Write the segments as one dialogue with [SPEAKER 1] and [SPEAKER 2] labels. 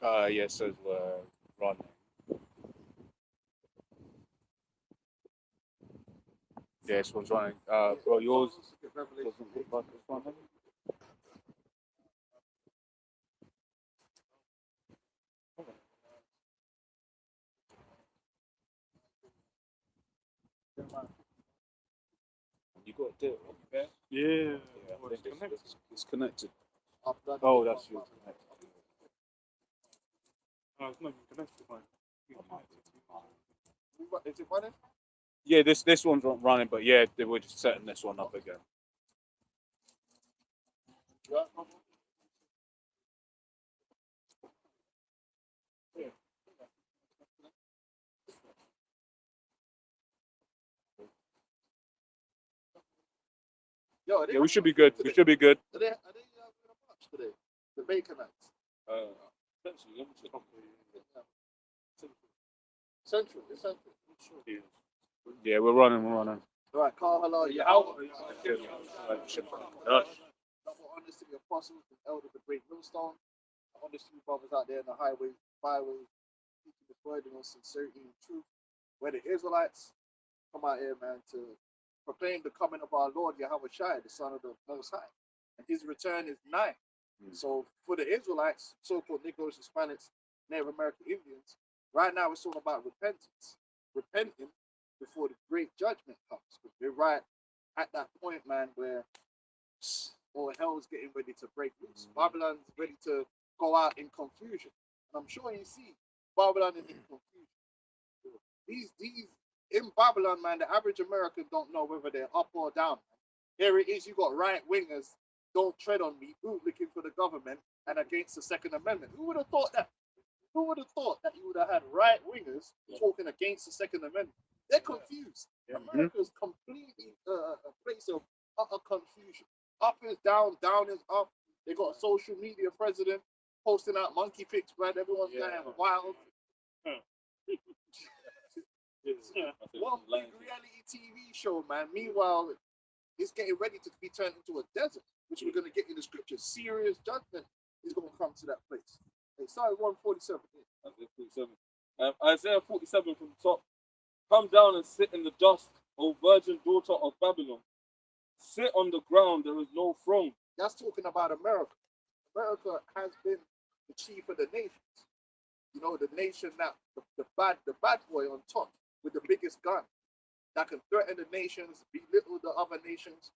[SPEAKER 1] Yes, so Ron. Yeah, this one's running. Bro, yours doesn't look like it's running. You got it, okay?
[SPEAKER 2] Yeah.
[SPEAKER 1] Yeah,
[SPEAKER 2] Well, it's connected.
[SPEAKER 1] it's connected. Oh, that's yours.
[SPEAKER 2] No, it's not even connected, man.
[SPEAKER 3] Is it running?
[SPEAKER 1] Yeah, this one's running, but yeah, they were just setting this one up again.
[SPEAKER 3] Yeah. Yo,
[SPEAKER 1] Yeah, we should be good. We should be good.
[SPEAKER 3] are they going to march today? The Baconites.
[SPEAKER 1] Uh, essentially, let me check.
[SPEAKER 3] Central. It's Central.
[SPEAKER 1] Yeah, we're running. We're running.
[SPEAKER 3] All right, Carl, hello.
[SPEAKER 2] Yeah,
[SPEAKER 3] Double honest to the apostles and elders of the great millstone. Honest to you brothers out there in the highways, byways, teaching the word in sincerity and truth. Where the Israelites come out here, man, to proclaim the coming of our Lord Yahweh Shai, the Son of the Most High. And his return is nigh. So for the Israelites, so-called Negroes, Hispanics, Native American Indians, right now it's all about repentance. Repenting before the great judgment comes. Because we're right at that point, man, where all hell's getting ready to break loose. Babylon's ready to go out in confusion. And I'm sure you see Babylon is in confusion. These in Babylon, man, the average American don't know whether they're up or down. Here it is, you got right wingers, don't tread on me, bootlicking for the government and against the Second Amendment. Who would have thought that? Who would have thought that you would have had right wingers talking against the Second Amendment? They're confused. America's completely a place of utter confusion. Up is down, down is up. They got a social media president posting out monkey pics, man. Everyone's going wild. One big reality TV show, man. Meanwhile, it's getting ready to be turned into a desert, which we're going to get in the scriptures. Serious judgment is going to come to that place. Hey, Psalm 147.
[SPEAKER 2] Isaiah 47. Isaiah 47 from the top. Come down and sit in the dust, O virgin daughter of Babylon. Sit on the ground, there is no throne.
[SPEAKER 3] That's talking about America. America has been the chief of the nations. You know, the nation that the bad boy on top with the biggest gun that can threaten the nations, belittle the other nations.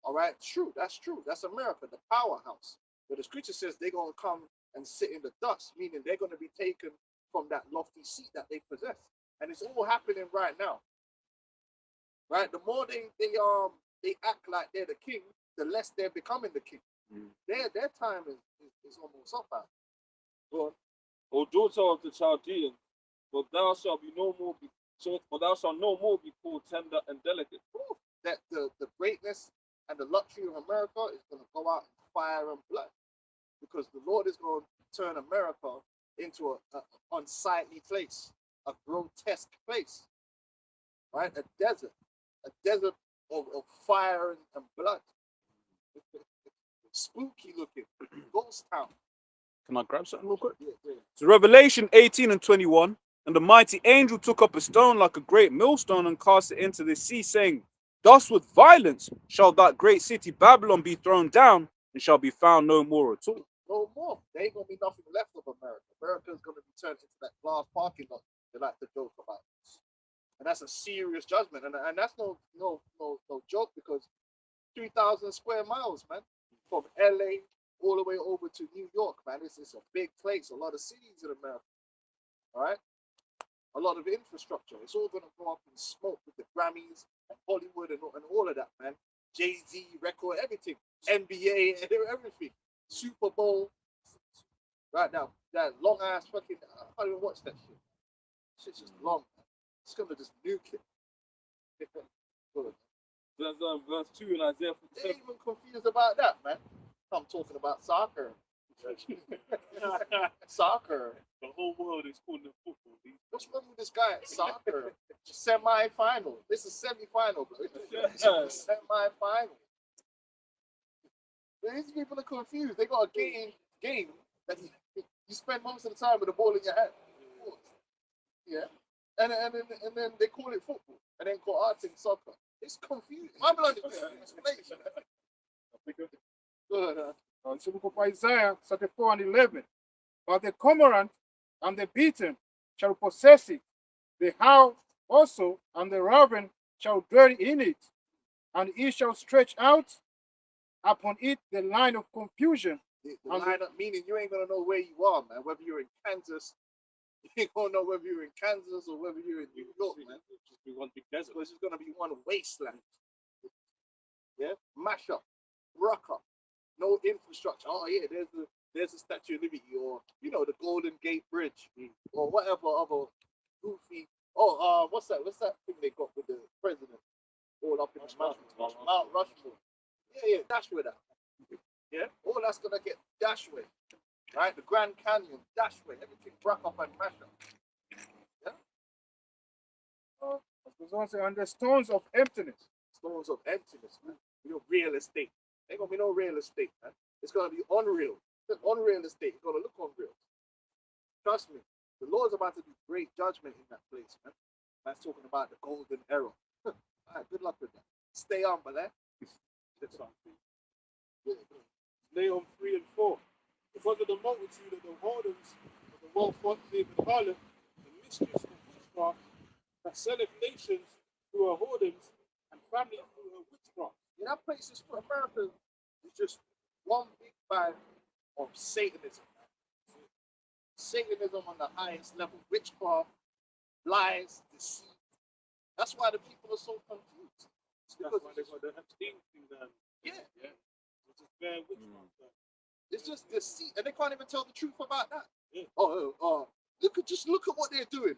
[SPEAKER 3] All right, true. That's true. That's America, the powerhouse. But the scripture says they're gonna come and sit in the dust, meaning they're gonna be taken from that lofty seat that they possess, and it's all happening right now. Right, the more they act like they're the king, the less they're becoming the king. Their time is almost up. Man.
[SPEAKER 2] But, O daughter of the Chaldeans, for thou shalt be no more be for thou shalt no more be called tender and delicate.
[SPEAKER 3] That the greatness and the luxury of America is going to go out in fire and blood, because the Lord is going to turn America into a unsightly place, a grotesque place, right? A desert of fire and blood, spooky looking, ghost town.
[SPEAKER 1] Can I grab something real quick?
[SPEAKER 3] Yeah.
[SPEAKER 1] So Revelation 18 and 21. And the mighty angel took up a stone like a great millstone and cast it into the sea, saying, thus with violence shall that great city Babylon be thrown down, and shall be found no more at all.
[SPEAKER 3] No more. There ain't gonna be nothing left of America. America's gonna be turned into that glass parking lot they like to joke about. And that's a serious judgment. And that's no joke, because 3,000 square miles, man, from LA all the way over to New York, man. It's a big place, a lot of cities in America. All right. A lot of infrastructure. It's all gonna go up in smoke with the Grammys and Hollywood and all of that, man. Jay-Z record, everything. NBA, everything. Super Bowl. Right now, that long ass fucking I can't even watch that shit. Shit's just long, man. It's gonna just nuke it. Good.
[SPEAKER 2] Verse 2 in Isaiah
[SPEAKER 3] They're
[SPEAKER 2] 47.
[SPEAKER 3] even confused about that, man. I'm talking about soccer. Soccer.
[SPEAKER 2] The whole world is calling it football.
[SPEAKER 3] What's wrong with this guy? Soccer. Semi-final. This is semi-final, bro. Semi-final. These people are confused. They got a game that You spend most of the time with the ball in your hand. Yeah. And then they call it football. And then call arting soccer. It's confusing. Babylon is confused place. Go ahead.
[SPEAKER 4] It's the book of Isaiah 34 and 11. But the cormorant and the beaten shall possess it. The hound also and the raven shall dwell in it. And he shall stretch out upon it the line of confusion.
[SPEAKER 3] The lineup, meaning you ain't gonna know where you are, man. Whether you're in Kansas, you ain't gonna know whether you're in Kansas or whether you're in New York, man.
[SPEAKER 2] Just be one big desert.
[SPEAKER 3] Because it's gonna be one wasteland. Yeah, mash up, rock up, no infrastructure. Oh yeah, there's a Statue of Liberty, or you know, the Golden Gate Bridge, or whatever other goofy. Oh, what's that thing they got with the president all up in the mountains? Mount Rushmore. Yeah, dash with that. Yeah, all that's gonna get dash with. Right, the Grand Canyon, dash with everything, rock up and mash up.
[SPEAKER 4] Goes on to say, and the stones of emptiness.
[SPEAKER 3] Stones of emptiness, man. You know, real estate. Ain't gonna be no real estate, man. It's gonna be unreal. Unreal estate. It's gonna look unreal. Trust me, the Lord's about to do great judgment in that place, man. Man's talking about the golden era. All right, good luck with that. Stay on, but
[SPEAKER 5] Nahum 3 and 4. Because of the multitude of the whoredoms of the well-favored harlot, the mistress of witchcraft, that selleth nations through her whoredoms and family through her witchcraft.
[SPEAKER 3] yeah, that place is for America. It's just one big bag of Satanism. Man. Satanism on the highest level, witchcraft, lies, deceit. That's why the people are so confused. It's
[SPEAKER 5] That's
[SPEAKER 3] because
[SPEAKER 5] why they got the Epstein thing done.
[SPEAKER 3] yeah,
[SPEAKER 5] Which is bare witchcraft.
[SPEAKER 3] it's just deceit, and they can't even tell the truth about that.
[SPEAKER 5] Yeah.
[SPEAKER 3] Look at what they're doing.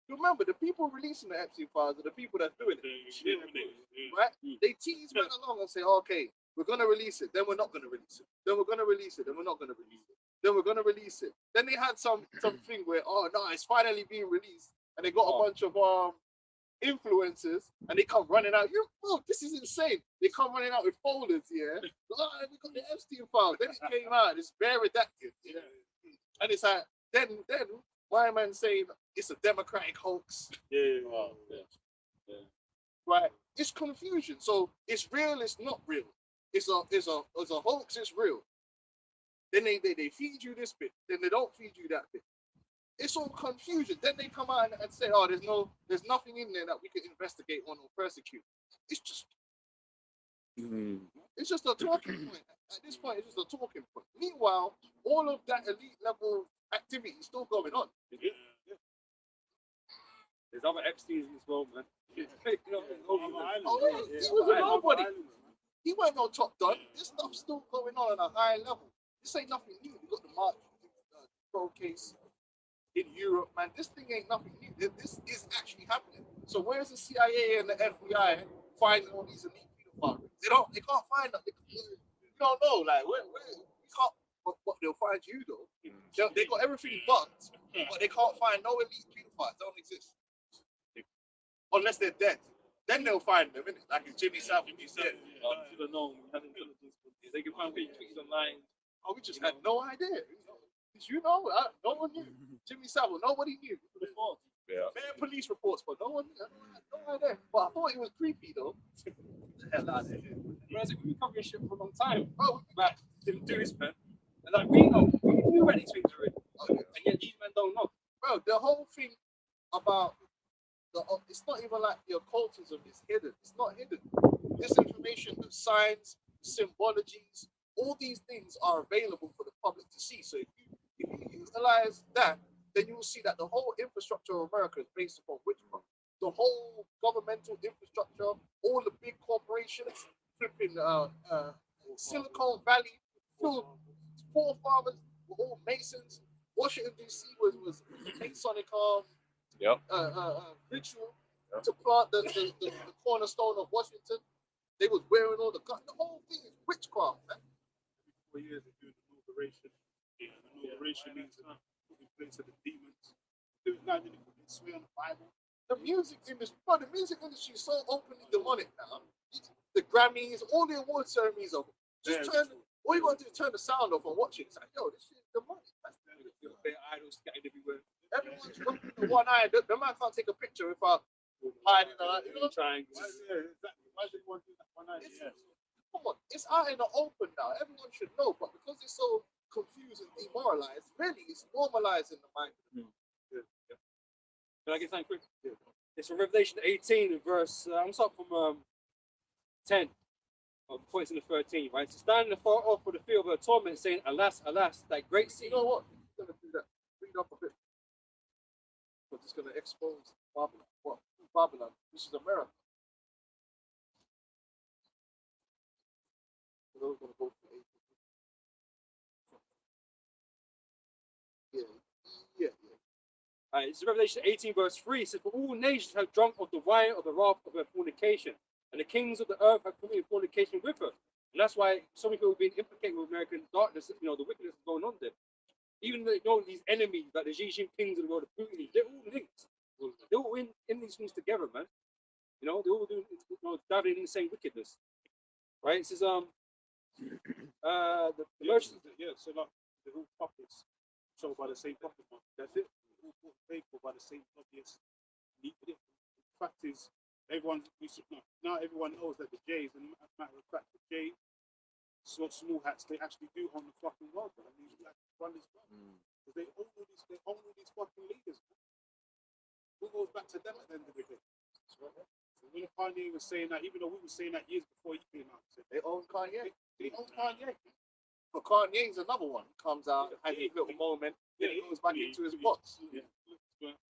[SPEAKER 3] Remember, the people releasing the Epstein files are the people that's doing it, right? They tease men along and say, okay, we're gonna release it, then we're not gonna release it, then we're gonna release it, then we're not gonna release it, then we're gonna release it. Then they had something where, oh no, it's finally being released, and they got a bunch of influencers, and they come running out. This is insane. They come running out with folders, yeah. Oh, we got the Epstein files. Then it came out. It's bare redacted, yeah. And it's like, then my man saying it's a democratic hoax, right? It's confusion. So it's real. It's not real. It's a hoax. It's real. Then they feed you this bit. Then they don't feed you that bit. It's all confusion. Then they come out and say, "Oh, there's nothing in there that we could investigate on or persecute." It's just a talking point. At this point, it's just a talking point. Meanwhile, all of that elite level activity is still going on.
[SPEAKER 2] There's other Epsteins as well, man.
[SPEAKER 3] He was a nobody. He went no top done. This stuff's still going on a high level. This ain't nothing new. You got the Mark Pro case in Europe, man. This thing ain't nothing new. This is actually happening. So where's the CIA and the FBI finding all these elite pedophiles? They can't find them. You don't know, like where you can't. But they'll find you though. They got everything bugged, but they can't find no elite pedophiles. They don't exist unless they're dead. Then they'll find them, innit? Like it's Jimmy Savile. He said,
[SPEAKER 2] Should have known. We had intelligence. They can find fake tweets online.
[SPEAKER 3] "Oh, we just had no idea." Did you know? No one knew. Jimmy Savile, nobody knew. Bare police reports, but no one knew. No idea. But I thought it was creepy though. Get the hell out of here.
[SPEAKER 2] Whereas we've been covering shit for a long time.
[SPEAKER 3] Oh,
[SPEAKER 2] Like, didn't do this, man. And like, we know, we knew about these things already. And yet these men don't know.
[SPEAKER 3] bro, the whole thing about it's not even like the occultism is hidden. It's not hidden. This information, the signs, symbologies, all these things are available for the public to see. So if you utilize that, then you will see that the whole infrastructure of America is based upon witchcraft. The whole governmental infrastructure, all the big corporations, flipping Silicon Valley, forefathers were all Masons. Washington D.C. was Masonic ritual to plant the cornerstone of Washington. They was wearing all the guns. The whole thing is witchcraft, man.
[SPEAKER 5] 4 years of doing the inauguration. The inauguration means putting place of the demons. Those guys didn't put this swear on the Bible.
[SPEAKER 3] The music industry, bro, the music industry is so openly demonic now. The Grammys, all the award ceremonies are just turn. All you gotta do is turn the sound off and watch it. It's like, yo, this shit is demonic. everyone's looking at one eye. The man can't take a picture without hiding the eye. You know?
[SPEAKER 2] Trying.
[SPEAKER 5] Yeah, exactly. Why did you want to do that one night?
[SPEAKER 3] It's,
[SPEAKER 5] Yeah.
[SPEAKER 3] come on, it's out in the open now. Everyone should know, but because it's so confused and demoralized, really, it's normalizing the mind.
[SPEAKER 6] Can I get something quick? It's from Revelation 18, verse. I'm starting from 10. Points in the 13, right? So standing afar off for the field of her torment, saying, "Alas, alas, that great
[SPEAKER 3] You
[SPEAKER 6] city."
[SPEAKER 3] know what? I'm gonna do that. Read up a bit. We're just gonna expose Babylon. What? Babylon. This is America. So we're gonna go to 18. Yeah.
[SPEAKER 6] It's Revelation 18, verse 3. It says, "For all nations have drunk of the wine of the wrath of her fornication, and the kings of the earth have committed fornication with her." And that's why so many people have been implicated with American darkness, the wickedness going on there. Even though these enemies, like the Xi Jinpings of the world, the Putin, they're all linked. They're all in these things together, man. They're all doing, dabbling in the same wickedness. Right? It says, the merchants.
[SPEAKER 5] Yeah, so like they're all puppets, sold by the same puppet master. That's it. All bought and paid for by the same lobbyists. The fact is, now everyone knows that the Jays, and matter of fact, the Jay, small hats, they actually do own the fucking world. I mean, they actually run this world. Because they own all these fucking leaders. Who goes back to them at the end of the day? So when Kanye was saying that, even though we were saying that years before he came out,
[SPEAKER 3] They own Kanye.
[SPEAKER 5] they own Kanye.
[SPEAKER 3] But Kanye's another one. Comes out, has a little moment, then he goes back into his box.
[SPEAKER 5] Yeah.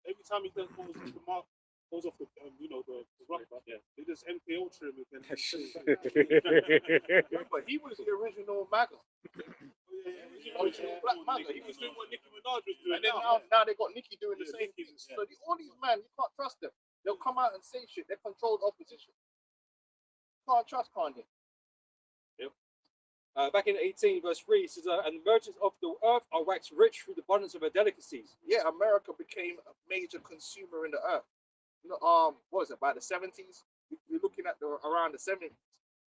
[SPEAKER 5] Every time he goes off the mark, goes off the the rock, they just MP Ultra him again.
[SPEAKER 3] Remember, he was the original MAGA. Original Black MAGA.
[SPEAKER 5] He was doing what Nicki Minaj was doing.
[SPEAKER 3] And then now they got Nicki doing the same thing. So all these men, you can't trust them. They'll come out and say shit. They're controlled opposition. Can't trust Kanye.
[SPEAKER 6] Back in 18, verse 3, it says, "And the merchants of the earth are waxed rich through the abundance of her delicacies."
[SPEAKER 3] Yeah, America became a major consumer in the earth. What was it, by the 70s? We're looking at around the 70s,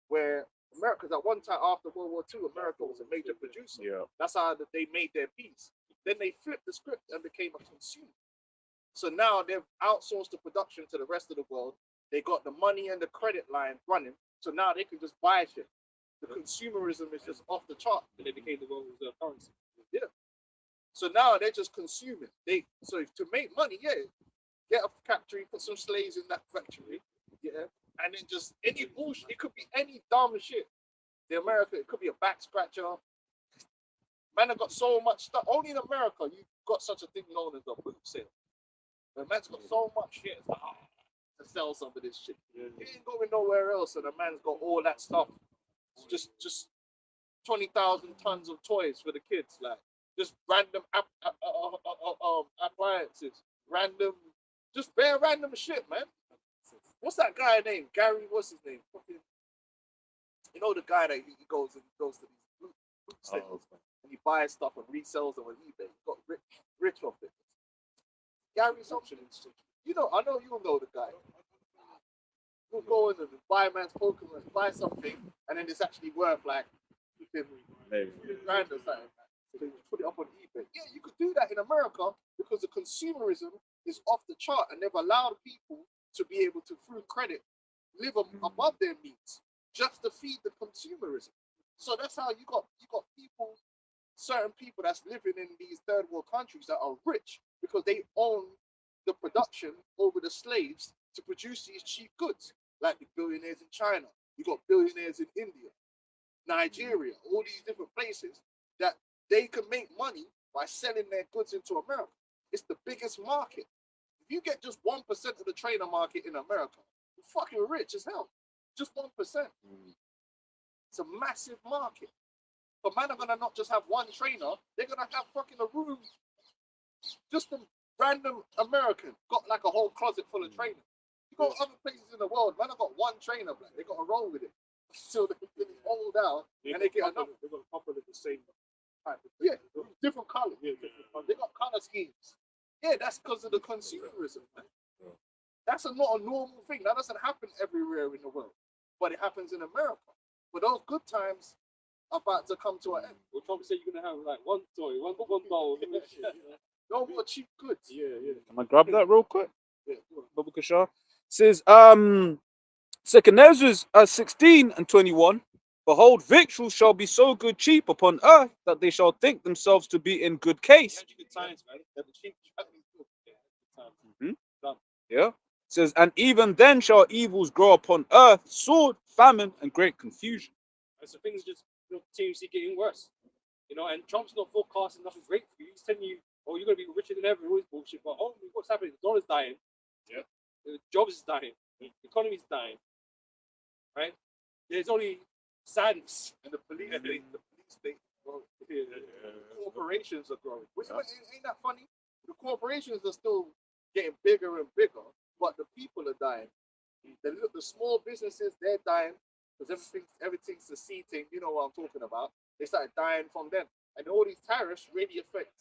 [SPEAKER 3] where America's at one time after World War II, America was a major producer.
[SPEAKER 1] Yeah.
[SPEAKER 3] That's how they made their peace. Then they flipped the script and became a consumer. So now they've outsourced the production to the rest of the world. They got the money and the credit line running. So now they can just buy shit. The consumerism is just off the chart.
[SPEAKER 6] And they became the world reserve currency.
[SPEAKER 3] So now they're just consuming. To make money, get a factory, put some slaves in that factory, and then just any bullshit. It could be any dumb shit. It could be a back scratcher. Man, have got so much stuff. Only in America you got such a thing known as a boot sale. The man's got so much shit to sell some of this shit. He ain't going nowhere else, and the man's got all that stuff. Just 20,000 tons of toys for the kids, like just random appliances, just bare random shit, man. What's that guy name? Gary, what's his name? Fucking, the guy that he goes to these boot sales and he buys stuff and resells them on eBay. He got rich off it. Gary something. I know you know the guy. You'll go in and buy a man's Pokemon, buy something, and then it's actually worth like $50 grand or something. So you put it up on eBay. Yeah, you could do that in America because the consumerism is off the chart and they've allowed people to be able to, through credit, live above their means just to feed the consumerism. So that's how you got people, certain people that's living in these third world countries that are rich because they own the production over the slaves to produce these cheap goods, like the billionaires in China. You got billionaires in India, Nigeria, all these different places that they can make money by selling their goods into America. It's the biggest market. If you get just 1% of the trainer market in America, you're fucking rich as hell. Just 1%. It's a massive market. But man are gonna not just have one trainer, they're gonna have fucking a room. Just a random American got like a whole closet full of trainers. You go other places in the world, man have got one trainer, man. They got to roll with it. So they can hold out and they get another.
[SPEAKER 5] They've got a couple of the same type of
[SPEAKER 3] Yeah, different colors. Yeah, they got color schemes. Yeah, that's because of the consumerism, man. That's not a normal thing. That doesn't happen everywhere in the world, but it happens in America. But those good times are about to come to an end.
[SPEAKER 6] Well, Trump said you're gonna have like one toy, one bowl.
[SPEAKER 3] No more cheap goods.
[SPEAKER 5] Yeah, yeah.
[SPEAKER 1] Can I grab that real quick?
[SPEAKER 3] Yeah, go on.
[SPEAKER 1] Baba Kashar says, Second Ezra's 16 and 21. Behold, victuals shall be so good cheap upon earth that they shall think themselves to be in good case.
[SPEAKER 2] Good times, man. They're the cheap.
[SPEAKER 1] Yeah. Says, and even then shall evils grow upon earth, sword, famine, and great confusion.
[SPEAKER 6] And so things just continuously getting worse. You know, and Trump's not forecasting nothing great for you. He's telling you, oh, you're going to be richer than ever, all this bullshit. But oh, what's happening? The dollar's dying.
[SPEAKER 5] Yeah.
[SPEAKER 6] The jobs is dying. The economy's dying. Right? There's only sadness.
[SPEAKER 3] And the police state, well, corporations are growing. Which ain't that funny? The corporations are still getting bigger and bigger, but the people are dying. The small businesses, they're dying because everything's seceding. You know what I'm talking about. They started dying from them. And all these tariffs really affect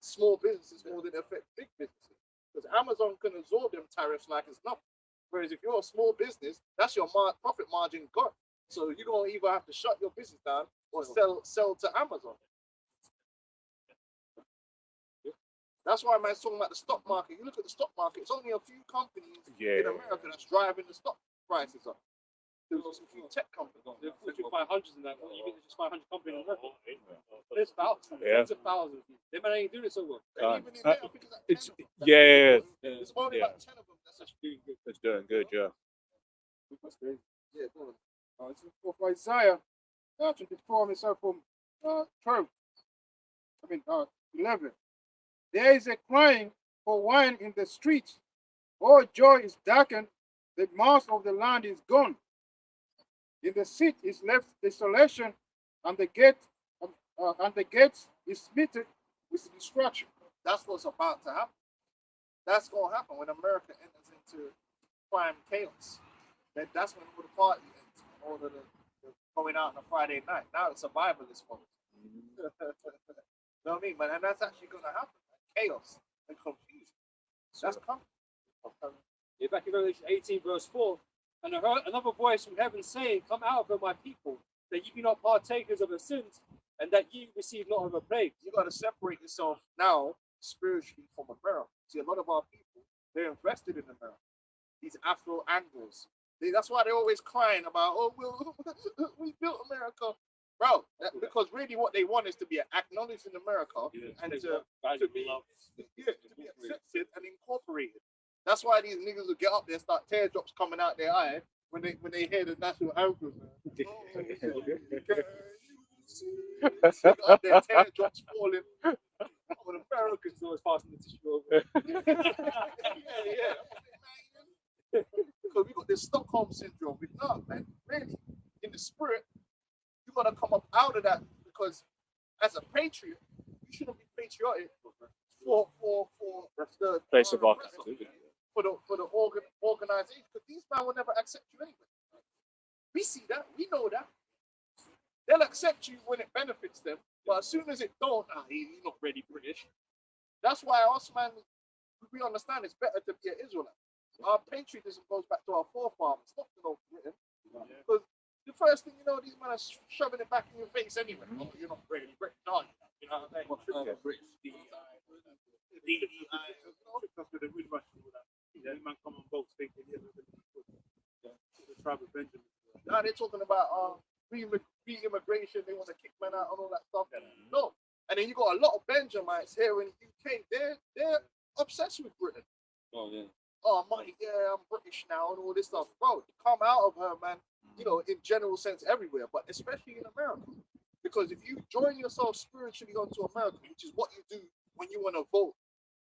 [SPEAKER 3] small businesses more than they affect big businesses. Because Amazon can absorb them tariffs like it's nothing. Whereas if you're a small business, that's your profit margin gone. So you don't either have to shut your business down or sell to Amazon. That's why man's talking about the stock market. You look at the stock market, it's only a few companies in America that's driving the stock prices up. There's a few tech companies.
[SPEAKER 6] The Fortune 500s and that. You think there's just 500 companies in America? There's thousands.
[SPEAKER 1] Yeah.
[SPEAKER 6] Tens of thousands. They might ain't doing it so well.
[SPEAKER 3] And even in there, I think it's like 10
[SPEAKER 1] It's
[SPEAKER 3] of them.
[SPEAKER 1] yeah.
[SPEAKER 3] There's only
[SPEAKER 1] Yeah.
[SPEAKER 3] about 10 of them that's actually doing good.
[SPEAKER 1] It's doing good, yeah.
[SPEAKER 4] That's crazy.
[SPEAKER 3] Yeah, go on.
[SPEAKER 4] It's of Isaiah 24, myself from 12. 11. There is a crying for wine in the streets. All joy is darkened. The mouth of the land is gone. In the city is left desolation, and the gate is smitten with destruction.
[SPEAKER 3] That's what's about to happen. That's going to happen when America enters into prime chaos. That's when all the party ends, all of the going out on a Friday night. Now it's survivalist mode. You know what I mean? But and that's actually going to happen. Chaos and confusion. That's coming.
[SPEAKER 6] Yeah, back in Revelation 18, verse 4. And I heard another voice from heaven saying, come out of her, my people, that ye be not partakers of her sins, and that ye receive not of her plague.
[SPEAKER 3] You got to separate yourself now spiritually from America. See, a lot of our people, they're invested in America. These Afro-Anglos. That's why they're always crying about, oh, we built America. Bro, because really what they want is to be acknowledged in America and to be accepted and incorporated. That's why these niggas will get up there and start teardrops coming out their eye when they hear the national anthem. Their teardrops falling. Oh, the Americans always passing the tissue over. Because we got this Stockholm syndrome. No, man, really, in the spirit, you gotta come up out of that because as a patriot, you shouldn't be patriotic for the
[SPEAKER 1] Place of our
[SPEAKER 3] for the organization, because these men will never accept you anyway. We see that, we know that. They'll accept you when it benefits them, but as soon as it don't, he's not really British. That's why us, man, we understand it's better to be an Israelite. Our patriotism goes back to our forefathers, not to no Britain. Because the first thing you know, these men are shoving it back in your face anyway. Oh, you're not really British, are you? You know what I'm saying? British.
[SPEAKER 5] Man come on boats thinking the tribe of Benjamin.
[SPEAKER 3] Now they're talking about re-immigration, they want to kick men out and all that stuff. No. And then you got a lot of Benjamites here in the UK, they're obsessed with Britain.
[SPEAKER 2] Oh, yeah.
[SPEAKER 3] Oh, money, yeah, I'm British now and all this stuff. Bro, come out of her, man, you know, in general sense everywhere, but especially in America. Because if you join yourself spiritually onto America, which is what you do when you want to vote,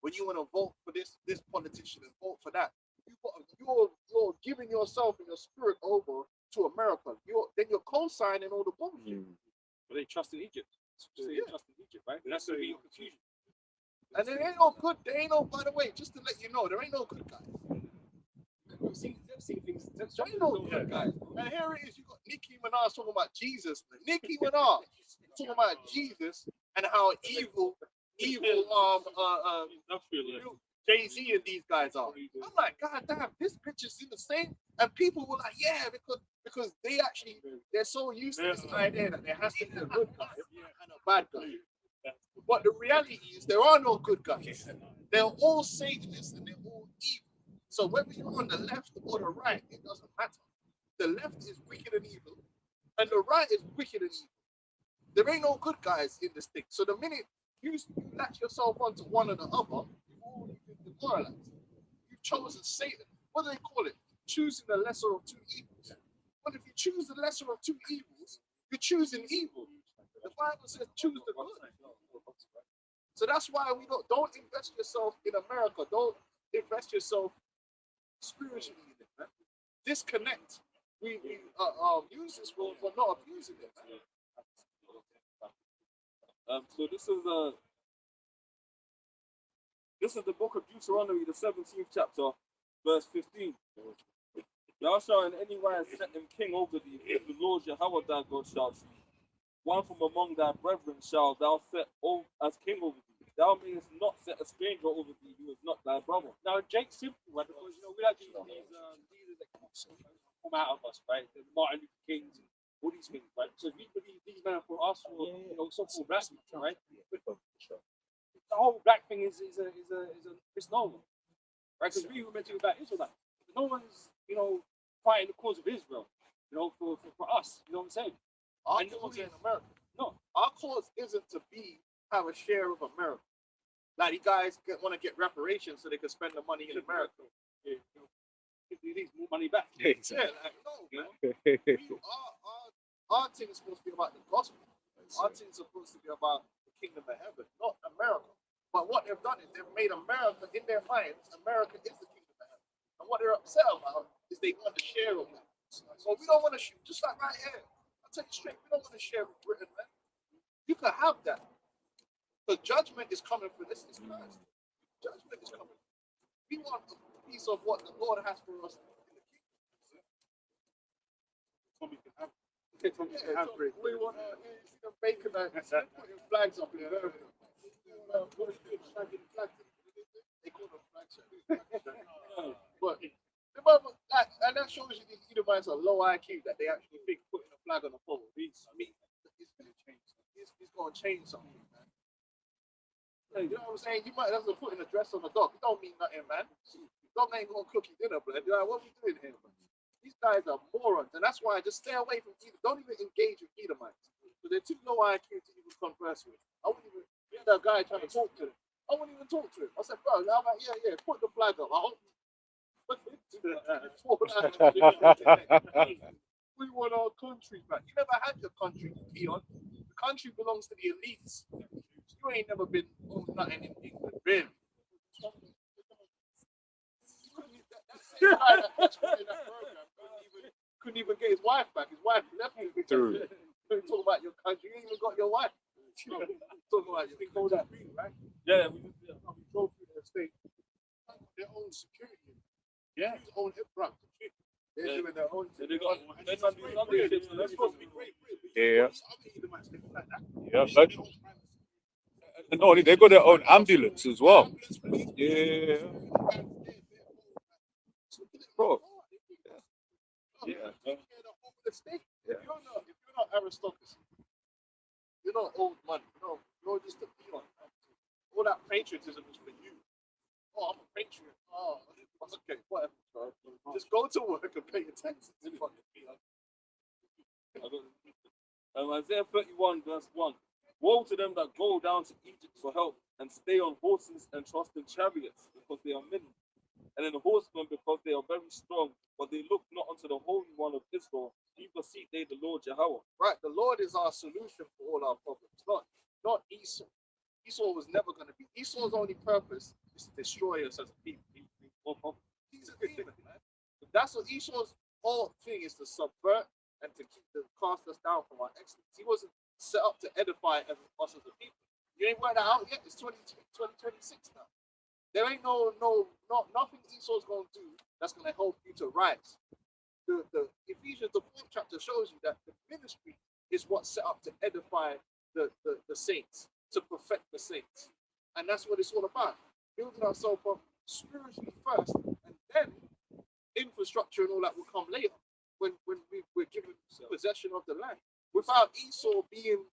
[SPEAKER 3] for this politician and vote for that, you're giving yourself and your spirit over to America. Then you're co-signing all the bullshit.
[SPEAKER 6] But they trust in Egypt. They trust in Egypt, right? And that's going to be confusion.
[SPEAKER 3] And there ain't no good, by the way, just to let you know, there ain't no good guys.
[SPEAKER 6] We've seen things.
[SPEAKER 3] There ain't no good guys. And here it is, you got Nicki Minaj talking about Jesus. Nicki Minaj talking about Jesus and how evil Jay-Z and these guys are. I'm like, God damn, this bitch is in the same. And people were like, yeah, because they're so used to this idea that there has to be a good guy and a bad guy. But the reality is there are no good guys. They're all Satanists and they're all evil. So whether you're on the left or the right, it doesn't matter. The left is wicked and evil, and the right is wicked and evil. There ain't no good guys in this thing. So the minute you latch yourself onto one or the other, you've already been demoralized. You've chosen Satan. What do they call it? Choosing the lesser of two evils. But if you choose the lesser of two evils, you're choosing evil. The Bible says choose the good. So that's why we don't invest yourself in America. Don't invest yourself spiritually in it, man. Disconnect. We use this word, but not abusing it, man.
[SPEAKER 2] So this is the book of Deuteronomy, the 17th chapter, verse 15. Thou shalt in any wise set him king over thee, if the Lord Yahweh thy God shall choose. One from among thy brethren shall thou set as king over thee. Thou mayest not set a stranger over thee who is not thy brother.
[SPEAKER 6] Now, Jake's simple, right? Because we like these leaders that come out of us, right? The Martin Luther Kings and all these things, right? So we believe these men are for us, for so-called black people, right? The whole black thing is a misnomer, right? Because we were meant to be about Israel. No one's, fighting the cause of Israel, for us. You know what I'm saying?
[SPEAKER 3] Our cause in America.
[SPEAKER 6] No,
[SPEAKER 3] our cause isn't to have a share of America. Like you guys want to get reparations so they can spend the money in America.
[SPEAKER 6] Give these more money back.
[SPEAKER 3] Yeah, like, no, man. Our thing is supposed to be about the gospel. Our thing is supposed to be about the kingdom of heaven, not America. But what they've done is they've made America, in their minds, America is the kingdom of heaven. And what they're upset about is they want to share of that. So we don't want to shoot, just like right here. I'll tell you straight, we don't want to share with Britain, man. You can have that. The judgment is coming for this. It's Christ. Judgment is coming. We want a piece of what the Lord has for us in the kingdom.
[SPEAKER 5] So we can have.
[SPEAKER 3] We want to see them bacon and putting flags up in there. What are you doing? Shagging flags? They call them flags. But and that shows you these Edomites are low IQ that they actually think putting a flag on the pole means it's going to change. It's going to change something, man. You know what I'm saying? You might have to put in a dress on a dog. It don't mean nothing, man. Dog ain't going to cook you dinner, but you're like, what are we doing here, man? These guys are morons, and that's why I just stay away from Edom. Don't even engage with Edomites. But they're too low IQ to even converse with. I wouldn't even get that guy trying to talk to them. I wouldn't even talk to him. I said, bro, I'm like, yeah, put the flag up. I hope we want our country back. You never had your country, Keon. The country belongs to the elites. You ain't never been owned nothing in England, really. Couldn't even get his wife back. His wife left him. Talk about your country. You ain't even got your wife. Talking about you think all that, right?
[SPEAKER 2] Yeah,
[SPEAKER 3] we drove through their state. Their own security. Yeah, their own hip rap. They're doing their own thing.
[SPEAKER 2] They got that's supposed to be great.
[SPEAKER 5] Yeah. And only they got their own ambulance as well. Yeah. Bro.
[SPEAKER 3] Yeah. If you're not aristocracy, you're not old money. You're just a peon. All that patriotism is for you. Oh, I'm a patriot. Oh, okay, whatever. Just go to work and pay your taxes.
[SPEAKER 2] Isaiah 31, verse 1. Woe to them that go down to Egypt for help and stay on horses and trust in chariots, because they are many, and in horsemen, because they are very strong, but they look not unto the Holy One of Israel, neither seek they the Lord Yahweh.
[SPEAKER 3] Right, the Lord is our solution for all our problems, not Esau. Esau was never going to be. Esau's only purpose is to destroy us as a people. He's a demon, man. That's what Esau's whole thing is, to subvert and to cast us down from our excellence. He wasn't set up to edify us as a people. You ain't worked that out yet. It's 2026 now. There ain't nothing Esau's going to do that's going to help you to rise. The Ephesians, the 4th chapter, shows you that the ministry is what's set up to edify the saints, to perfect the saints. And that's what it's all about. Building ourselves up spiritually first, and then infrastructure and all that will come later when we're given possession of the land. Without Esau being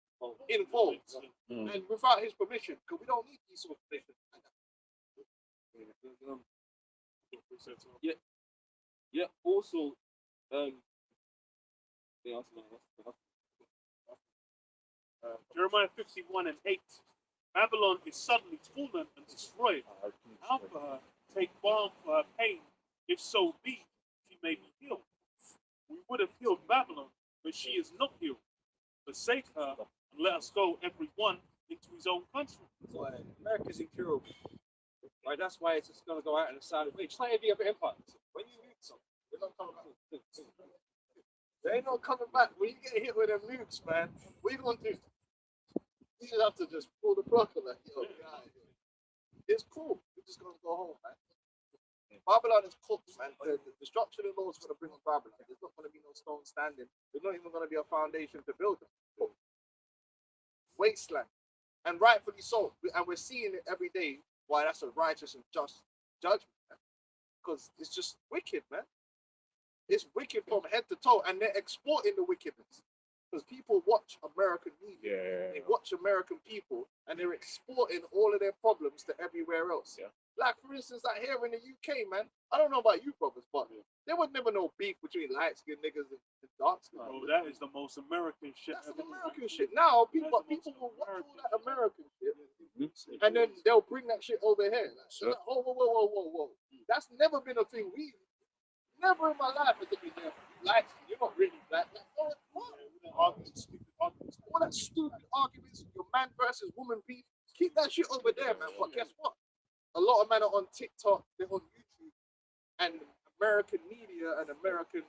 [SPEAKER 3] involved, and without his permission, because we don't need these sort of things.
[SPEAKER 2] Yeah. Also, yeah,
[SPEAKER 5] Jeremiah 51:8. Babylon is suddenly fallen and destroyed. How for her take balm for her pain, if so be she may be healed. We would have healed Babylon, but she is not healed. Forsake her and let us go, every one into his own country.
[SPEAKER 6] So, America's incurable. Right, that's why it's just going to go out in a silent way. Just like every other empire.
[SPEAKER 3] When you nuke something, they're not coming back. They ain't not coming back. When you get hit with them nukes, man, what you gonna do? You just have to just pull the plug on that. Yo, get out of here. It's cool. We're just gonna go home, man. Babylon is cooked, man. The destruction of the Lord is gonna bring on Babylon. There's not gonna be no stone standing. There's not even gonna be a foundation to build them. Wasteland, and rightfully so. And we're seeing it every day. Why that's a righteous and just judgment, because it's just wicked, man. It's wicked from head to toe, and they're exporting the wickedness. Because people watch American media, they watch American people, and they're exporting all of their problems to everywhere else.
[SPEAKER 1] Yeah.
[SPEAKER 3] Like, for instance, like here in the UK, man, I don't know about you brothers, but there was never no beef between light-skinned niggas and dark skinned.
[SPEAKER 5] Oh, that is the most American shit.
[SPEAKER 3] That's
[SPEAKER 5] ever,
[SPEAKER 3] some American
[SPEAKER 5] man.
[SPEAKER 3] shit. Now, people
[SPEAKER 5] That's the
[SPEAKER 3] will
[SPEAKER 5] most
[SPEAKER 3] watch all
[SPEAKER 5] American
[SPEAKER 3] that American shit,
[SPEAKER 1] Mhm.
[SPEAKER 3] and then they'll bring that shit over here. Like,
[SPEAKER 1] Sure.
[SPEAKER 3] like, oh, whoa. That's never been a thing. Never in my life has it been there. Like, you're not really black. Like, what? All that stupid arguments, your man versus woman beef, keep that shit over there, man. But guess what? A lot of men are on TikTok, they're on YouTube, and American media and American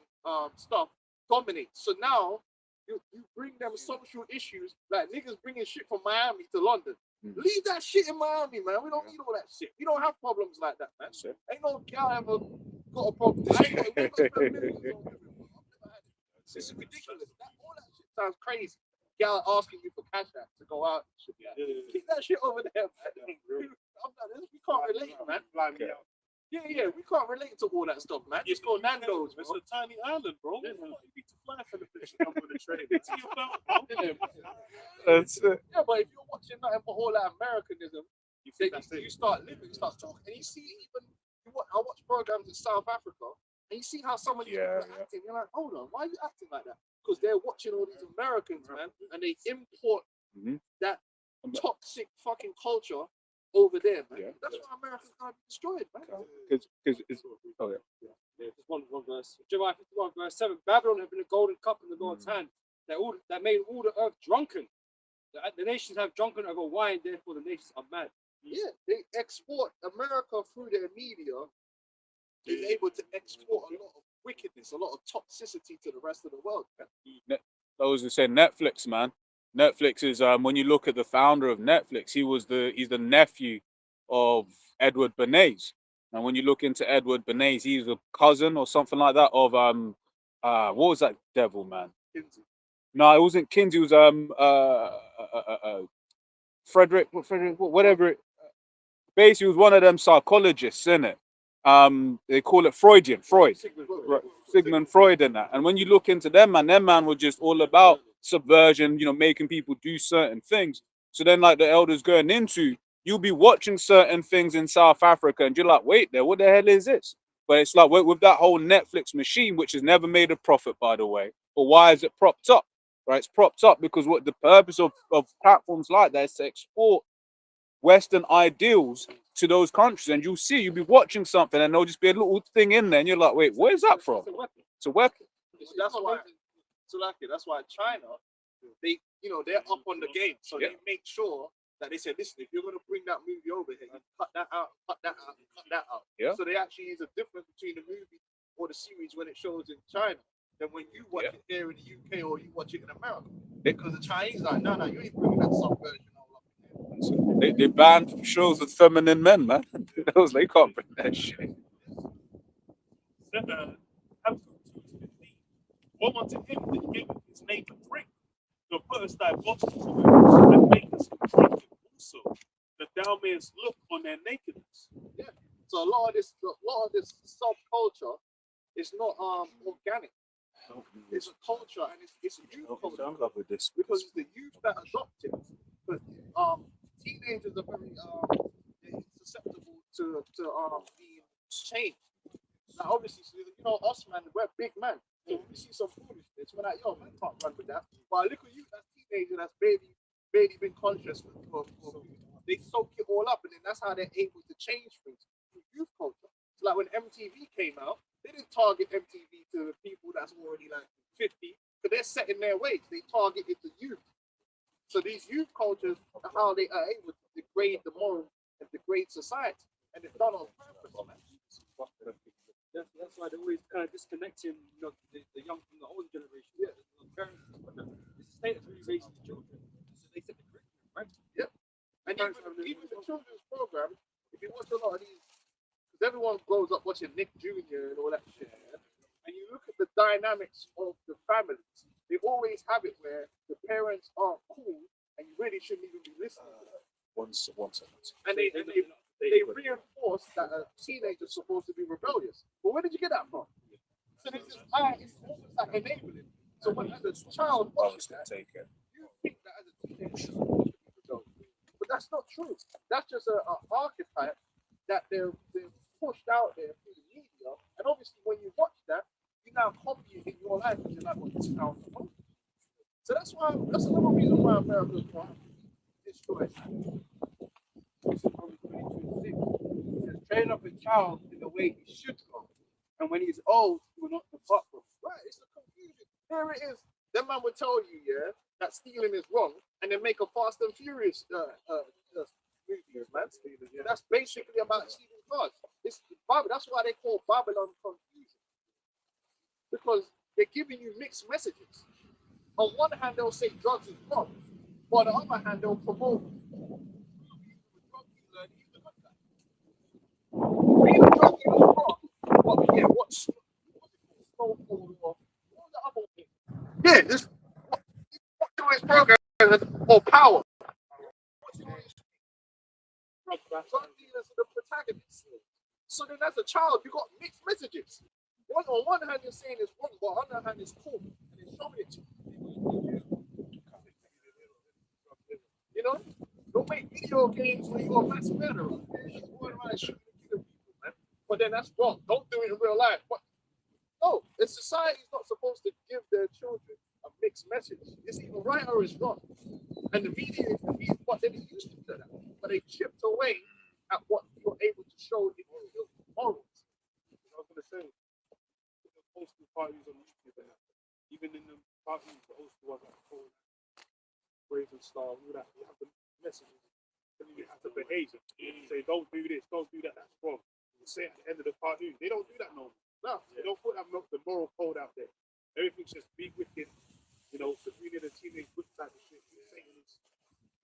[SPEAKER 3] stuff dominates. So now you bring them social issues, like niggas bringing shit from Miami to London. Leave that shit in Miami, man. We don't need all that shit. We don't have problems like that, man.
[SPEAKER 1] Sure.
[SPEAKER 3] Ain't no girl ever got a problem. I ain't got, we got spend millions on women, bro. I've never had it. This is ridiculous. All that shit sounds crazy. Girl asking you for cash out to go out. Keep that shit over there, man. We can't relate, man. Yeah, we can't relate to all that stuff, man. Just go Nando's,
[SPEAKER 5] It's
[SPEAKER 3] bro.
[SPEAKER 5] a tiny island, bro. You need to fly for the fish to come with a train. It's your fault, bro.
[SPEAKER 1] That's it.
[SPEAKER 3] Yeah, but if you're watching nothing but all that Americanism,
[SPEAKER 5] think
[SPEAKER 3] then
[SPEAKER 5] that's it.
[SPEAKER 3] you start living, you start talking, and you see even I watch programs in South Africa, and you see how some of these people are acting. You're like, hold on, why are you acting like that? Because they're watching all these Americans, man, and they import that toxic fucking culture over there, man.
[SPEAKER 1] Yeah.
[SPEAKER 3] That's why America's gonna be destroyed, man.
[SPEAKER 1] Because it's
[SPEAKER 6] Yeah, just one verse. Jeremiah 51, verse 7. Babylon had been a golden cup in the Lord's hand that made all the earth drunken. The nations have drunken over wine, therefore the nations are mad.
[SPEAKER 3] Yeah, they export America through their media is able to export a lot of wickedness, a lot of toxicity to the rest of the world.
[SPEAKER 1] those who say Netflix, man. Netflix is when you look at the founder of Netflix, he's the nephew of Edward Bernays. And when you look into Edward Bernays, he's a cousin or something like that of what was that devil, man?
[SPEAKER 3] Kinsey.
[SPEAKER 1] No, it wasn't Kinsey. It was Frederick, whatever. Basically, he was one of them psychologists, innit? They call it Freud. Sigmund Freud and that. And when you look into them man were just all about subversion, making people do certain things. So then, like the elders going into, you'll be watching certain things in South Africa, and you're like, wait there, what the hell is this? But it's like with that whole Netflix machine, which has never made a profit, by the way. But why is it propped up? Right, it's propped up because what the purpose of platforms like that is to export Western ideals to those countries, and you'll be watching something, and there'll just be a little thing in there, and you're like, wait, where's that from? It's a weapon.
[SPEAKER 3] That's why China, they're up on the game, so they make sure that they say, listen, if you're gonna bring that movie over here, you cut that out, cut that out.
[SPEAKER 1] Yeah.
[SPEAKER 3] So they actually is a difference between the movie or the series when it shows in China than when you watch it here in the UK or you watch it in America. Because the Chinese are like, no, you ain't bringing that subversion over here.
[SPEAKER 1] They banned shows with feminine men, man. They can't bring that shit.
[SPEAKER 5] Habakkuk 2:15. Woe unto him that giveth his neighbor drink, to put us thy bottles to him, and make us drunken also, that thou mayest look on their nakedness.
[SPEAKER 3] Yeah. So a lot of this subculture is not organic. It's a culture, and it's a youth
[SPEAKER 1] Okay, so
[SPEAKER 3] culture
[SPEAKER 1] I'm covered this.
[SPEAKER 3] because it's the youth that adopt it. But teenagers are very they're susceptible to being changed. Now, obviously, so, you know, us man, we're big man. So when we see some foolishness, we're like, yo, man, can't run with that. But a little youth, that's teenager, that's barely been conscious for they soak it all up, and then that's how they're able to change things through youth culture. So like when MTV came out, they didn't target MTV to the people that's already like 50, but they're setting their ways. They targeted the youth. So these youth cultures are how they are able to degrade the moral and degrade society, and it's done on purpose, man.
[SPEAKER 6] That's why they're always kind of disconnecting, you know, the young from the older generation. Yeah. The parents, it's a state of really raising the children. So they set the curriculum, right?
[SPEAKER 3] Yep. And even the children's program, if you watch a lot of these, because everyone grows up watching Nick Jr. and all that shit, yeah? And you look at the dynamics of the families, they always have it where the parents aren't cool and you really shouldn't even be listening to them.
[SPEAKER 1] One second.
[SPEAKER 3] And they reinforce that a teenager's supposed to be rebellious. But where did you get that from? So this is it's almost like enabling. So when as a child watches that, you think that as a teenager you're supposed to be rebellious. But that's not true. That's just an archetype that they're pushed out there through the media. And obviously when you watch that, you now copy it in your life and you're like, well, this is how I'm supposed to be. So that's another reason why America's trying to destroy it.
[SPEAKER 6] Train up a child in the way he should go. And when he's old, he will not depart from.
[SPEAKER 3] Right, it's the confusion. There it is. That man would tell you, yeah, that stealing is wrong, and then make a Fast and Furious movie, man. That's basically about stealing cars. That's why they call Babylon confusion. Because they're giving you mixed messages. On one hand, they'll say drugs is wrong, but on the other hand, they'll promote being a drug dealer is wrong. But yeah, what's Snowfall or what the other one? Yeah, this what doing his program or power. What's doing his drug dealers are the protagonists. So then as a child, you got mixed messages. On one hand, you're saying it's wrong, but on the other hand, it's cool. And it's showing it to you. You know? Don't make video games where you're a mass murderer. You're going around shooting and killing people, man. But then that's wrong. Don't do it in real life. But no, the society's not supposed to give their children a mixed message. It's either right or it's wrong. And the media is what they used to do that. But they chipped away at what you're able to show in your morals.
[SPEAKER 5] I was going to say, the old school parties on YouTube and that, even in the parties, the old school ones like Cold, Raven Star, all that, you have the messages telling you how to behave. Say, don't do this, don't do that, that's wrong. You say at the end of the party, they don't do that no more. No, they don't put that the moral code out there. Everything's just be wicked, you know, Sabrina the Teenage Witch type of shit. Satan's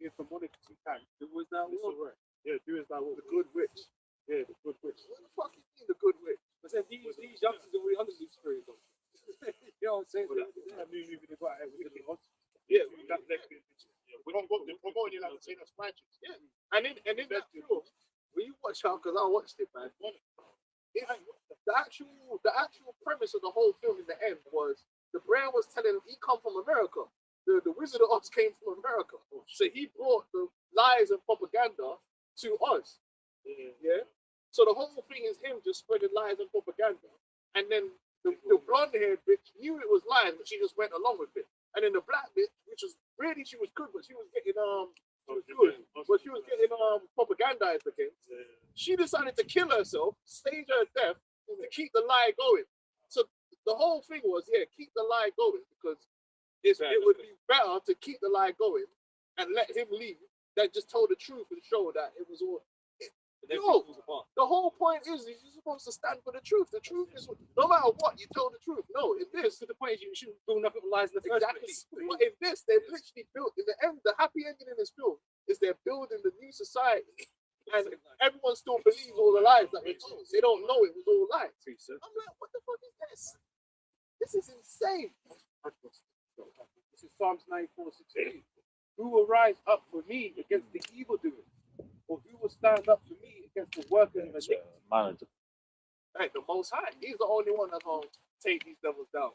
[SPEAKER 5] here for monarchy type.
[SPEAKER 2] Do as thou
[SPEAKER 5] It's
[SPEAKER 2] wilt.
[SPEAKER 5] alright. Yeah, do as thou wilt.
[SPEAKER 3] The good witch.
[SPEAKER 5] Yeah, the good witch.
[SPEAKER 3] What the fuck you mean the good witch?
[SPEAKER 2] But then these youngsters are really under these spirit, though. You know what I'm saying?
[SPEAKER 5] That new movie they got out with the odds.
[SPEAKER 3] Yeah,
[SPEAKER 5] That lesbian bitch. We don't go promoting you like to say that's righteous.
[SPEAKER 3] Yeah. And in that film, when you watch out, because I watched it, man, the actual premise of the whole film in the end was the brand was telling him he come from America. The Wizard of Oz came from America. So he brought the lies and propaganda to us. Yeah. So the whole thing is him just spreading lies and propaganda. And then the blonde-haired bitch knew it was lies, but she just went along with it. And then the black bitch, which was really, she was good, but she was getting she was getting propagandized against. She decided to kill herself, stage her death, to keep the lie going. So the whole thing was, keep the lie going, because it would be better to keep the lie going and let him leave than just tell the truth and show that it was all. No, the whole point is you're supposed to stand for the truth. The truth is, no matter what, you tell the truth. No, in this,
[SPEAKER 6] The point is you shouldn't do nothing with lies in the first
[SPEAKER 3] exactly.
[SPEAKER 6] place.
[SPEAKER 3] But in this, they've literally built, in the end, the happy ending in this film is they're building the new society. And everyone still believes all the lies that we're told. They don't know it was all lies. I'm like, what the fuck is this? This is insane.
[SPEAKER 6] This is Psalms 94:16. Who will rise up for me against the evildoers? Or who will stand up for me against the workers of iniquity?
[SPEAKER 3] Hey, the Most High, he's the only one that's going to take these devils down.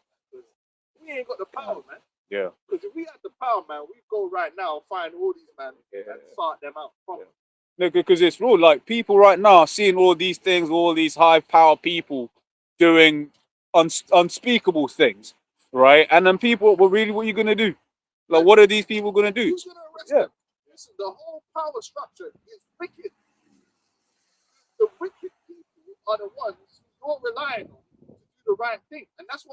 [SPEAKER 3] We ain't got the power, man.
[SPEAKER 1] Yeah.
[SPEAKER 3] Because if we had the power, man, we go right now and find all these man and sort them out properly.
[SPEAKER 1] No, because it's real. Like people right now are seeing all these things, all these high power people doing unspeakable things, right? And then people, well, really, what are you gonna do? Like, what are these people gonna do?
[SPEAKER 3] Who's gonna arrest
[SPEAKER 1] Yeah.
[SPEAKER 3] them? Listen, the whole power structure is wicked. The wicked people are the ones you're relying on to do the right thing, and that's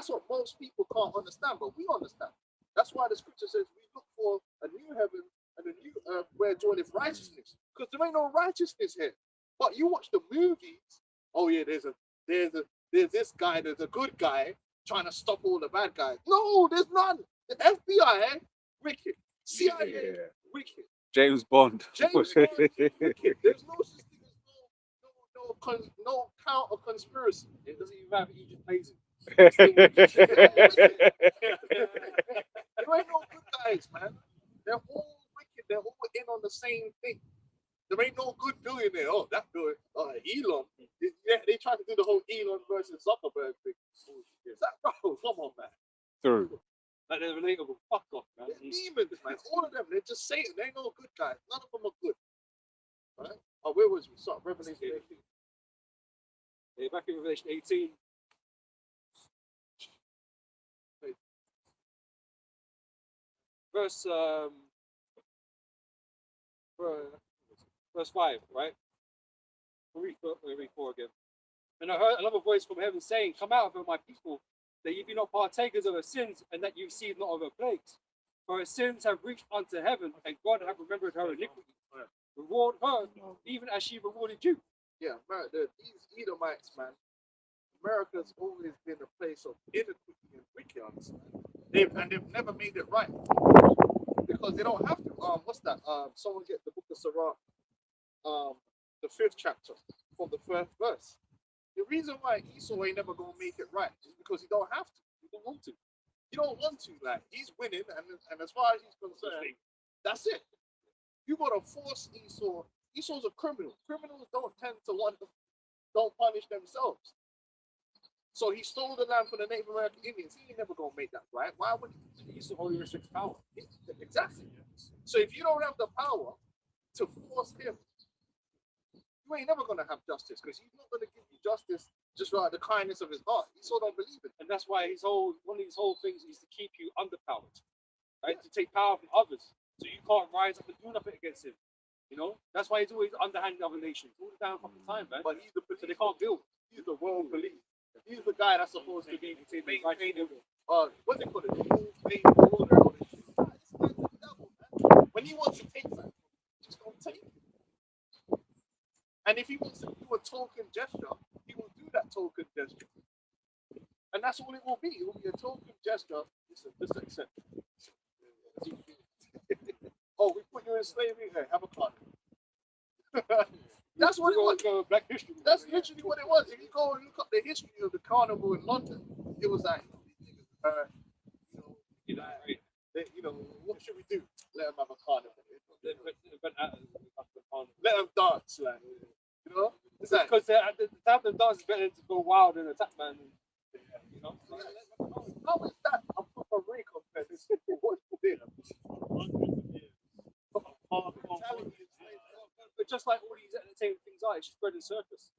[SPEAKER 3] what most people can't understand, but we understand. That's why the scripture says we look for a new heaven and a new earth where dwelleth righteousness, because there ain't no righteousness here. But you watch the movies. Oh yeah, there's this guy, there's a good guy trying to stop all the bad guys. No, there's none. The FBI, wicked. CIA, wicked.
[SPEAKER 1] James Bond.
[SPEAKER 3] James Bond, wicked. There's no such thing as no counter conspiracy.
[SPEAKER 6] It doesn't even matter if he just plays it.
[SPEAKER 3] There ain't no good guys, man. They're all wicked. They're all in on the same thing. There ain't no good billionaire. Oh, that billionaire, Elon. Yeah, they try to do the whole Elon versus Zuckerberg thing. Is that bro? Come on, man.
[SPEAKER 1] True.
[SPEAKER 6] Like they're relatable. Fuck off, man.
[SPEAKER 3] They're demons, man. All of them. They're just Satan. They ain't no good guys. None of them are good. Right? Oh, where was we? Sorry, Revelation 18.
[SPEAKER 6] Yeah, back in Revelation 18. Verse 5, right? We'll read 4 again. And I heard another voice from heaven saying, "Come out of her, my people, that ye be not partakers of her sins, and that ye receive not of her plagues. For her sins have reached unto heaven, and God hath remembered her iniquity. Reward her, even as she rewarded you."
[SPEAKER 3] Yeah, man, these Edomites, man. America's always been a place of iniquity and wickedness, man. They've never made it right. Because they don't have to. What's that? Someone get the book of Sirach, the 5th chapter, from the 1st verse. The reason why Esau ain't never gonna make it right is because he don't have to. He don't want to. He don't want to. Like, he's winning, and as far as he's concerned, that's it. You gotta force Esau. Esau's a criminal. Criminals don't tend to don't punish themselves. So he stole the land from the Native American Indians. He ain't never gonna make that right. Why would he?
[SPEAKER 6] Esau only restricts power.
[SPEAKER 3] Exactly. So if you don't have the power to force him, you ain't never gonna have justice, because he's not gonna give you justice just out of the kindness of his heart. Esau don't believe it.
[SPEAKER 6] And that's why one of his whole things is to keep you underpowered, right? To take power from others, so you can't rise up and do nothing against him. You know, that's why he's always underhanding other nations all the damn fucking time, man.
[SPEAKER 3] But he's the
[SPEAKER 6] So they can't build.
[SPEAKER 3] He's the world police. He's the guy that's supposed to be maintaining what's it called? Order. When he wants to take something, just don't take it. And if he wants to do a token gesture, he will do that token gesture. And that's all it will be. It will be a token gesture. Listen, accept. Oh, we put you in slavery? Hey, have a card. That's what it was.
[SPEAKER 6] Black history.
[SPEAKER 3] That's literally what it was. If you go and look up the history of the carnival in London, it was like, what should we do? Let them have a carnival. Let them dance, like, you know? It's like,
[SPEAKER 6] Because to have them dance is better than to go wild and attack, man. You know?
[SPEAKER 3] how is that a proper ray compared to what you did?
[SPEAKER 6] But just like all these entertainment things are, it's just bread and circus.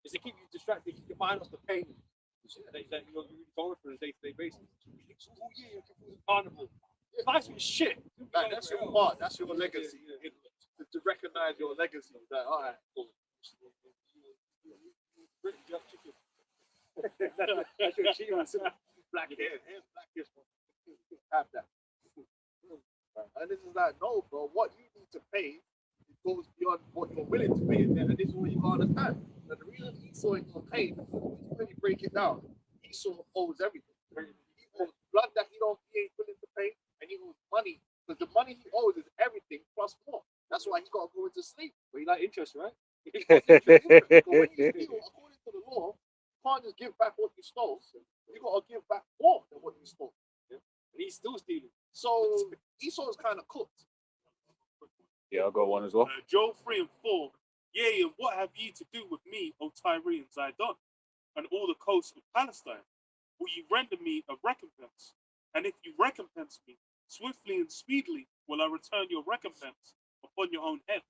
[SPEAKER 6] It's to keep you distracted, keep your mind off the pain that you're really going through on a day-to-day basis. Oh yeah, carnival. It's nice with shit.
[SPEAKER 3] Like, that's your part. That's your legacy. To recognize your legacy. Like, all right, cool.
[SPEAKER 6] That's your achievement.
[SPEAKER 3] Black hair, black hair. Have that. And this is like, no, bro. What you need to pay goes beyond what you're willing to pay, and this is what you gotta understand. And the reason Esau ain't gonna pay, because when you really break it down, Esau owes everything. He owes blood that he ain't willing to pay, and he owes money, because the money he owes is everything plus more. That's why he gotta go into slavery.
[SPEAKER 6] But you like interest, right?
[SPEAKER 3] But when you steal, according to the law, you can't just give back what you stole. You gotta give back more than what you stole.
[SPEAKER 6] And he's still stealing.
[SPEAKER 3] So Esau's kind of cooked.
[SPEAKER 1] Yeah, I'll go one as well.
[SPEAKER 5] Joel 3 and 4. Yea, and what have ye to do with me, O Tyre and Zidon, and all the coasts of Palestine? will you render me a recompense? And if you recompense me, swiftly and speedily will I return your recompense upon your own head.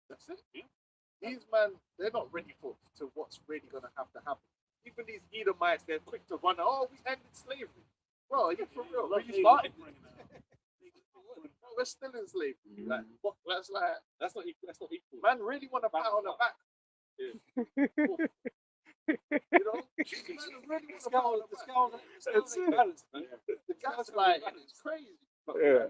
[SPEAKER 3] That's it. Yeah. These men, they're not ready to what's really going to have to happen. Even these Edomites, they're quick to run. Oh, we ended slavery. Bro, are you for real?
[SPEAKER 2] Like you started.
[SPEAKER 3] Bro, we're still in slavery. Like, what, that's
[SPEAKER 2] Not equal. That's not equal.
[SPEAKER 3] man really want to pat on the back.
[SPEAKER 2] Yeah.
[SPEAKER 3] You know, man really want to pat on the back.
[SPEAKER 2] It's balanced, man.
[SPEAKER 3] The gaslighting is crazy.
[SPEAKER 1] Yeah.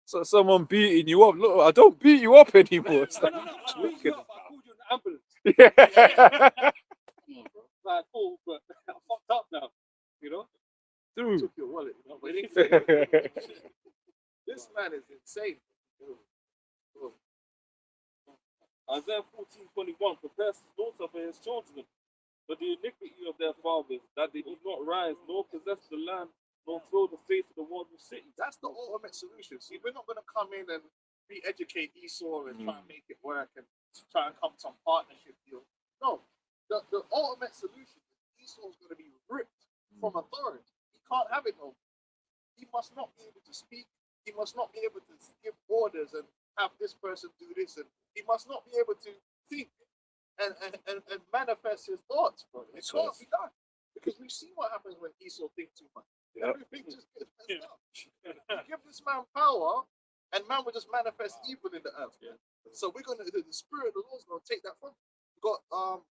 [SPEAKER 1] So someone beating you up. Look, I don't beat you up anymore. It's like,
[SPEAKER 2] No, I called you in the ambulance.
[SPEAKER 1] yeah.
[SPEAKER 2] Like, cool, but I'm fucked up now. You know?
[SPEAKER 1] Dude.
[SPEAKER 3] Took your wallet, you know, but this man is insane.
[SPEAKER 2] Isaiah 14:21 prepares his daughter for his children, but the iniquity of their fathers, that they did not rise, nor possess the land, nor fill the face of the wondrous city.
[SPEAKER 3] That's the ultimate solution. See, we're not going to come in and re-educate Esau and try and make it work and try and come to some partnership deal. No, the ultimate solution is Esau's going to be ripped from authority. He can't have it no more. He must not be able to speak. He must not be able to give orders and have this person do this, and he must not be able to think and manifest his thoughts, bro. It can't be done because we see what happens when Esau thinks too much.
[SPEAKER 1] Yep.
[SPEAKER 3] Everything just gets messed up. You give this man power, and man will just manifest evil in the earth. Yeah. So we're gonna the spirit of the Lord's gonna take that from. We got yeah.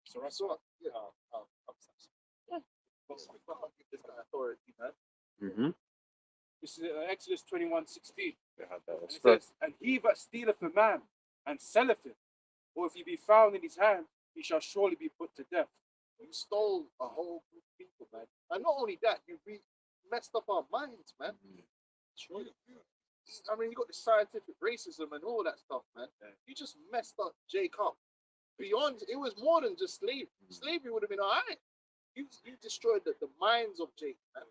[SPEAKER 3] We can't give this guy authority, man.
[SPEAKER 1] Mm-hmm.
[SPEAKER 6] This is Exodus 21:16.
[SPEAKER 1] Yeah, that was
[SPEAKER 6] And it says, and he that stealeth a man and selleth him, or if he be found in his hand, he shall surely be put to death.
[SPEAKER 3] You stole a whole group of people, man. And not only that, you messed up our minds, man. I mean, you got the scientific racism and all that stuff, man. You just messed up Jacob. Beyond, it was more than just slavery. Slavery would have been all right. You destroyed the minds of Jacob, man.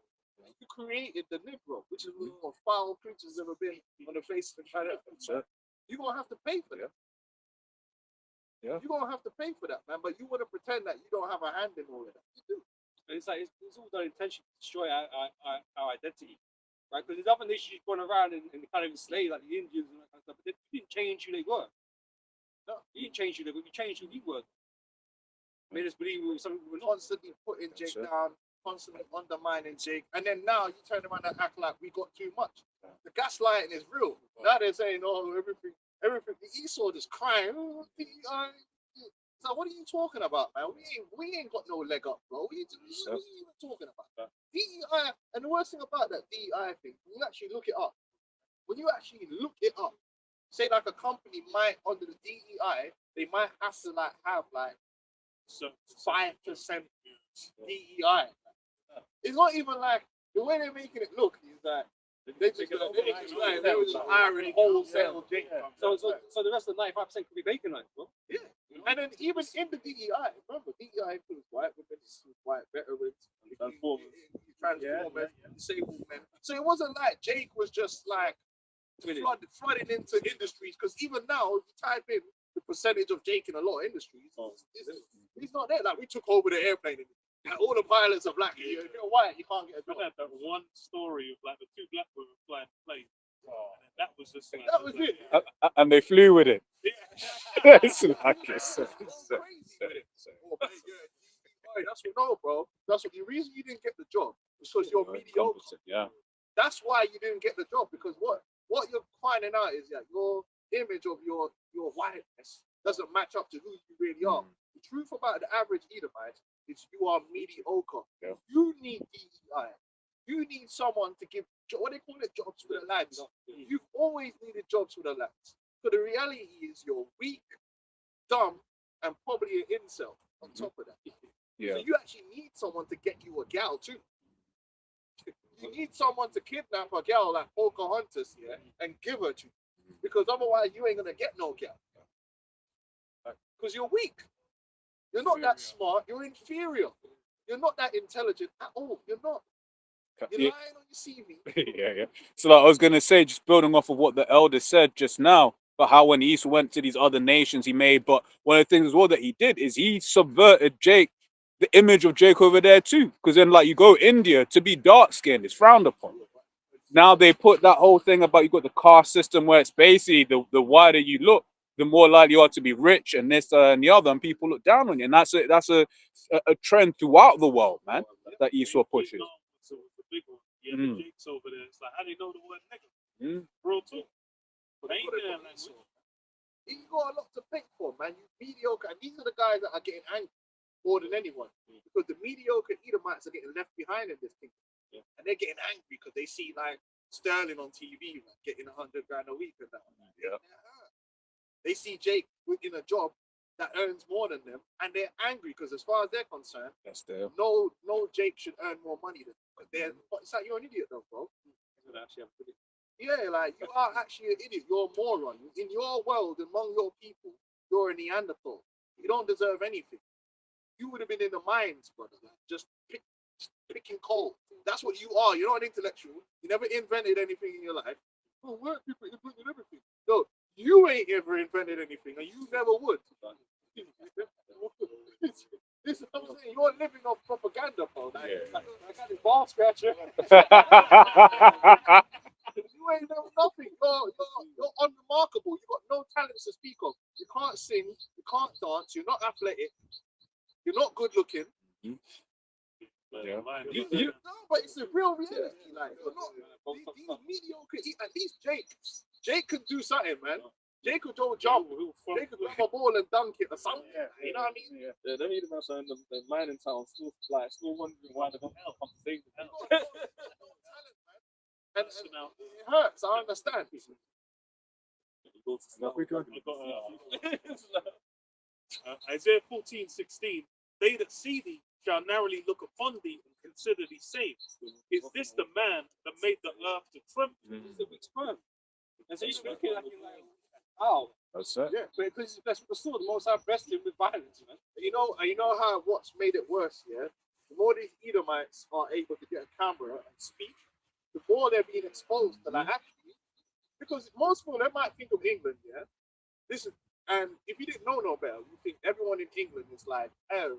[SPEAKER 3] You created the Negro, which is one of the most foul creatures ever been on the face of the planet. You're going to have to pay for that.
[SPEAKER 1] Yeah.
[SPEAKER 3] You're going to have to pay for that, man. But you want to pretend that you don't have a hand in all of that. You do.
[SPEAKER 6] And it's like it's all done intentionally to destroy our identity, right? Because there's other nations going around and kind of enslave, like the Indians and that kind of stuff, but they didn't change who they were. No, you didn't change who they were. You changed who you were. Made us believe we were something we were not.
[SPEAKER 3] Constantly putting Jake down, constantly undermining Jake, and then now you turn around and act like we got too much. The gaslighting is real. Now they're saying, "Oh, everything." The Esau just crying. Oh, so what are you talking about, man? We ain't got no leg up, bro. What are you even talking about? DEI, and the worst thing about that DEI thing, when you actually look it up, say like a company might under the DEI, they might have to have 5% DEI. It's not even like the way they're making it look is that they were just hiring wholesale.
[SPEAKER 6] So the rest of the 95% could be bacon knife, bro.
[SPEAKER 3] Yeah. And then even in the DEI, remember, DEI includes white women, white veterans, transformers, disabled men. So it wasn't like Jake was just like flooding into industries, because even now, if you type in the percentage of Jake in a lot of industries, he's not there. Like, we took over the airplane industry. Like, all the pilots are black. If you're white, you can't get a job.
[SPEAKER 5] I had that one story of like the two black women flying planes. And that was just like,
[SPEAKER 3] That was it.
[SPEAKER 1] And they flew with it.
[SPEAKER 3] Yeah.
[SPEAKER 1] It's like it's
[SPEAKER 3] That's what, no, bro. That's what the reason you didn't get the job is because you're mediocre.
[SPEAKER 1] Yeah.
[SPEAKER 3] That's why you didn't get the job, because what you're finding out is that your image of your whiteness doesn't match up to who you really are. The truth about the average Edomite is you are mediocre.
[SPEAKER 1] Yeah.
[SPEAKER 3] You need DEI. You need someone to give what they call it, jobs for the lads. You've always needed jobs for the lads. So the reality is you're weak, dumb, and probably an incel on top of that.
[SPEAKER 1] Yeah.
[SPEAKER 3] So you actually need someone to get you a gal too. You need someone to kidnap a gal like Pocahontas here and give her to you, because otherwise you ain't gonna get no gal. Because you're weak. You're not that smart. You're inferior. You're not that intelligent at all. You're not. You're lying on your CV.
[SPEAKER 1] Yeah. So like I was gonna say, just building off of what the elder said just now, but how when Esau went to these other nations, he made. But one of the things as well that he did is he subverted Jake the image of Jake over there too. Because then, like, you go India, to be dark skinned is frowned upon. Now they put that whole thing about you got the caste system where it's basically the wider you look, the more likely you are to be rich and this and the other, and people look down on you. And that's a trend throughout the world, man, that Esau pushes.
[SPEAKER 5] So it's a big one. Yeah,
[SPEAKER 1] Mm.
[SPEAKER 5] the Jake's over there. It's like, how they know the word nigga?
[SPEAKER 1] Mm.
[SPEAKER 5] Real talk. They ain't there like so.
[SPEAKER 3] You got a lot to think for, man. You mediocre, and these are the guys that are getting angry more than anyone, because the mediocre Edomites are getting left behind in this kingdom, and they're getting angry because they see like Sterling on TV like, getting $100 grand a week and that.
[SPEAKER 1] Yeah.
[SPEAKER 3] They see Jake in a job that earns more than them, and they're angry because, as far as they're concerned,
[SPEAKER 1] That's there.
[SPEAKER 3] no Jake should earn more money than them. But it's like, you're an idiot, though, bro. Yeah, like, you are actually an idiot. You're a moron. In your world, among your people, you're a Neanderthal. You don't deserve anything. You would have been in the mines, brother. Just picking coal. That's what you are. You're not an intellectual. You never invented anything in your life. Oh, work people invented everything. No, you ain't ever invented anything, and you never would. This is what I'm saying. You're living off propaganda, bro. Like,
[SPEAKER 1] Yeah.
[SPEAKER 3] I got this ball scratcher. You ain't done nothing. You're unremarkable. You got no talents to speak of. You can't sing. You can't dance. You're not athletic. You're not good looking.
[SPEAKER 1] Yeah.
[SPEAKER 3] No, but it's a real reality. Like, you're not these mediocre. At least Jake could do something, man. Jake could go jump. Jake could grab a ball and dunk it or something. You know what I mean?
[SPEAKER 2] Yeah, them Edomites are in the mining town, still wondering why they don't come to save them.
[SPEAKER 3] You got no talent, man. And it hurts. I understand.
[SPEAKER 5] Isaiah 14:16. They that see thee shall narrowly look upon thee and consider thee saved. Is this the man that made the earth to tremble?
[SPEAKER 2] It's a big sperm. And so you're looking at it like, oh,
[SPEAKER 1] That's it.
[SPEAKER 3] Yeah.
[SPEAKER 2] but because that's what the sword, the most I blessed him with violence, man.
[SPEAKER 3] You know how what's made it worse, yeah? The more these Edomites are able to get a camera and speak, the more they're being exposed to like actually, because most people they might think of England, yeah. This is, and if you didn't know no better, you think everyone in England is like, Hardy,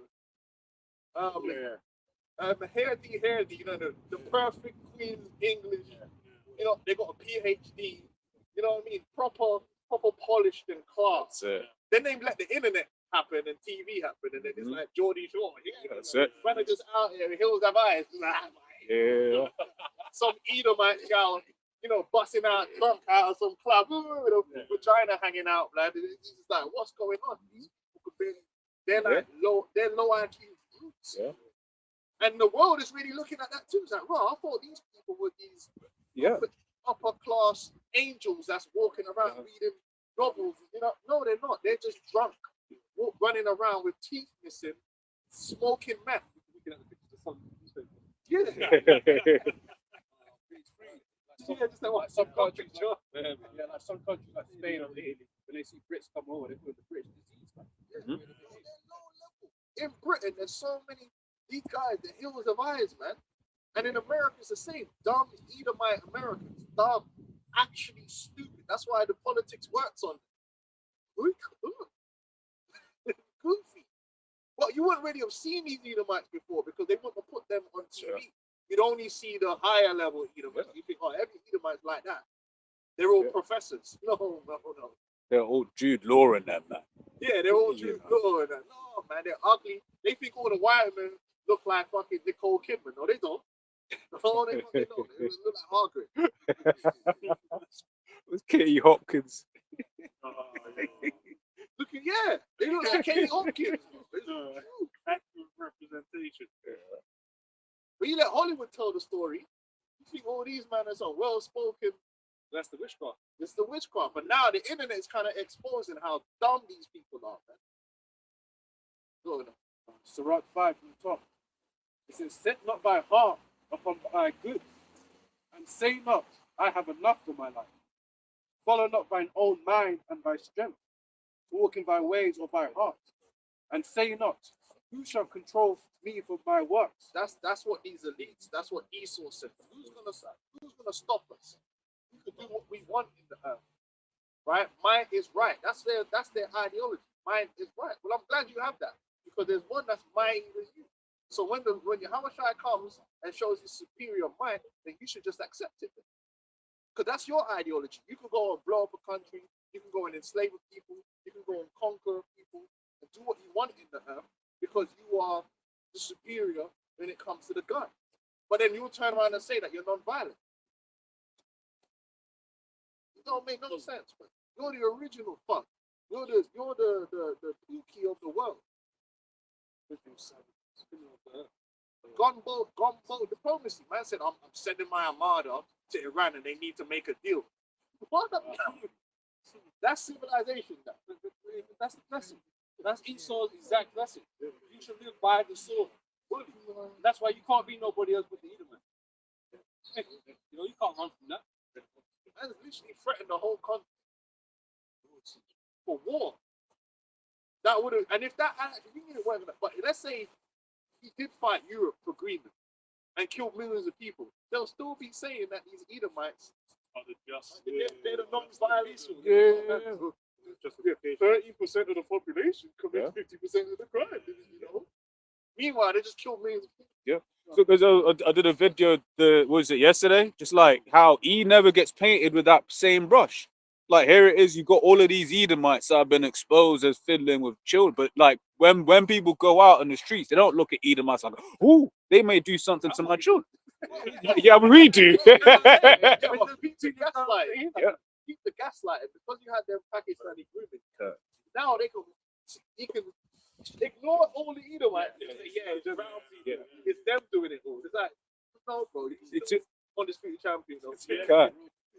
[SPEAKER 3] you know, the perfect Queen English, you know, they got a PhD, you know what I mean, proper polished and class.
[SPEAKER 1] That's it.
[SPEAKER 3] Then they let the internet happen and TV happen, and then it's like Geordie Shore. Yeah,
[SPEAKER 1] That's it.
[SPEAKER 3] Man are just out here, hills have eyes.
[SPEAKER 1] Yeah.
[SPEAKER 3] Some Edomite gal, you know, busting out drunk out of some club with a vagina hanging out, blood. It's just like, what's going on? These people could be, they're like low IQ brutes.
[SPEAKER 1] Yeah.
[SPEAKER 3] And the world is really looking at that too. It's like, well, I thought these people were these upper class angels that's walking around reading novels. You know, no, they're not. They're just drunk, running around with teeth missing, smoking meth. Yeah.
[SPEAKER 2] Yeah, just like what some countries, like some countries like Spain or Italy, when they see Brits come over, they call it the British disease. Man.
[SPEAKER 3] In Britain, there's so many these guys, the hills of eyes, man. And in America, it's the same. Dumb Edomite Americans, dumb, actually stupid. That's why the politics works on them. Goofy. Well, you wouldn't really have seen these Edomites before because they wouldn't have put them on TV. Sure. You'd only see the higher level Edomites. You think, oh, every Edomite's like that. They're all professors. No.
[SPEAKER 1] They're all Jude Law and them, man.
[SPEAKER 3] Yeah, they're all Jude Law and that. No, man, they're ugly. They think all the white men look like fucking Nicole Kidman. No, they don't. No, they don't. They look like Hargreaves.
[SPEAKER 1] It's Katie Hopkins.
[SPEAKER 3] Look at, yeah, they look like Katie Hopkins.
[SPEAKER 5] Accurate representation.
[SPEAKER 3] But you let Hollywood tell the story. You think all these men are well spoken.
[SPEAKER 2] That's the witchcraft.
[SPEAKER 3] It's the witchcraft. But now the internet is kind of exposing how dumb these people are, man. Go on.
[SPEAKER 5] Sirach 5 from the top. It says, set not thy heart upon thy goods, and say not, I have enough for my life. Follow not thine own mind and thy strength. Walk in thy ways of thy heart, and say not, who shall control me for my works?
[SPEAKER 3] That's what these elites, that's what Esau said. Who's gonna stop us? We can do what we want in the earth. Right? Mine is right. That's their ideology. Mine is right. Well, I'm glad you have that. because there's one that's mighty than you. So when Yahweh Shai comes and shows his superior might, then you should just accept it. Because that's your ideology. You can go and blow up a country, you can go and enslave people, you can go and conquer people, and do what you want in the earth because you are the superior when it comes to the gun. But then you'll turn around and say that you're non-violent. It don't make no sense. But you're the original fuck. You're the Pookie of the world. Gunboat diplomacy. Man said, I'm sending my armada to Iran and they need to make a deal. What the That's civilization.
[SPEAKER 6] That's the lesson. That's Esau's exact lesson. You should live by the sword. That's why you can't be nobody else but the Edomite. You know, you can't run from that.
[SPEAKER 3] Man literally threatened the whole country for war. That would have, and if that actually, but let's say he did fight Europe for Greenland and killed millions of people, they'll still be saying that these Edomites
[SPEAKER 5] Are the just,
[SPEAKER 3] they're the non-violent.
[SPEAKER 5] 30% of the population commits 50% of the crime. You know?
[SPEAKER 3] Meanwhile, they just killed millions of people.
[SPEAKER 1] So, because I did a video, was it yesterday? Just like how E never gets painted with that same brush. Like here it is, you got all of these Edomites that have been exposed as fiddling with children. But like when people go out on the streets, they don't look at Edomites like, ooh, they may do something to my children. Yeah, we do.
[SPEAKER 3] Keep the gaslighting. Keep the gaslighting because you had them Pakistani grooming. Now they can ignore all the Edomites. Yeah, it's them doing it all. It's like, no, bro, it's undisputed champion.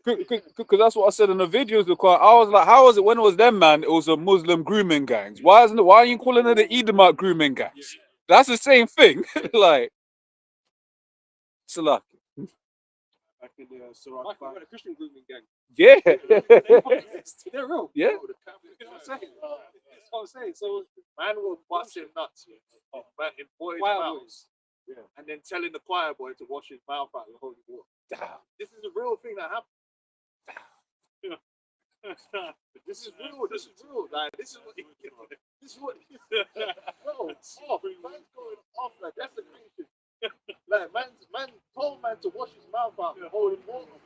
[SPEAKER 1] Because that's what I said in the videos. Because I was like, how was it when it was them, man? It was a Muslim grooming gangs. Why are you calling it the Edomite grooming gangs? That's the same thing. Like, it's like,
[SPEAKER 2] Back in the Sirach 5.
[SPEAKER 6] The Christian grooming gang.
[SPEAKER 1] yeah.
[SPEAKER 6] They're real.
[SPEAKER 1] Yeah.
[SPEAKER 6] You know what I'm saying? That's what I'm saying. So
[SPEAKER 3] Man will bust him nuts man, in boys'
[SPEAKER 6] wild
[SPEAKER 3] mouths.
[SPEAKER 6] boys.
[SPEAKER 3] And then telling the choir boy to wash his mouth out with holy water. This is a real thing that happened. This is real. Like this is what. Bro, it's off. Man's going off like that's the crazy. Like man told man to wash his mouth out with holy water.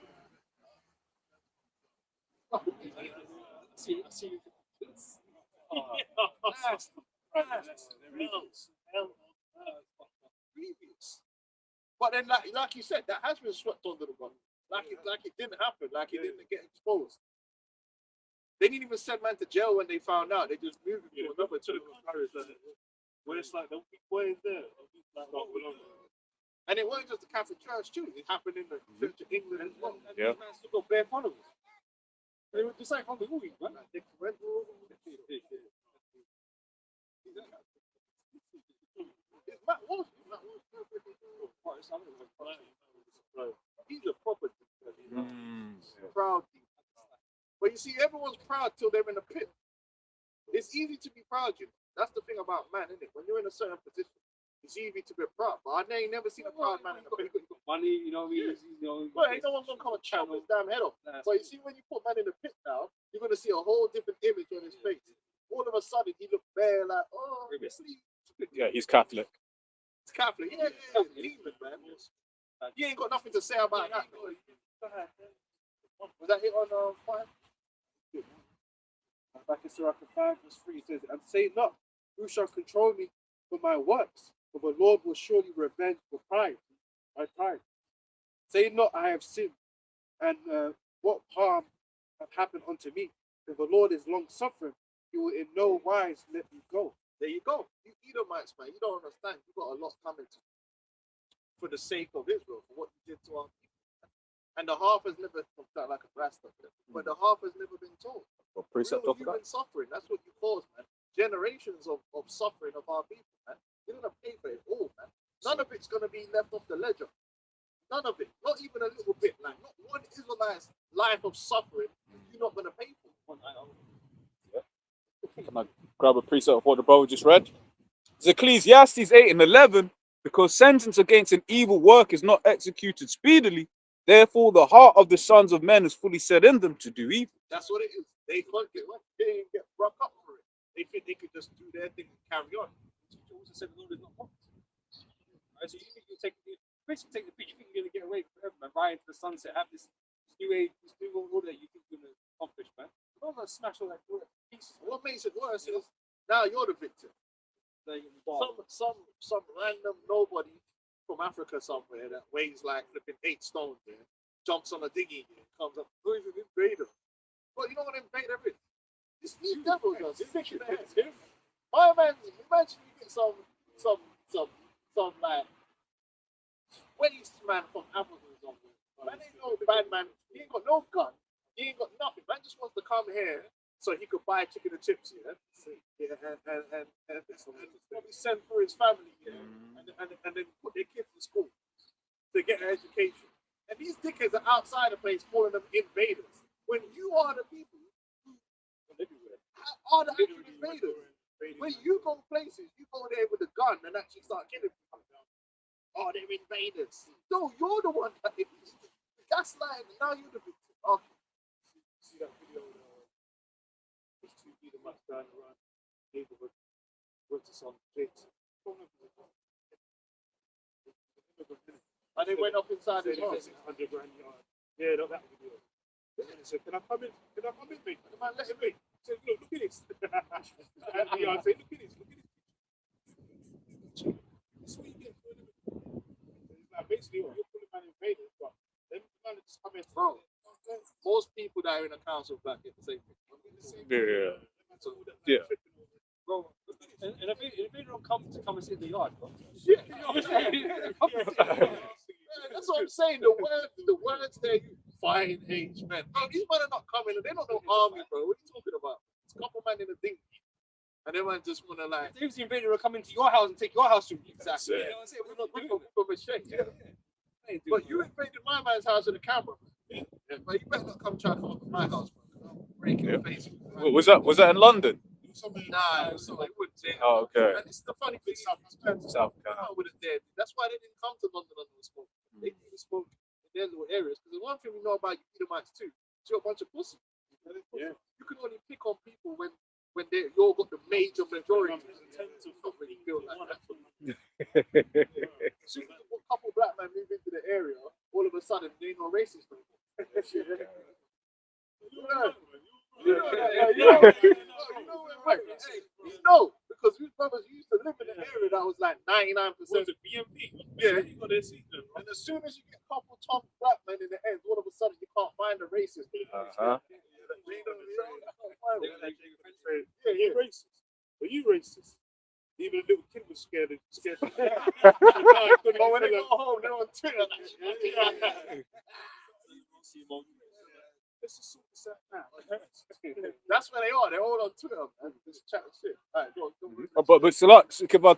[SPEAKER 6] See.
[SPEAKER 3] Previous. But then, like you said, that has been swept under the rug. Like it didn't happen. Like it didn't get exposed. They didn't even send man to jail when they found out. They just moved him to another to the
[SPEAKER 5] When it's like, don't be boys there.
[SPEAKER 3] And it wasn't just the Catholic Church too. It happened in the Church of England as well.
[SPEAKER 6] And these men still got bare followers. They were just like on the movie, man.
[SPEAKER 3] Dick Red Bull. Matt Walsh. He's a proper proud dude. But you see, everyone's proud till they're in a pit. It's easy to be proud, you know. That's the thing about man, isn't it? When you're in a certain position, it's easy to be proud. But I ain't never seen a proud man in a pit.
[SPEAKER 6] Money, you know what I mean? You know,
[SPEAKER 3] Well, ain't no one's gonna come and chop his damn head off. But you see, when you put man in the pit now, you're gonna see a whole different image on his face. All of a sudden, he look bare like, oh,
[SPEAKER 1] Yeah, he's Catholic.
[SPEAKER 3] it's Catholic. Yeah, demon, man. You ain't got nothing to say about that. Was that it on 5?
[SPEAKER 5] Back in Sirach 5, verse 3, it says, and say not, who shall control me for my works? For the Lord will surely revenge for pride, my pride. Say not, I have sinned, and what harm hath happened unto me? For the Lord is long suffering, he will in no wise let me go.
[SPEAKER 3] There you go. You Edomites, man. You don't understand. You got a lot coming to for the sake of Israel, for what you did to our people. And the half has never sound like a blast up there, but the half has never been told.
[SPEAKER 1] Well, precept
[SPEAKER 3] Real
[SPEAKER 1] of that.
[SPEAKER 3] human suffering. That's what you cause, man. Generations of suffering of our people, man. You're gonna pay for it all, man. None of it's gonna be left off the ledger. None of it. Not even a little bit. Like not one Israelite's life of suffering you're not gonna pay for.
[SPEAKER 1] Can I grab a precept of what the brother just read? It's Ecclesiastes 8 and 11. Because sentence against an evil work is not executed speedily, therefore the heart of the sons of men is fully set in them to do evil.
[SPEAKER 3] That's what it is. They can't get broke up for it. They think they could just do their thing and carry on. It's
[SPEAKER 6] scripture also said the Lord is not mocked. Right? So you think you basically take the beat, you think you're gonna get away forever, man, right into the sunset, have this new age, this new world order that you think you're gonna accomplish, man. You're not gonna smash all that pieces.
[SPEAKER 3] What makes it worse is now you're the victim.
[SPEAKER 6] Like, wow.
[SPEAKER 3] Some random nobody from Africa somewhere that weighs like flipping 8 stones there, jumps on a dinghy and comes up, who is an invader? Well, you know what an invader is? It's the devil does. My man, imagine you get some like waste man from Africa or something. Man ain't no bad man. He ain't got no gun. He ain't got nothing. Man just wants to come here so he could buy chicken and chips here. Yeah, and probably send for his family here, and then put their kids in school to get an education. And these dickheads are outside the place calling them invaders. When you are the people who are the actual invaders. When you go places, you go there with a gun and actually start killing people. Oh, they're invaders. No, you're the one that is gaslighting. Now you're the victim. Okay.
[SPEAKER 5] See that video? There's 2 Edomites going around the neighborhood, went to some place.
[SPEAKER 3] And they went up inside his
[SPEAKER 5] Said
[SPEAKER 3] house.
[SPEAKER 5] it's a 600 grand yard. Yeah, that video. And he said, can I come in? Can I come in, mate? The man let him in. He said, look at this. And the yard said, look at this. That's what you get for it. It's like basically you're pulling man invaders, but them man just come in.
[SPEAKER 3] Bro, most people that are in a council black get the same thing.
[SPEAKER 1] Yeah.
[SPEAKER 5] So,
[SPEAKER 1] Yeah.
[SPEAKER 6] Bro, and if they don't come and sit in the yard, bro.
[SPEAKER 3] Yeah.
[SPEAKER 6] You know what I'm saying?
[SPEAKER 3] That's what I'm saying. The words there, you fine age men. Bro, these men are not coming. They don't know army, bro. What are you talking about? It's a couple men in a dinghy. And they might just want to like.
[SPEAKER 6] If the invader will come into your house and take your house from you.
[SPEAKER 3] Exactly.
[SPEAKER 6] You know what I'm saying? We're not doing that.
[SPEAKER 3] From a shake. Yeah. But you invaded my man's house with a camera. Yeah. But you better not come try to come up to my house, bro. I'm breaking your face.
[SPEAKER 1] Was that in London?
[SPEAKER 3] Nah, so I wouldn't say.
[SPEAKER 1] Oh, okay.
[SPEAKER 3] And it's the funny thing.
[SPEAKER 1] South Carolina.
[SPEAKER 3] I wouldn't dare. That's why they didn't come to London under the smoke. They do the smoke in their little areas. Because the one thing we know about you Edomites too, is you're a bunch of pussy.
[SPEAKER 5] Yeah.
[SPEAKER 3] You can only pick on people when you all got the major majority. Not really feel like that. As soon as a couple black men move into the area, all of a sudden they ain't no racist no more. You know, because these brothers used to live in an area that was like 99%.
[SPEAKER 5] BMP?
[SPEAKER 3] Yeah.
[SPEAKER 5] You got their seat there, bro.
[SPEAKER 3] And as soon as you get a couple top black men in the end, all of a sudden you can't find a racist.
[SPEAKER 5] Yeah, you racist. But you racist. Even a little kid was scared.
[SPEAKER 3] But when they go home, they're on Twitter.
[SPEAKER 5] Let's just sort this out now.
[SPEAKER 3] That's where they are. They're all on Twitter, man. Just chatting shit. All right, go on.
[SPEAKER 1] But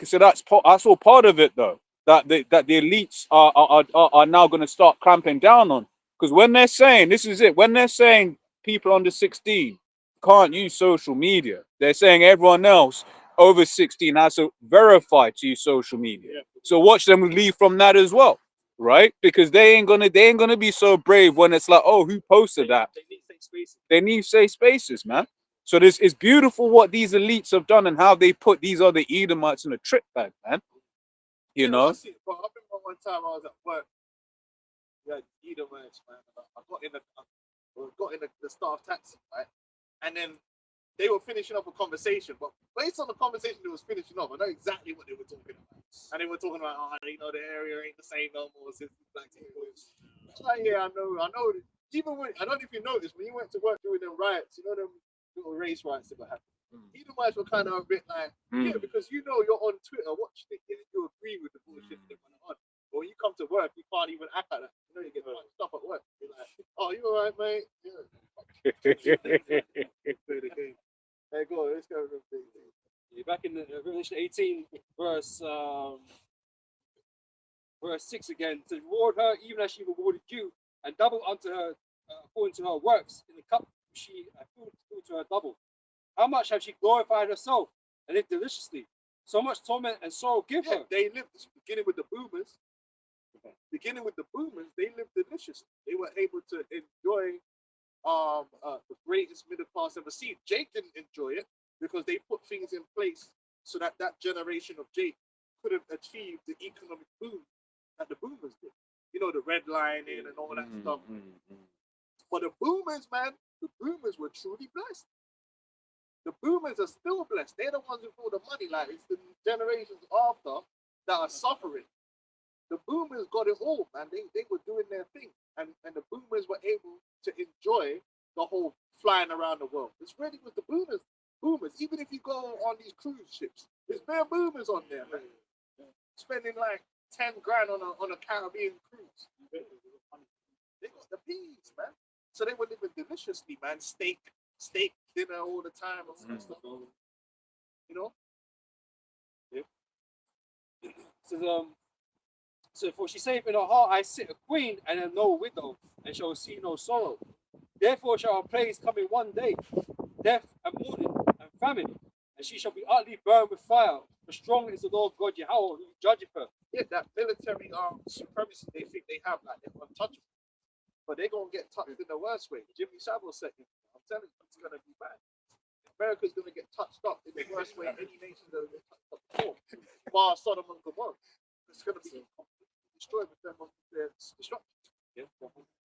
[SPEAKER 1] so that's all part of it though. That the elites are now going to start clamping down on, because when they're saying this is it, when they're saying people under 16 can't use social media, they're saying everyone else over 16 has to verify to use social media.
[SPEAKER 5] Yeah.
[SPEAKER 1] So watch them leave from that as well, right? Because they ain't gonna be so brave when it's like, oh, who posted that?
[SPEAKER 6] They need safe spaces.
[SPEAKER 1] They need safe spaces, man. So it's beautiful what these elites have done and how they put these other Edomites in a trick bag, man. You know?
[SPEAKER 3] I remember one time I was at work. Yeah, Edomites, man. I got in the staff taxi, right? And then they were finishing up a conversation, but based on the conversation they was finishing up, I know exactly what they were talking about. And they were talking about, the area ain't the same no more since the black people. Like, yeah, I know. Even when, I don't know if you noticed, when you went to work during them riots, you know them little race riots that were happening. Edomites were kind of a bit like, yeah, because you're on Twitter watching it, and you agree with the bullshit that went on. But when you come to work, you can't even act like that. You know, you get punched up at work. You're like, oh, you all right, mate? Yeah.
[SPEAKER 5] Play the game.
[SPEAKER 3] Hey, go on, let's go.
[SPEAKER 6] Back in the Revelation 18, verse 6 again, to reward her even as she rewarded you, and double unto her according to her works. In the cup she filled to her double. How much have she glorified herself and lived deliciously? So much torment and sorrow give her.
[SPEAKER 3] They lived, beginning with the boomers, they lived deliciously. They were able to enjoy the greatest middle class ever seen. Jake didn't enjoy it because they put things in place so that that generation of Jake could have achieved the economic boom that the boomers did. You know, the redlining and all that stuff. But the boomers, man, the boomers were truly blessed. The boomers are still blessed. They're the ones with all the money. Like, it's the generations after that are suffering. The boomers got it all, man. They were doing their thing. And the boomers were able to enjoy the whole flying around the world. It's really with the boomers. Boomers. Even if you go on these cruise ships, there's bare boomers on there, man. Spending like 10 grand on a Caribbean cruise. They got the peas, man. So they were living deliciously, man. Steak dinner all the time and stuff. You know?
[SPEAKER 6] So for she saith in her heart, I sit a queen and am no widow, and shall see no sorrow. Therefore shall her plagues come in one day, death and mourning and famine, and she shall be utterly burned with fire. For strong is the Lord God Yahweh who judgeth her.
[SPEAKER 3] Yeah, that military supremacy they think they have, like they're untouchable. But they're gonna get touched in the worst way. Jimmy Savile said it. I'm telling you, it's gonna be bad. America's gonna get touched up in the worst way any nation's gonna get touched up before. Bar Sodom and Gomorrah. It's gonna be completely destroyed with them of their destruction.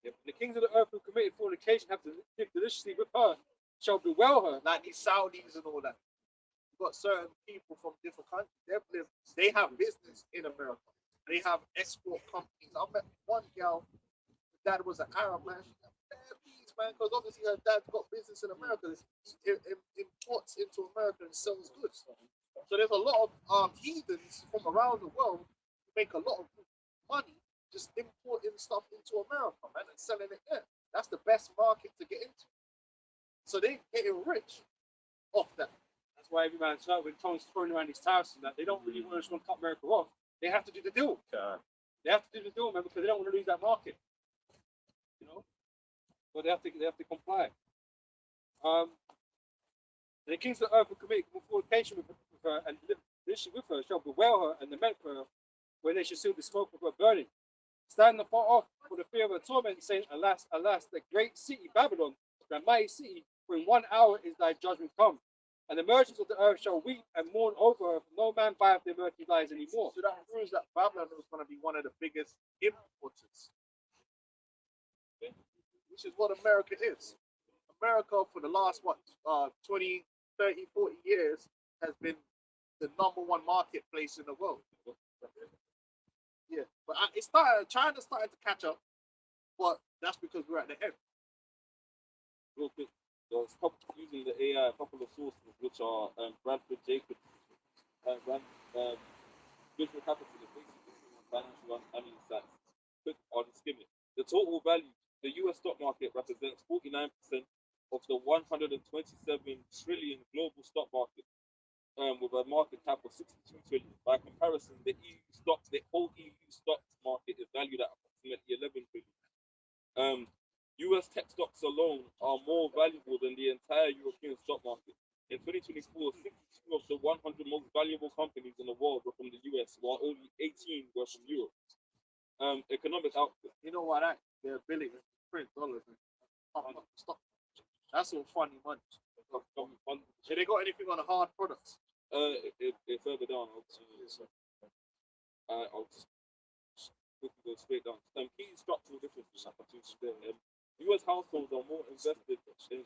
[SPEAKER 6] The kings of the earth who committed fornication have to live deliciously with her, shall bewail her.
[SPEAKER 3] Like these Saudis and all that. You've got certain people from different countries. They have business in America. They have export companies. I met one girl. Dad was an Arab, man. She had bad peas, man, because obviously her dad's got business in America. He imports into America and sells goods. So there's a lot of heathens from around the world who make a lot of money just importing stuff into America, man, and selling it there. That's the best market to get into. So they're getting rich off that.
[SPEAKER 6] That's why every man's hurt when Tom's throwing around these tariffs and that. They don't really want to just want to cut America off. They have to do the deal. They have to do the deal, man, because they don't want to lose that market. You know, but they have to comply. The kings of the earth will commit fornication with her and live with her shall bewail her and lament for her, when they shall see the smoke of her burning. Stand afar off for the fear of her torment, saying, Alas, alas, the great city Babylon, the mighty city, for in 1 hour is thy judgment come. And the merchants of the earth shall weep and mourn over her, for no man buyeth their merchandise anymore.
[SPEAKER 3] So that proves that Babylon was going to be one of the biggest importers. Which is what America is. America for the last 20, 30, 40 years has been the #1 marketplace in the world. Yeah, but China's starting to catch up, but that's because we're at the end.
[SPEAKER 2] Real quick, stop using the AI, a couple of sources, which are Bradford Jacobs and Visual Capital, is basically financial analyst sites. Quick on skimming. The total value, the US stock market represents 49% of the 127 trillion global stock market, with a market cap of 62 trillion. By comparison, the whole EU stock market is valued at approximately 11 trillion. US tech stocks alone are more valuable than the entire European stock market. In 2024, 62 of the 100 most valuable companies in the world were from the US, while only 18 were from Europe. Economic output.
[SPEAKER 3] You know what? They're billion print dollars and stock. That's all funny money. Have they got anything on the hard products?
[SPEAKER 2] Further down, I'll just quickly go straight down. Key structural differences. US households are more invested in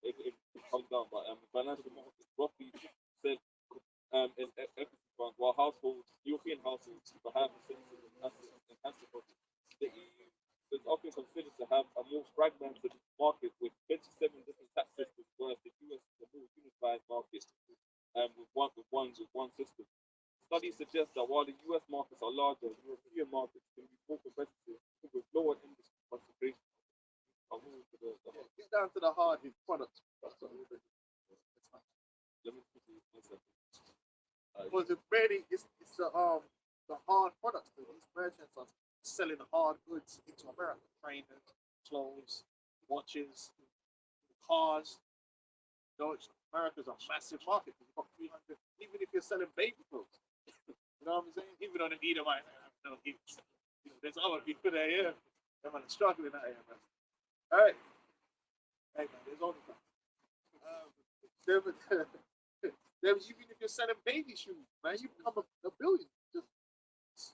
[SPEAKER 2] it comes down, but financial markets roughly percent in equity funds, while European households perhaps in passive funds. The EU is often considered to have a more fragmented market with 27 different tax systems, whereas the US is a more unified market with one system. Studies suggest that while the US markets are larger, European markets can be more competitive with lower industry concentration.
[SPEAKER 3] Get down to the hard hit products.
[SPEAKER 2] Let me quickly answer.
[SPEAKER 3] Because it's the hard products that these merchants are selling hard goods into America. Trainers, clothes, watches, cars. America's a massive market. You've got 300, even if you're selling baby clothes. You know what I'm saying? Even on the media, there's other people there, yeah. They're struggling out here, man. All right. Hey, man, there's only There's even if you're selling baby shoes, man, you become a billion. Just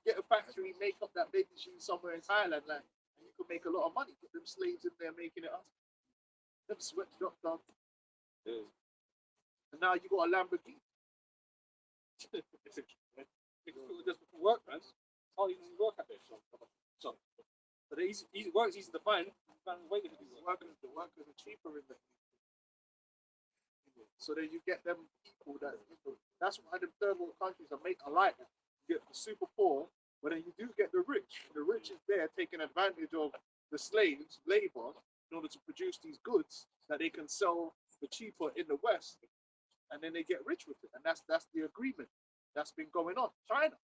[SPEAKER 3] get a factory, make up that baby shoe somewhere in Thailand, like, and you could make a lot of money. Put them slaves in there making it up. Them sweatshop done.
[SPEAKER 2] Yeah.
[SPEAKER 3] And now you got a Lamborghini.
[SPEAKER 6] Just work, man. How easy to work at this? So, but work's easy to find. Find a way to do work.
[SPEAKER 3] The workers are cheaper in the. So then you get them people that's why the third world countries are like that. You get the super poor, but then you do get the rich. The rich is there taking advantage of the slaves, labor, in order to produce these goods that they can sell for cheaper in the West, and then they get rich with it. And that's the agreement that's been going on. China.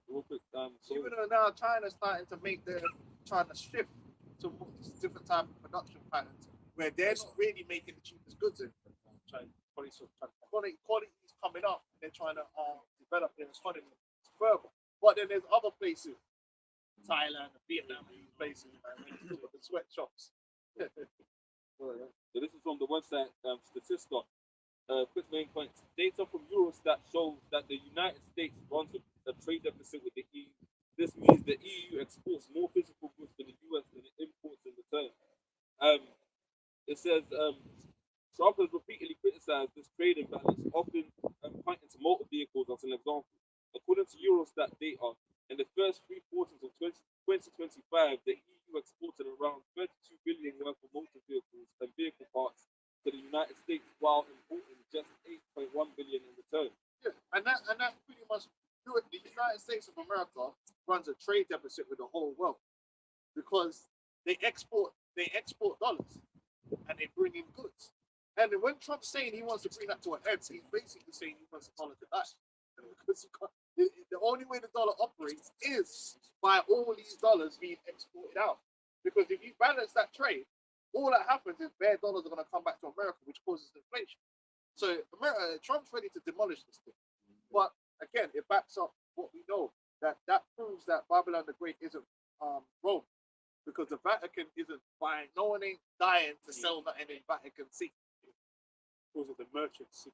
[SPEAKER 2] Real quick, so
[SPEAKER 3] Even though now China's starting to trying to shift to different type of production patterns where they're not really making the cheapest goods in. Quality is coming up and they're trying to develop their economy further. But then there's other places, Thailand and Vietnam, and these places, man, the sweatshops.
[SPEAKER 2] So this is from the website Statista. Quick main points. Data from Eurostat shows that the United States runs a trade deficit with the EU. This means the EU exports more physical goods to the US than it imports in return. It says Trump has repeatedly criticized this trade imbalance, often pointing to motor vehicles as an example. According to Eurostat data, in the first 3 quarters of 2025, the EU exported around 32 billion worth of motor vehicles and vehicle parts to the United States, while importing just 8.1 billion in return.
[SPEAKER 3] Yeah, and that pretty much the United States of America runs a trade deficit with the whole world because they export dollars and they bring in goods. And then when Trump's saying he wants to bring that to an end, he's basically saying he wants the dollar to die. Because the only way the dollar operates is by all these dollars being exported out. Because if you balance that trade, all that happens is bare dollars are going to come back to America, which causes inflation. So Trump's ready to demolish this thing. But again, it backs up what we know. That proves that Babylon the Great isn't Rome. Because the Vatican isn't buying, no one ain't dying to sell nothing in Vatican City.
[SPEAKER 5] Because of the merchants.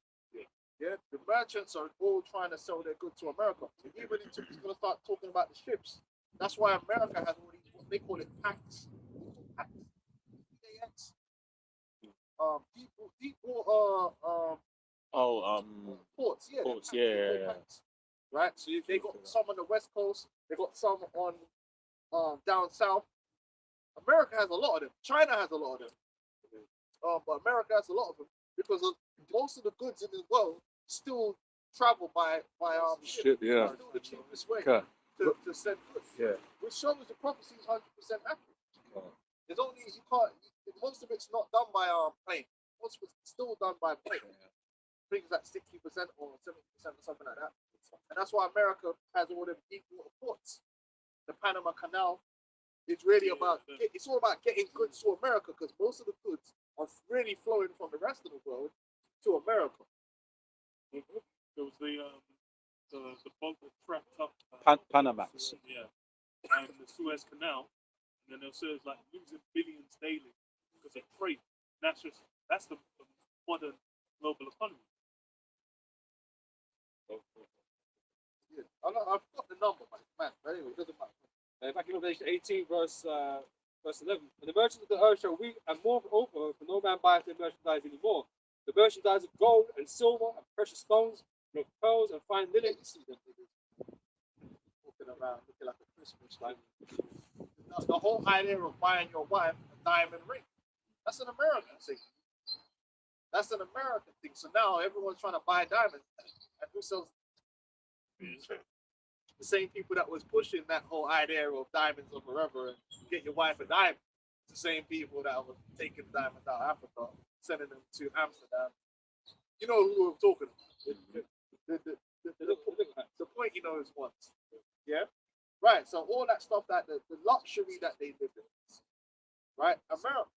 [SPEAKER 3] Yeah, the merchants are all trying to sell their goods to America. And even when he's going to start talking about the ships, that's why America has all these, what they call it, pacts. PAX. Deep water ports, yeah.
[SPEAKER 5] Ports,
[SPEAKER 3] pacts,
[SPEAKER 5] yeah,
[SPEAKER 3] they're
[SPEAKER 5] yeah.
[SPEAKER 3] pacts. Right? So they got some on the West Coast, they got some on down south. America has a lot of them. China has a lot of them. But America has a lot of them because most of the goods in the world still travel by ship.
[SPEAKER 5] Yeah.
[SPEAKER 3] It's still the cheapest way
[SPEAKER 5] Okay.
[SPEAKER 3] to send goods.
[SPEAKER 5] Yeah.
[SPEAKER 3] Which shows the prophecy is 100% accurate.
[SPEAKER 5] Oh.
[SPEAKER 3] There's only most of it's not done by plane. Most of it's still done by plane. Things like 60% or 70% or something like that. And that's why America has all them deep water ports. The Panama Canal is really about, it's all about getting goods to America because most of the goods are really flowing from the rest of the world to America.
[SPEAKER 5] There was the boat that trapped up
[SPEAKER 1] Panamax.
[SPEAKER 5] Yeah, and the Suez Canal, and then they'll say it's like losing billions daily because of freight. That's the modern global economy.
[SPEAKER 3] Yeah. I've got the number, man. But anyway, it doesn't matter.
[SPEAKER 6] Back in Revelation 18, verse 11. And the merchants of the earth shall weep and mourn over, for no man buys their merchandise anymore. The merchandise of gold and silver and precious stones, and of pearls and fine linen.
[SPEAKER 3] You see them niggas walking around looking like a Christmas like the whole idea of buying your wife a diamond ring. That's an American thing. That's an American thing. So now everyone's trying to buy diamonds. And who sells? The same people that was pushing that whole idea of diamonds or wherever and get your wife a diamond. The same people that were taking diamonds out of Africa, sending them to Amsterdam. You know who we're talking about. The point you know is what. Yeah? Right, so all that stuff that the luxury that they live in. Right? America.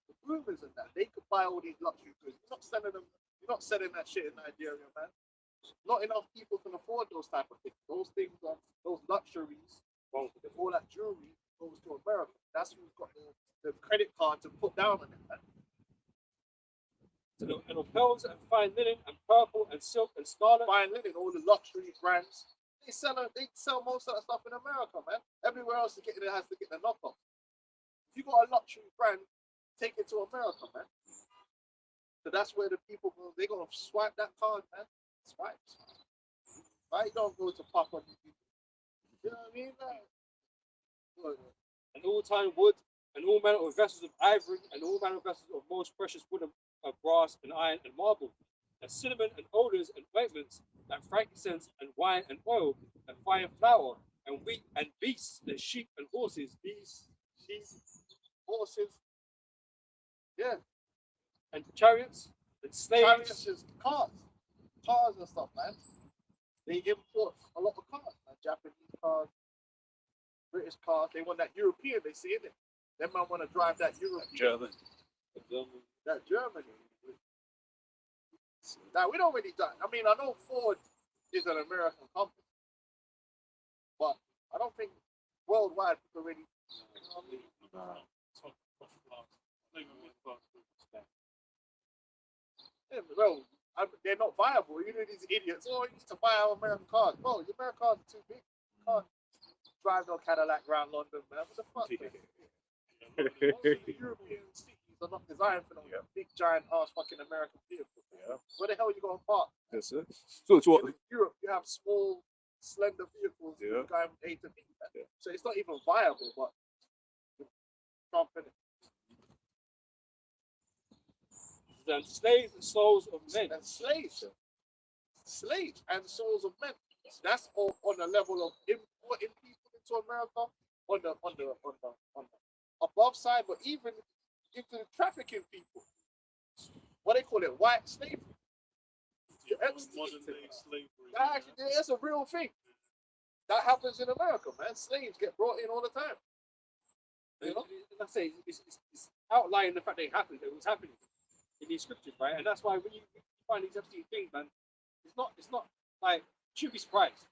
[SPEAKER 3] The boomers and that, they could buy all these luxury goods. You're not selling that shit in Nigeria, man. Not enough people can afford those type of things. Those things are those luxuries, all that jewelry goes to America. That's who's got the credit card to put down on it. Man.
[SPEAKER 6] and of pearls and fine linen and purple and silk and scarlet.
[SPEAKER 3] Fine linen, all the luxury brands. They sell most of that stuff in America, man. Everywhere else to get it has to get the knockoff. If you got a luxury brand, take it to America, man. So that's where the people go. They're gonna swipe that card, man. Swipe. Why don't go to pop on these people? You know what I mean? Like,
[SPEAKER 6] And all time wood, and all manner of vessels of ivory, and all manner of vessels of most precious wood of brass and iron and marble, and cinnamon and odors and ointments, and frankincense and wine and oil, and fine flour, and wheat and beasts, and sheep and horses,
[SPEAKER 3] sheep, horses. Yeah.
[SPEAKER 6] and chariots, and slaves,
[SPEAKER 3] Chariots is cars and stuff, man. They import a lot of cars, man. Japanese cars, British cars. They want that European. They see it. Them man want to drive that European.
[SPEAKER 1] German.
[SPEAKER 3] That Germany. Now we don't really done. I mean, I know Ford is an American company, but I don't think worldwide people really. Yeah, well, they're not viable. You know these idiots. Oh, you need to buy our American cars. Bro, your American cars are too big. You can't drive no Cadillac around London, man. What the fuck? Man? European cities are not designed for those big, giant ass fucking American vehicles.
[SPEAKER 1] Yeah.
[SPEAKER 3] Where the hell are you going to park?
[SPEAKER 1] Yes, sir. So it's what?
[SPEAKER 3] In Europe, you have small, slender vehicles going from A to B. Man. So it's not even viable, but Trump in it.
[SPEAKER 6] and slaves and souls of men.
[SPEAKER 3] And slaves and souls of men. That's all on the level of importing people into America on the above side, but even into the trafficking people. What they call it, white slavery.
[SPEAKER 5] Modern day slavery.
[SPEAKER 3] That's a real thing. That happens in America, man. Slaves get brought in all the time. You know?
[SPEAKER 6] Like I say, it's outlining the fact that it happened, that it was happening in these scriptures, right? And that's why when you find these Epstein things, man, it's not like you should be surprised.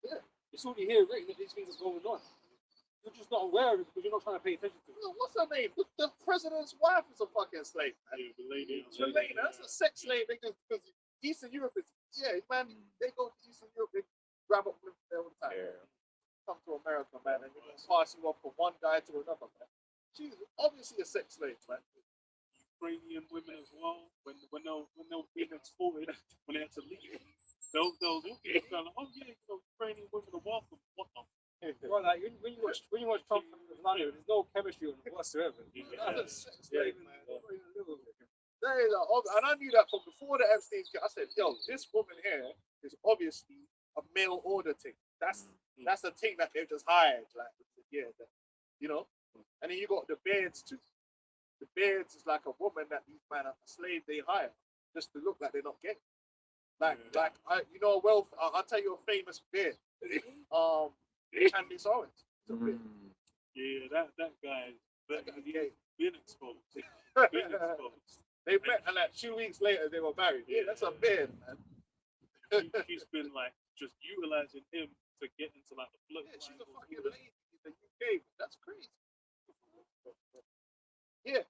[SPEAKER 3] Yeah.
[SPEAKER 6] It's already here written that these things are going on. You're just not aware of it because you're not trying to pay attention to it.
[SPEAKER 3] What's her name? The president's wife is a fucking slave. Man.
[SPEAKER 5] Yeah, the lady.
[SPEAKER 3] That's a sex slave. Because Eastern Europe is, man, they go to Eastern Europe, they grab up women there all the time. Yeah. Come to America, man, and they're going to pass you off from one guy to another, man. She's obviously a sex slave, man.
[SPEAKER 5] Ukrainian women as well, when they were being exported, when they had to leave, those look at kind of, oh yeah, Ukrainian women are welcome. What the?
[SPEAKER 6] Well, like when you watch Trump and Melania, there's no chemistry on it whatsoever.
[SPEAKER 3] That's a sex slave, man. And I knew that from before the Epstein. I said, yo, this woman here is obviously a mail order thing. That's a thing that they've just hired. Like, you know. And then you got the Beards too. The Beards is like a woman that these men are a slave they hire just to look like they're not gay. I'll tell you a famous Beard. Candice Owens.
[SPEAKER 5] Yeah, that guy. Been exposed.
[SPEAKER 3] They met and like 2 weeks later they were married. Yeah, that's a Beard, man.
[SPEAKER 5] She's been like just utilizing him to get into like the blood.
[SPEAKER 3] Yeah, she's a fucking lady in the UK. That's crazy. Yeah.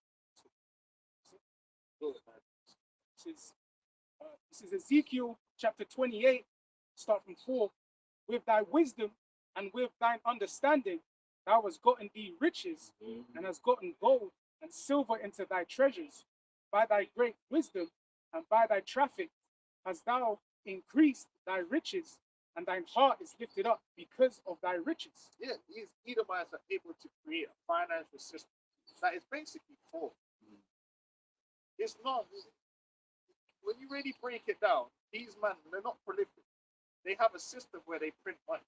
[SPEAKER 4] This is Ezekiel chapter 28, start from 4. With thy wisdom and with thine understanding, thou hast gotten thee riches, and hast gotten gold and silver into thy treasures. By thy great wisdom and by thy traffic hast thou increased thy riches, and thine heart is lifted up because of thy riches.
[SPEAKER 3] Yeah, these Edomites are able to create a financial system that is basically fraud. It's not. When you really break it down, these men, they're not prolific. They have a system where they print money.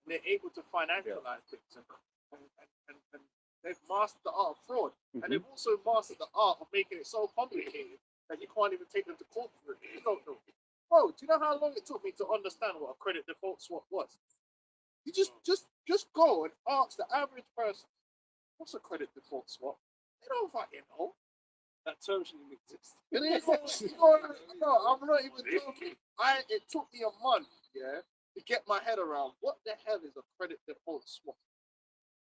[SPEAKER 3] And they're able to financialize things. And they've mastered the art of fraud. And they've also mastered the art of making it so complicated that you can't even take them to court for it. You don't know. Bro, do you know how long it took me to understand what a credit default swap was? You just go and ask the average person, what's a credit default swap? They don't fucking know.
[SPEAKER 6] That term shouldn't exist.
[SPEAKER 3] No, I'm not even joking. It took me a month, to get my head around what the hell is a credit default swap.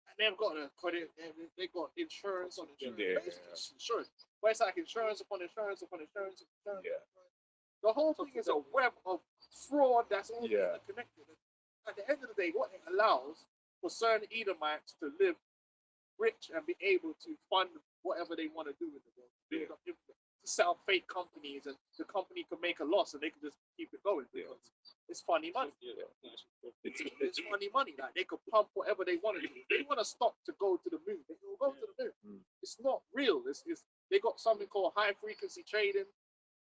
[SPEAKER 3] And they've got a credit, they got insurance on insurance. Insurance. But it's like insurance upon insurance upon insurance. Insurance.
[SPEAKER 1] Yeah.
[SPEAKER 3] The whole thing is a web of fraud that's all
[SPEAKER 1] Yeah.
[SPEAKER 3] connected. At the end of the day, what it allows for certain Edomites to live rich and be able to fund whatever they want to do with the world, build up influence, to set up fake companies, and the company can make a loss and they can just keep it going because it's funny money. It's funny money. Like they could pump whatever they want to do. If they want to stop to go to the moon, they will go to the moon. It's not real. It's they got something called high frequency trading,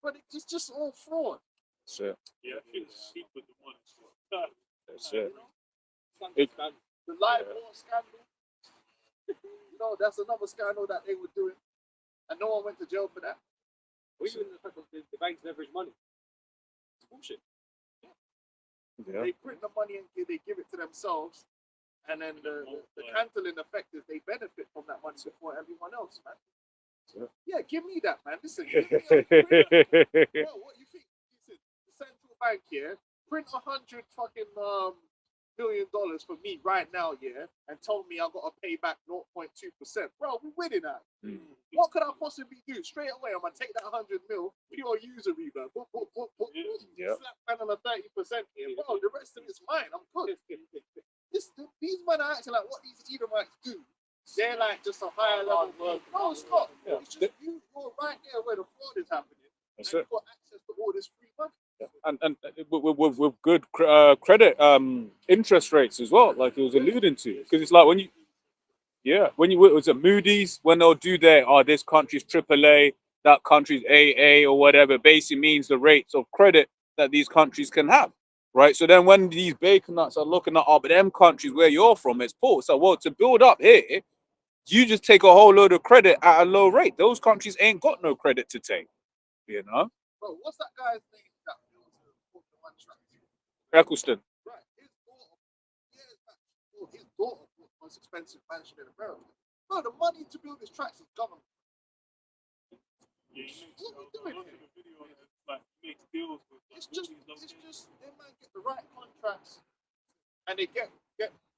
[SPEAKER 3] but it's just all fraud.
[SPEAKER 1] That's it.
[SPEAKER 5] Yeah, it's cheaper than one.
[SPEAKER 1] That's it.
[SPEAKER 3] The live war scandal. That's another scandal that they were doing, and no one went to jail for that.
[SPEAKER 6] Or even the fact that the banks leverage money. It's bullshit.
[SPEAKER 1] Yeah.
[SPEAKER 3] They print the money and they give it to themselves, and then the Cantillon effect is they benefit from that money before everyone else, man. Yeah, give me that, man. Listen, give me bro, what you think? Listen, the central bank here print $100 fucking $1 million for me right now, yeah, and told me I got to pay back 0.2%. Bro, we're winning that. What could I possibly do? Straight away, I'm gonna take that 100 mil, pure usury, bro.
[SPEAKER 1] Yeah.
[SPEAKER 3] Slap man on a 30% here, bro. The rest of it's mine. I'm good. These men are acting like what these Edomites do. They're like just a higher level. No, stop.
[SPEAKER 1] Yeah.
[SPEAKER 3] It's just you're right there where the fraud is happening.
[SPEAKER 1] That's
[SPEAKER 3] and
[SPEAKER 1] it.
[SPEAKER 3] you've got access to all this free money.
[SPEAKER 1] And with good credit interest rates as well, like it was alluding to, because it's like when you was at Moody's, when they'll do their this country's AAA, that country's AA or whatever, basically means the rates of credit that these countries can have, right? So then when these bacon nuts are looking at but them countries where you're from, it's poor. So well, to build up here, you just take a whole load of credit at a low rate. Those countries ain't got no credit to take, you know.
[SPEAKER 3] Bro, what's that guy's name that built the Formula One track?
[SPEAKER 1] Eccleston.
[SPEAKER 3] Right, his daughter bought the most expensive mansion in America. Bro, the money to build this track is government.
[SPEAKER 5] Yeah, he makes,
[SPEAKER 3] What are we doing
[SPEAKER 5] one of
[SPEAKER 3] here?
[SPEAKER 5] the videos is like he makes deals with
[SPEAKER 3] It's just
[SPEAKER 5] movies,
[SPEAKER 3] they might get the right contracts and they get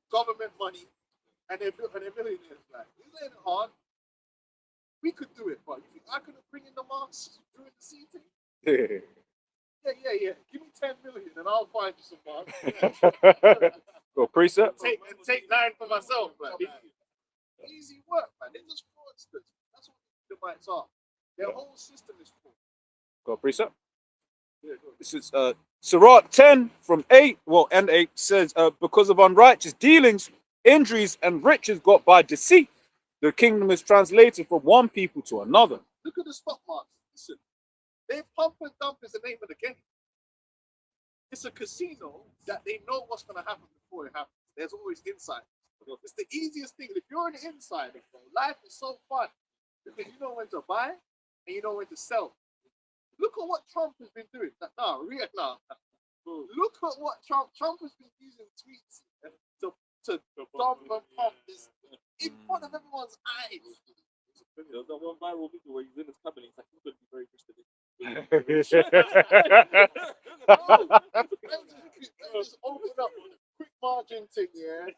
[SPEAKER 3] government money and they're millionaires. Like, this ain't hard. We could do it, but you think I could have bring in the marks during the season? Yeah. Give me 10 million and I'll find you some marks.
[SPEAKER 1] Go preset.
[SPEAKER 3] Take 9 for myself, man. Easy work, man. They're just fraudsters. That's what the Edomites are. Their whole system is fraud.
[SPEAKER 1] Go preset.
[SPEAKER 3] Yeah, go.
[SPEAKER 1] This is Sirach 10 from 8, and 8 says, because of unrighteous dealings, injuries, and riches got by deceit, the kingdom is translated from one people to another.
[SPEAKER 3] Look at the stock market. Listen, they pump and dump is the name of the game. It's a casino that they know what's going to happen before it happens. There's always insight. It's the easiest thing. If you're an insider, bro, life is so fun because you know when to buy and you know when to sell. Look at what Trump has been doing. Look at what Trump has been using tweets to dump and pump this in front of everyone's eyes.
[SPEAKER 2] There's that one viral video where he's in his cabinet. He's like, "You could be very interested in."
[SPEAKER 3] Just open up quick margin thing, yeah.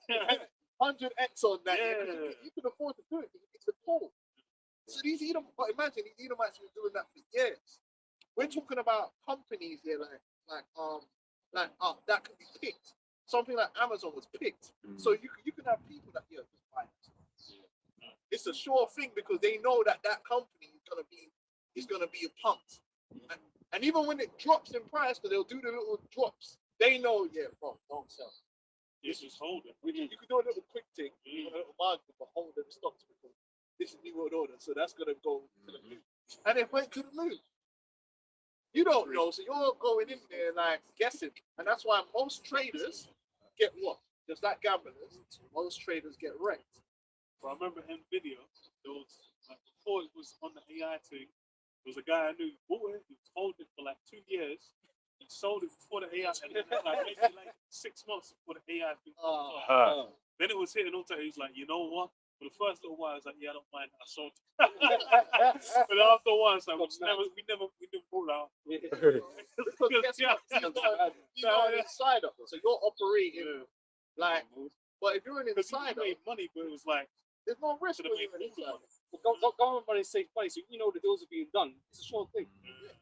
[SPEAKER 3] 100x on that. Yeah. You can afford to do it. It's a call. So these but imagine these Edomites have been doing that for years. We're talking about companies here, that can be picked. Something like Amazon was picked. So you can have people that just buy it. It's a sure thing because they know that company is gonna be pumped. And even when it drops in price, because they'll do the little drops, they know, bro, don't sell.
[SPEAKER 5] It's just holding.
[SPEAKER 3] You can do a little quick thing, a little margin, but hold them stocks because this is New World Order, so that's gonna go to the moon. And it went to the moon. You don't know, so you're going in there like guessing, and that's why most traders get what? Just like gamblers, most traders get wrecked.
[SPEAKER 5] But I remember Nvidia, there was like before it was on the AI thing, there was a guy I knew who bought it, he was holding it for like 2 years, he sold it before the AI, and then maybe 6 months before the AI thing. Then it was hitting all time, he was like, you know what? For the first little while, I was like, yeah, I don't mind, I sold it. But after a while, it's like, we never bought out.
[SPEAKER 3] Because guess what? You're an insider, so you're operating like. But if you're an
[SPEAKER 5] Because you
[SPEAKER 3] insider,
[SPEAKER 5] made money, but it was like,
[SPEAKER 3] there's no risk
[SPEAKER 5] should
[SPEAKER 3] when
[SPEAKER 5] have
[SPEAKER 3] you're
[SPEAKER 5] made
[SPEAKER 3] an
[SPEAKER 5] more
[SPEAKER 3] insider.
[SPEAKER 5] money.
[SPEAKER 6] government money saves money, so you know the deals are being done. It's a sure thing.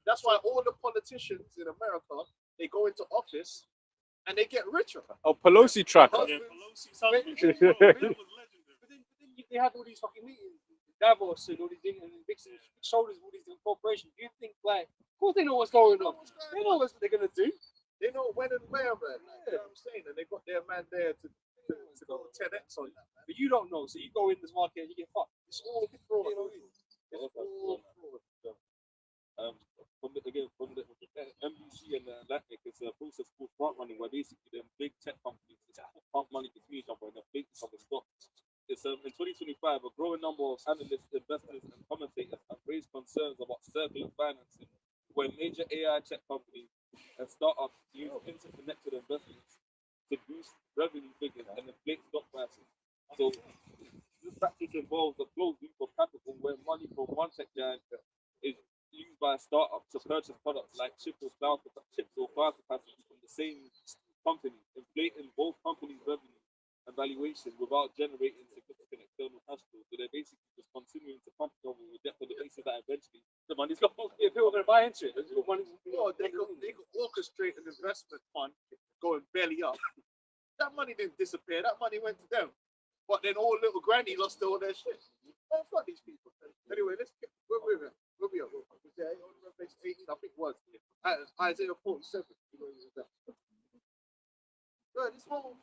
[SPEAKER 3] That's why all the politicians in America, they go into office and they get richer.
[SPEAKER 1] Oh, Pelosi tracker.
[SPEAKER 5] Yeah, Pelosi's husband.
[SPEAKER 6] But-
[SPEAKER 5] That was legendary.
[SPEAKER 6] But then they had all these fucking meetings, Davos and all these things, and big shoulders of all these corporations. Do you think, like, of course they know what's going on? They know what they're gonna do.
[SPEAKER 3] They know when and where, man. Like, you know what I'm saying? And they got their man there to go 10x on that, man.
[SPEAKER 6] But you don't know, so you go in this market and you get fucked.
[SPEAKER 3] It's all fraud.
[SPEAKER 6] You know,
[SPEAKER 3] It's all fraud.
[SPEAKER 2] From the NBC and Atlantic, it's a process called front running, where basically them big tech companies pump money between each other and they're big on the stocks. It's in 2025, a growing number of analysts, investors, and commentators have raised concerns about circular financing, where major AI tech companies and startups use interconnected investments to boost revenue figures and inflate stock prices. So this practice involves a closed loop of capital where money from one tech giant is used by a startup to purchase products like chips or cloud capacity from the same company, inflating both companies' revenue and valuation without generating significant external cash flow. So they're basically just continuing to pump it over with debt for the basis that eventually the money's gone.
[SPEAKER 6] Yeah, people are gonna buy into it.
[SPEAKER 3] They could orchestrate an investment fund going belly up. That money didn't disappear. That money went to them. But then all little granny lost all their shit. Man, fuck these people. Anyway, let's get where we at. Where we at? Was there Revelation 18? I think it was. Isaiah 47. Bro, this whole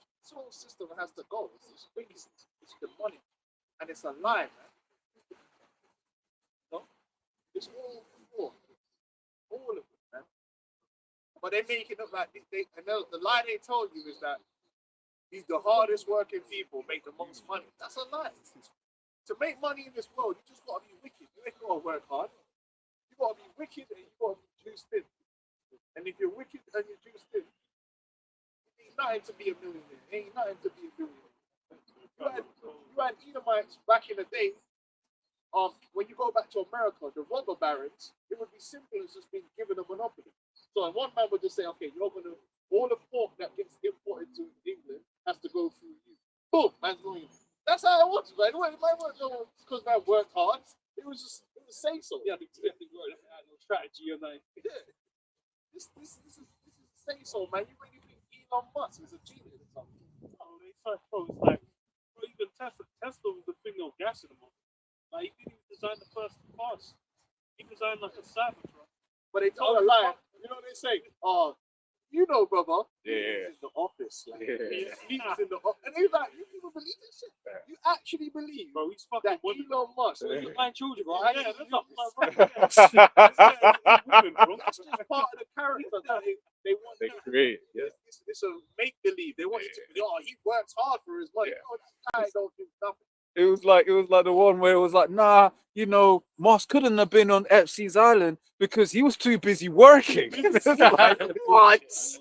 [SPEAKER 3] system has to go. It's crazy. It's the money. And it's a lie, man. No? It's all fraud. All of it, man. But they make it look like the lie they told you is that the hardest working people make the most money. That's a lie. To make money in this world, you just gotta be wicked. You ain't gotta work hard. You gotta be wicked and you gotta be juiced in. And if you're wicked and you're juiced in, it ain't nothing to be a millionaire. It ain't nothing to be a billionaire. You had Edomites back in the day. When you go back to America, the robber barons, it would be simple as just being given a monopoly. So one man would just say, okay, all the pork that gets imported to England has to go through you. Boom, man's going. That's how it was, man. My work because man worked hard. It was say so.
[SPEAKER 6] Yeah, the strategy or like.
[SPEAKER 3] Yeah. This is say so, man. You really think Elon Musk is a genius or something?
[SPEAKER 5] Oh, they say, bro, it's like, bro, even Tesla was the thing of gas in the moment. Like, he didn't even design the first cars. He designed like a Cybertruck.
[SPEAKER 3] But they told a lie. You know what they say? You know, brother.
[SPEAKER 1] Yeah.
[SPEAKER 3] He's in the office. Like,
[SPEAKER 1] Yeah.
[SPEAKER 3] he's in the office. And they're like, you people believe this shit? You actually believe
[SPEAKER 5] Bro, he's fucking
[SPEAKER 3] that
[SPEAKER 5] women.
[SPEAKER 3] Elon Musk
[SPEAKER 6] He's got 9 children, bro.
[SPEAKER 5] Yeah, that's not my
[SPEAKER 3] That's just part of the character that they want.
[SPEAKER 1] They create. Yeah.
[SPEAKER 3] It's a make believe. They want you to believe, he works hard for his money.
[SPEAKER 1] Yeah.
[SPEAKER 3] No, this guy don't do nothing.
[SPEAKER 1] It was like the one where it was like, nah, Moss couldn't have been on Epstein's Island because he was too busy working. It's like, what?
[SPEAKER 3] Just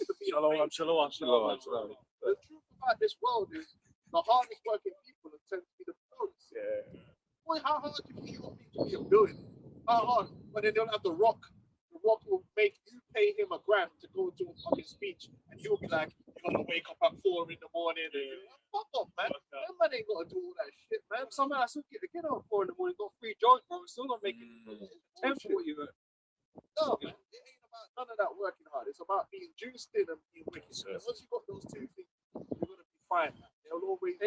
[SPEAKER 3] to be a
[SPEAKER 5] Shalom,
[SPEAKER 3] fake.
[SPEAKER 5] shalom.
[SPEAKER 3] The truth about this world is the hardest working people tend to be the poorest.
[SPEAKER 1] Yeah.
[SPEAKER 3] Boy, how hard do you think it will be to be a billionaire? How hard? But then they'll have The Rock. The Rock will make you pay him $1 grand to go to a fucking speech, and he'll be like, "You're gonna wake up at 4 in the morning." And fuck off, man. That man ain't gotta do all that shit, man.
[SPEAKER 6] Somehow I still get up 4 in the morning, got 3 jobs, bro. Still not making 10 for what you earn.
[SPEAKER 3] No, man. It ain't about none of that working hard. It's about being juiced in and being wicked. And once you got those two things, you're gonna be fine, man. They'll always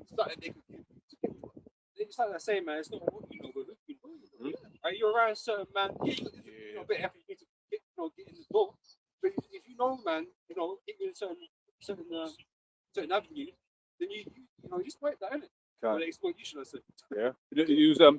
[SPEAKER 3] something they can give you to give you.
[SPEAKER 6] It's like I say, man. It's not what you know, but who you know. Like, you're around certain man. You know, a bit of effort you need to get in the door. But if you know, man, get you in certain avenues, then you just wait that, innit? Or they exploit you, should I say?
[SPEAKER 1] Yeah. Use them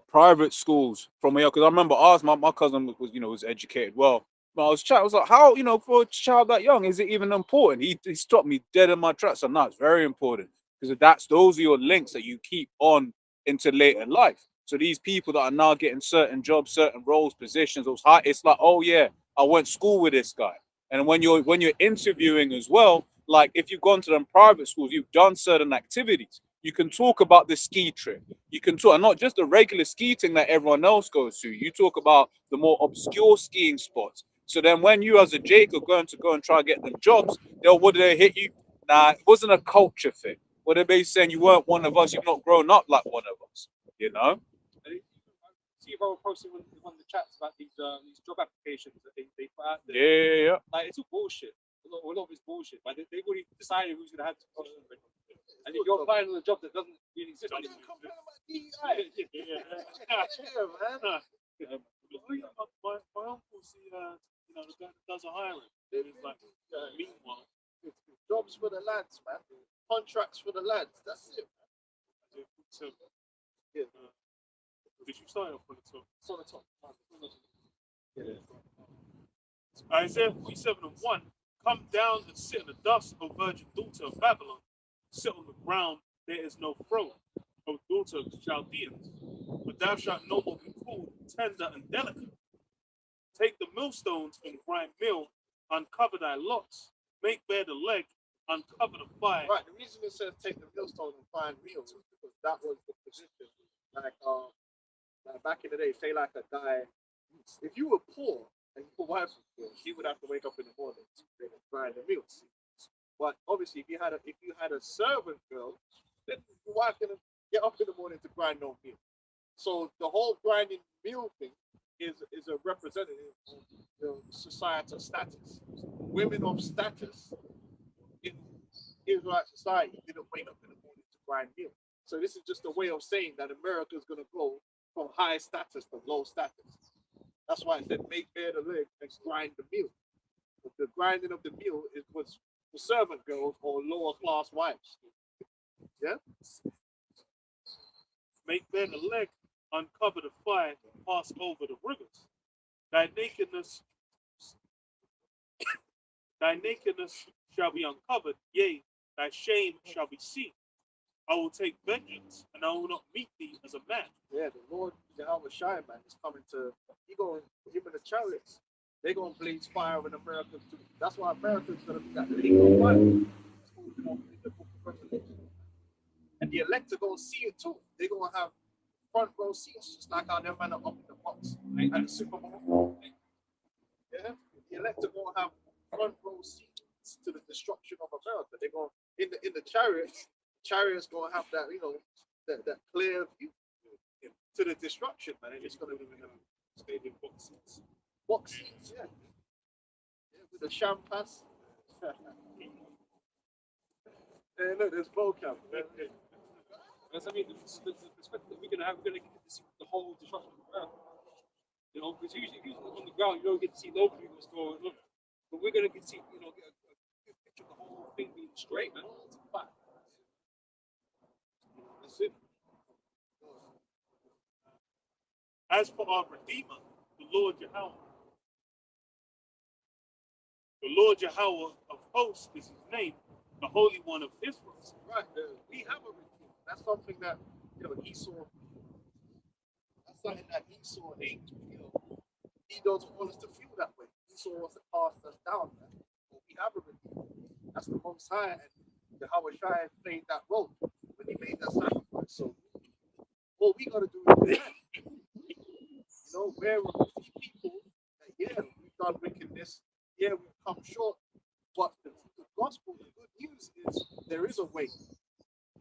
[SPEAKER 1] private schools from here, because I remember my cousin was educated well. But I was like, how, for a child that young, is it even important? He stopped me dead in my tracks. So no, it's very important, because those are your links that you keep on into later life. So these people that are now getting certain jobs, certain roles, positions, it's like, oh yeah, I went to school with this guy. And when you're interviewing as well, like if you've gone to them private schools, you've done certain activities. You can talk about the ski trip. You can talk, and not just the regular ski thing that everyone else goes to. You talk about the more obscure skiing spots. So then when you as a Jake are going to go and try to get them jobs, would they hit you? Nah, it wasn't a culture fit. Or they're basically saying you weren't one of us, you've not grown up like one of us. You know?
[SPEAKER 6] I see Rob posting one of the chats about these job applications that they put out there.
[SPEAKER 1] Yeah.
[SPEAKER 6] Like, it's all bullshit. A lot of it's bullshit. Like, they've already decided who's going to have the position. And if you're applying on a job that doesn't really exist
[SPEAKER 3] Don't
[SPEAKER 6] anymore,
[SPEAKER 3] complain about DEI. Yeah, man.
[SPEAKER 5] My uncle's the the guy that does a hiring. It's like meanwhile,
[SPEAKER 3] Jobs for the lads, man. Contracts for the lads. That's it.
[SPEAKER 5] so
[SPEAKER 3] Yeah.
[SPEAKER 5] did you start off on the top?
[SPEAKER 3] It's on the top.
[SPEAKER 5] Isaiah 47:1. Come down and sit in the dust, O virgin daughter of Babylon. Sit on the ground, there is no throne, O daughter of the Chaldeans. But thou shalt no more be called tender and delicate. Take the millstones and grind meal, uncover thy locks, make bare the leg, uncover the thigh.
[SPEAKER 3] Right. The reason it says take the millstone and find meal is because that was the position. Like back in the day, say like a guy, if you were poor and your wife was poor, she would have to wake up in the morning to grind the meals. But obviously, if you had a servant girl, then your wife gonna get up in the morning to grind no meal. So the whole grinding meal thing is a representative of societal status. Women of status in Israelite society didn't wake up in the morning to grind meal. So this is just a way of saying that America is going to go from high status to low status. That's why I said make bare the leg and grind the meal. But the grinding of the meal was for servant girls or lower class wives. Yeah?
[SPEAKER 5] Make bare the leg, uncover the thigh, pass over the rivers. Thy nakedness shall be uncovered, yea, thy shame shall be seen. I will take vengeance, and I will not meet thee as a man.
[SPEAKER 3] Yeah, the Lord, Jehovah Shai, man, is coming to, him and the chariots, they're going to blaze fire in America too. That's why America's going to be that lake of fire. In the book of Revelation. And the elect are going to see it too. They're going to have front row seats, just like how them men are up in the box and the Super Bowl. Yeah, the elect are going to have front row seats to the destruction of America. They're going in the chariots going to have that, that clear view to the destruction, man. And it's going to be
[SPEAKER 5] Stadium box seats.
[SPEAKER 3] box seats, yeah, with the champagne. Hey, look, there's vocab.
[SPEAKER 6] That's, I mean, the perspective that we're going to get to see the whole destruction of America. You know, because usually if you're on the ground, you don't get to see locally what's going on. But we're going to get to see, get a good picture of the whole thing being straight, man. It's a fact.
[SPEAKER 3] That's it.
[SPEAKER 5] As for our Redeemer, the Lord Yahweh. The Lord Yahweh of hosts is his name, the Holy One of Israel.
[SPEAKER 3] Right, we have a redeemer. That's something that Esau. That's something that Esau ain't. He doesn't want us to feel that way. Esau wants to cast us down, man. But we have a redeemer. That's the Most High, and the Jehovah Shai played that role when he made that sacrifice. So all we gotta do is repent. We're people that we've done wickedness. Yeah, we've come short. But the gospel, the good news is there is a way.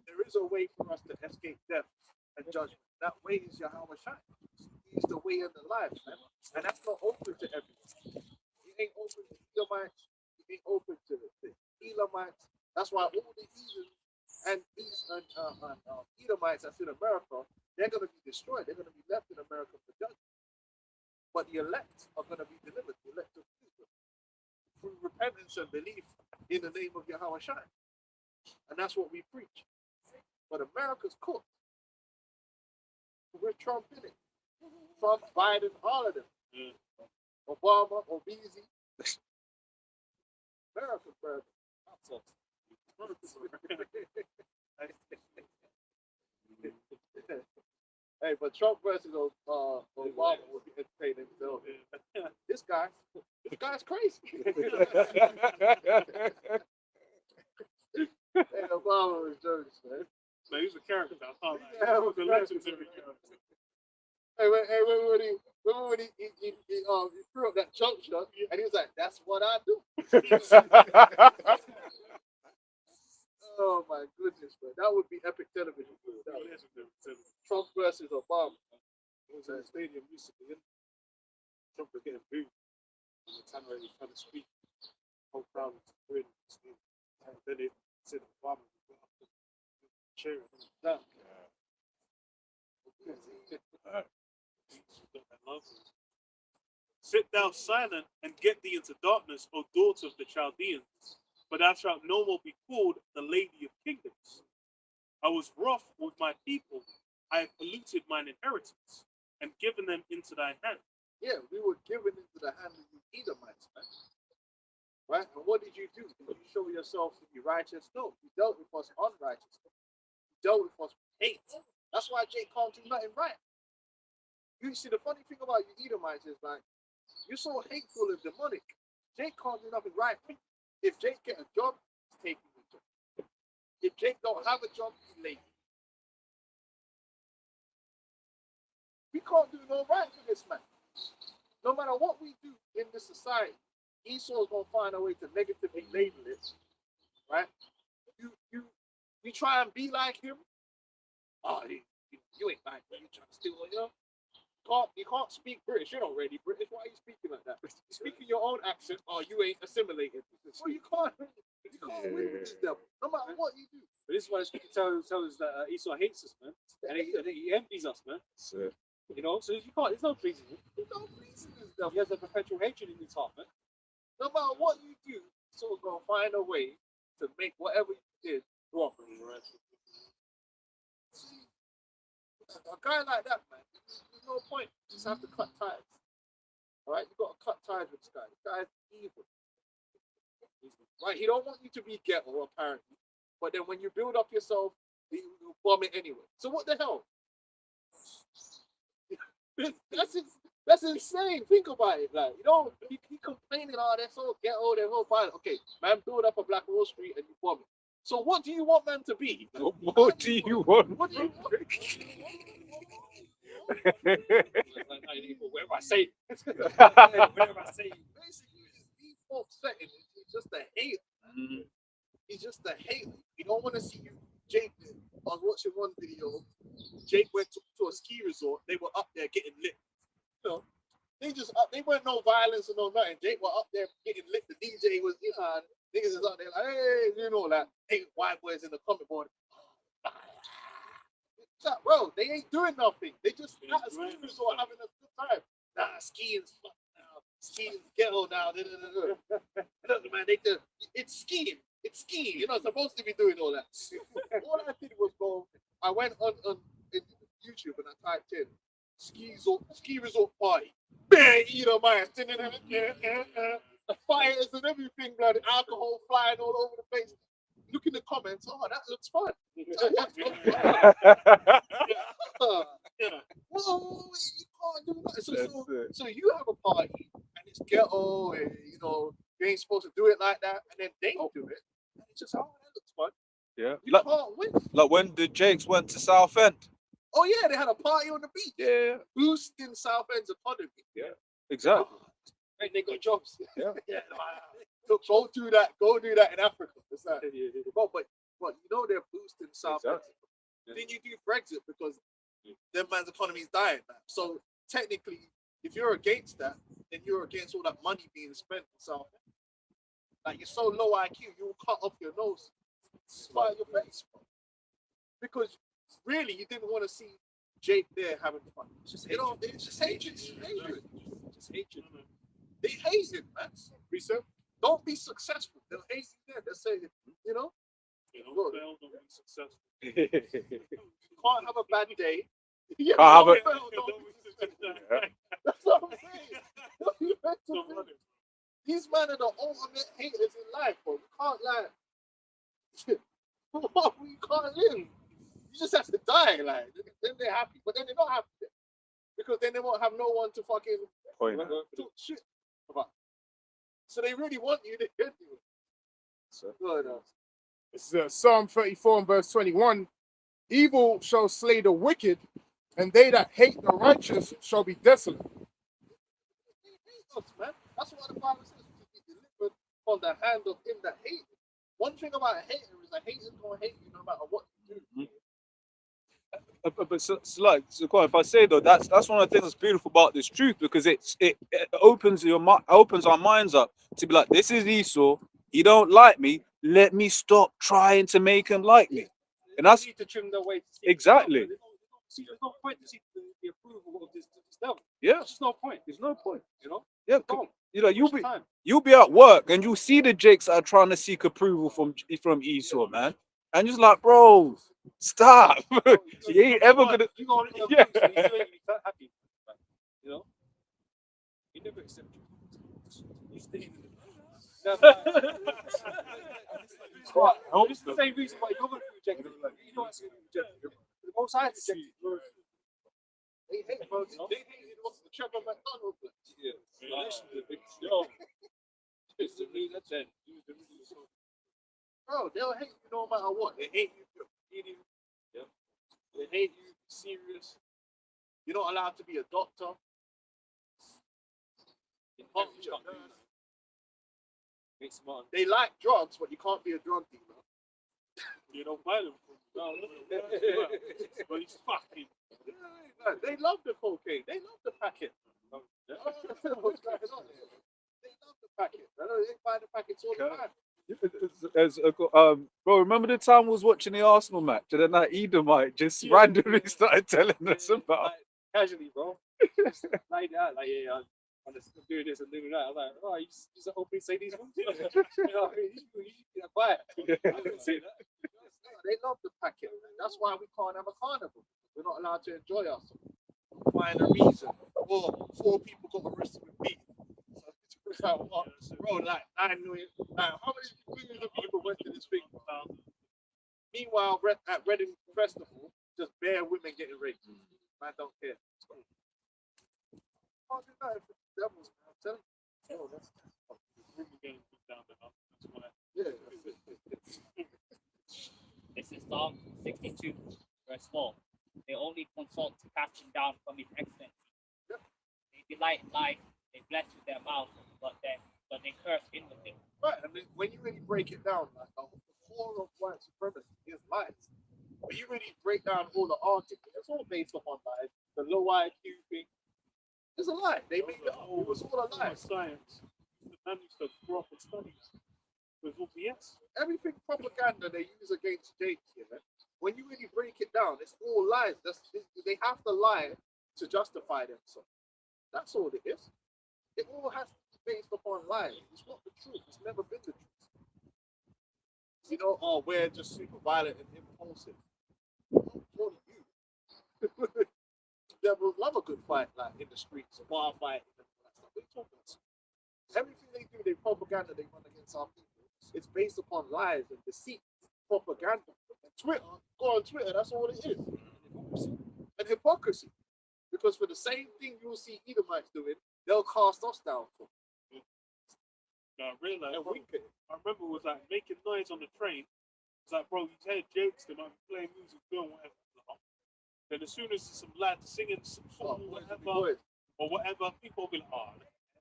[SPEAKER 3] There is a way for us to escape death and judgment. That way is Yahweh Shai. He's the way and the life, man. And that's not open to everyone. It ain't open to Edomites. It ain't open to the Elamites. That's why all the heathens and Edomites that's in America, they're going to be destroyed. They're going to be left in America for judgment. But the elect are going to be delivered. The elect of Israel through repentance and belief in the name of Yahweh Shai. And that's what we preach. But America's cooked. We're Trump in it. Trump, Biden, all of them. Obama, Obese. America, brother. Hey, but Trump versus Obama would be entertaining. So, this guy's crazy. Hey, Obama was jokes, man.
[SPEAKER 5] No, he's a character.
[SPEAKER 3] Yeah,
[SPEAKER 5] He's a legendary character.
[SPEAKER 3] Hey, remember when he threw up that jump shot, and he was like, "That's what I do." Oh my goodness. this, but that would be epic television. That would be Trump versus Obama.
[SPEAKER 5] I was at a stadium recently, and Trump was getting booed. And the Tanner was trying to speak. The whole crowd was agreeing with the speech. And then it said Obama was got up and cheering.
[SPEAKER 3] That.
[SPEAKER 5] Sit thou silent and get thee into darkness, O daughter of the Chaldeans, for thou shalt no more be called the Lady of Kingdoms. I was wroth with my people, I have polluted mine inheritance, and given them into thy hand.
[SPEAKER 3] Yeah, we were given into the hand of the Edomites, man. Right? And what did you do? Did you show yourself to be righteous? No, you dealt with us unrighteously. You dealt with us with hate. That's why Jake can't do nothing right. You see, the funny thing about you Edomites is like, you're so hateful and demonic. Jake can't do nothing right. If Jake get a job, he's taking the job. If Jake don't have a job, he's lazy. We can't do no right for this man. No matter what we do in this society, Esau's gonna find a way to negatively label it, right? You try and be like him. Oh, you ain't like him. You trying to steal, you know? You can't speak British. You're not really British. Why are you speaking like that? You speak in your own accent. Oh, you ain't assimilated. Well, you can't win with this devil, no matter what you do.
[SPEAKER 6] But this is why the scripture tells us that Esau hates us, man, and he envies us, man. You know, so you can't. There's no pleasing him.
[SPEAKER 3] There's no pleasing this devil.
[SPEAKER 6] He has a perpetual hatred in his heart, man.
[SPEAKER 3] No matter what you do, someone's gonna find a way to make whatever you did wrong. See, a guy like that, man, there's no point. You just have to cut ties. All right, you got to cut ties with this guy. This guy's evil. Right, he don't want you to be ghetto apparently, but then when you build up yourself, you bomb it anyway. So what the hell? That's insane. Think about it. Like, you know, he complaining, oh, they're so ghetto, they're so violent. Okay, man, build up a Black Wall Street and you bomb it. So what do you want man to be?
[SPEAKER 1] What do you want?
[SPEAKER 3] What do you want?
[SPEAKER 6] Whatever I say,
[SPEAKER 3] Whatever I say. Basically, his default setting is just a hate.
[SPEAKER 1] Mm.
[SPEAKER 3] He's just a hate. He don't want to see you. Jake, I was watching one video. Jake went to a ski resort. They were up there getting lit. You know, they weren't no violence or no nothing. Jake were up there getting lit. The DJ was, you know, niggas is up there like, hey, you know, like, hey, white boys in the comment board. Bro, they ain't doing nothing. They just at a ski resort having a good time. Nah, skiing's fun now. Skiing's ghetto now. Look, man, it's skiing. It's skiing. You're not supposed to be doing all that. All I did was I went on YouTube and I typed in ski resort party. Bang, you know, man, the fires and everything, blood, alcohol flying all over the place. Look in the comments. Oh, that looks fun. Whoa, you can't do that. So you have a party and it's ghetto, and you know you ain't supposed to do it like that, and then they do it. And it's just, oh, that looks fun.
[SPEAKER 1] Yeah.
[SPEAKER 3] You can't win.
[SPEAKER 1] Like when the Jakes went to Southend.
[SPEAKER 3] Oh yeah, they had a party on the beach.
[SPEAKER 1] Yeah.
[SPEAKER 3] Boosting Southend's economy.
[SPEAKER 1] Yeah. Exactly.
[SPEAKER 6] right, they got jobs.
[SPEAKER 1] Yeah.
[SPEAKER 3] Yeah. So go do that. Go do that in Africa. It's like, but you know they're boosting South Africa.
[SPEAKER 1] Yeah.
[SPEAKER 3] Then you do Brexit because their man's economy is dying, man. So technically, if you're against that, then you're against all that money being spent in South Africa. Like, you're so low IQ, you will cut off your nose, spite your face, bro. Because really, you didn't want to see Jake there having fun. It's just hatred. It's just hatred. Just hatred. They hate him, man. Reset. Don't be successful. They'll hate you there. They'll say, you know,
[SPEAKER 5] Don't fail, don't be successful.
[SPEAKER 3] you can't have a bad day.
[SPEAKER 1] Can't have a-
[SPEAKER 5] Don't be successful.
[SPEAKER 3] That's what I'm saying. What you meant to do? These men are the ultimate haters in life, bro. You can't you can't live. You just have to die, like. Then they're happy, but then they're not happy because then they won't have no one to fucking
[SPEAKER 1] Point.
[SPEAKER 3] talk shit about. So they really want you to get you.
[SPEAKER 1] So.
[SPEAKER 3] Good.
[SPEAKER 4] This is Psalm 34 and verse 21. Evil shall slay the wicked, and they that hate the righteous shall be desolate.
[SPEAKER 3] Man. That's what the Bible says. To be delivered from the hand of him that hates. One thing about a hater is a hater's gonna hate you no matter what you do.
[SPEAKER 1] But so if I say though, that's one of the things that's beautiful about this truth, because it opens opens our minds up to be like, this is Esau. He don't like me. Let me stop trying to make him like me. And that's
[SPEAKER 6] need to trim their way to see
[SPEAKER 1] exactly.
[SPEAKER 6] There's no point to seek the approval of this devil.
[SPEAKER 1] Yeah.
[SPEAKER 6] There's just no point.
[SPEAKER 1] There's no point.
[SPEAKER 6] You know?
[SPEAKER 1] Yeah.
[SPEAKER 6] Don't.
[SPEAKER 1] You know,
[SPEAKER 6] Waste time.
[SPEAKER 1] you'll be at work and you'll see the Jakes that are trying to seek approval from Esau, man. And you're just like, bro, stop. You ain't ever gonna.
[SPEAKER 6] You go on the
[SPEAKER 1] Yeah.
[SPEAKER 6] so you still ain't happy. You know? You never accept it. You stay in the It's the same reason why you're going to be rejected. You know what's going to be rejected. The most I rejected.
[SPEAKER 3] They hate, bro. They hated what's the Trevor McDonald.
[SPEAKER 2] Yeah. Yo. It's the new legend.
[SPEAKER 3] Bro, they'll hate you no matter what. They hate you for eating.
[SPEAKER 2] Yeah.
[SPEAKER 3] They hate you for serious. You're not allowed to be a doctor. You can't be a nurse.
[SPEAKER 2] Makes smart.
[SPEAKER 3] They like drugs, but you can't be a drug dealer.
[SPEAKER 5] You don't buy them. No, but he's fucking.
[SPEAKER 3] Yeah, they love the cocaine. They love the packet. They love the packet. They buy the packets all the time.
[SPEAKER 1] Bro, remember the time we was watching the Arsenal match and then that Edomite just randomly started telling us about.
[SPEAKER 6] Like, casually, bro. Like that. Like, yeah, I'm just doing this and doing that. I'm like, oh, you just openly say these ones? You know what I mean? You quiet. I didn't say that.
[SPEAKER 3] They love the packet. That's why we can't have a carnival. We're not allowed to enjoy ourselves. Find a reason. Or 4 people got arrested with beef. Bro, like 9 million. How many millions of people went to this thing? Meanwhile, at Reading Festival, just bare women getting raped. Man, don't care. Can't do that if it's the devils, man. I'm telling you. Oh, that's
[SPEAKER 5] Down the up. That's why.
[SPEAKER 3] yeah.
[SPEAKER 7] This is Psalm 62, verse 4. They only consult to cast him down from his excellency. They delight in life, they bless with their mouth, but they curse inwardly.
[SPEAKER 3] Right, and then when you really break it down, like the core of white supremacy is lies. When you really break down all the articles, it's all based upon lies. The low IQ thing, it's a lie. They made it up. It was all a lie.
[SPEAKER 5] Science. The man used to grow up and study. It was all BS.
[SPEAKER 3] Everything propaganda they use against Jake, yeah, when you really break it down, it's all lies. They have to lie to justify themselves. That's all it is. It all has to be based upon lies. It's not the truth. It's never been the truth. You know, oh, we're just super violent and impulsive. What are you? Devils love a good fight, like in the streets, a bar fight, and all that stuff. What are you talking about? Everything they do, they propaganda they run against our people. It's based upon lies and deceit, propaganda. And Twitter, go on Twitter, that's all it is. And hypocrisy. Because for the same thing you'll see Edomites doing, they'll cast us down for.
[SPEAKER 5] I realized.
[SPEAKER 3] And wink at it.
[SPEAKER 5] I remember it was like making noise on the train. It's like, bro, you hear Jakes, they might be playing music, doing whatever. Then as soon as some lads singing some song or whatever, people will be like, oh,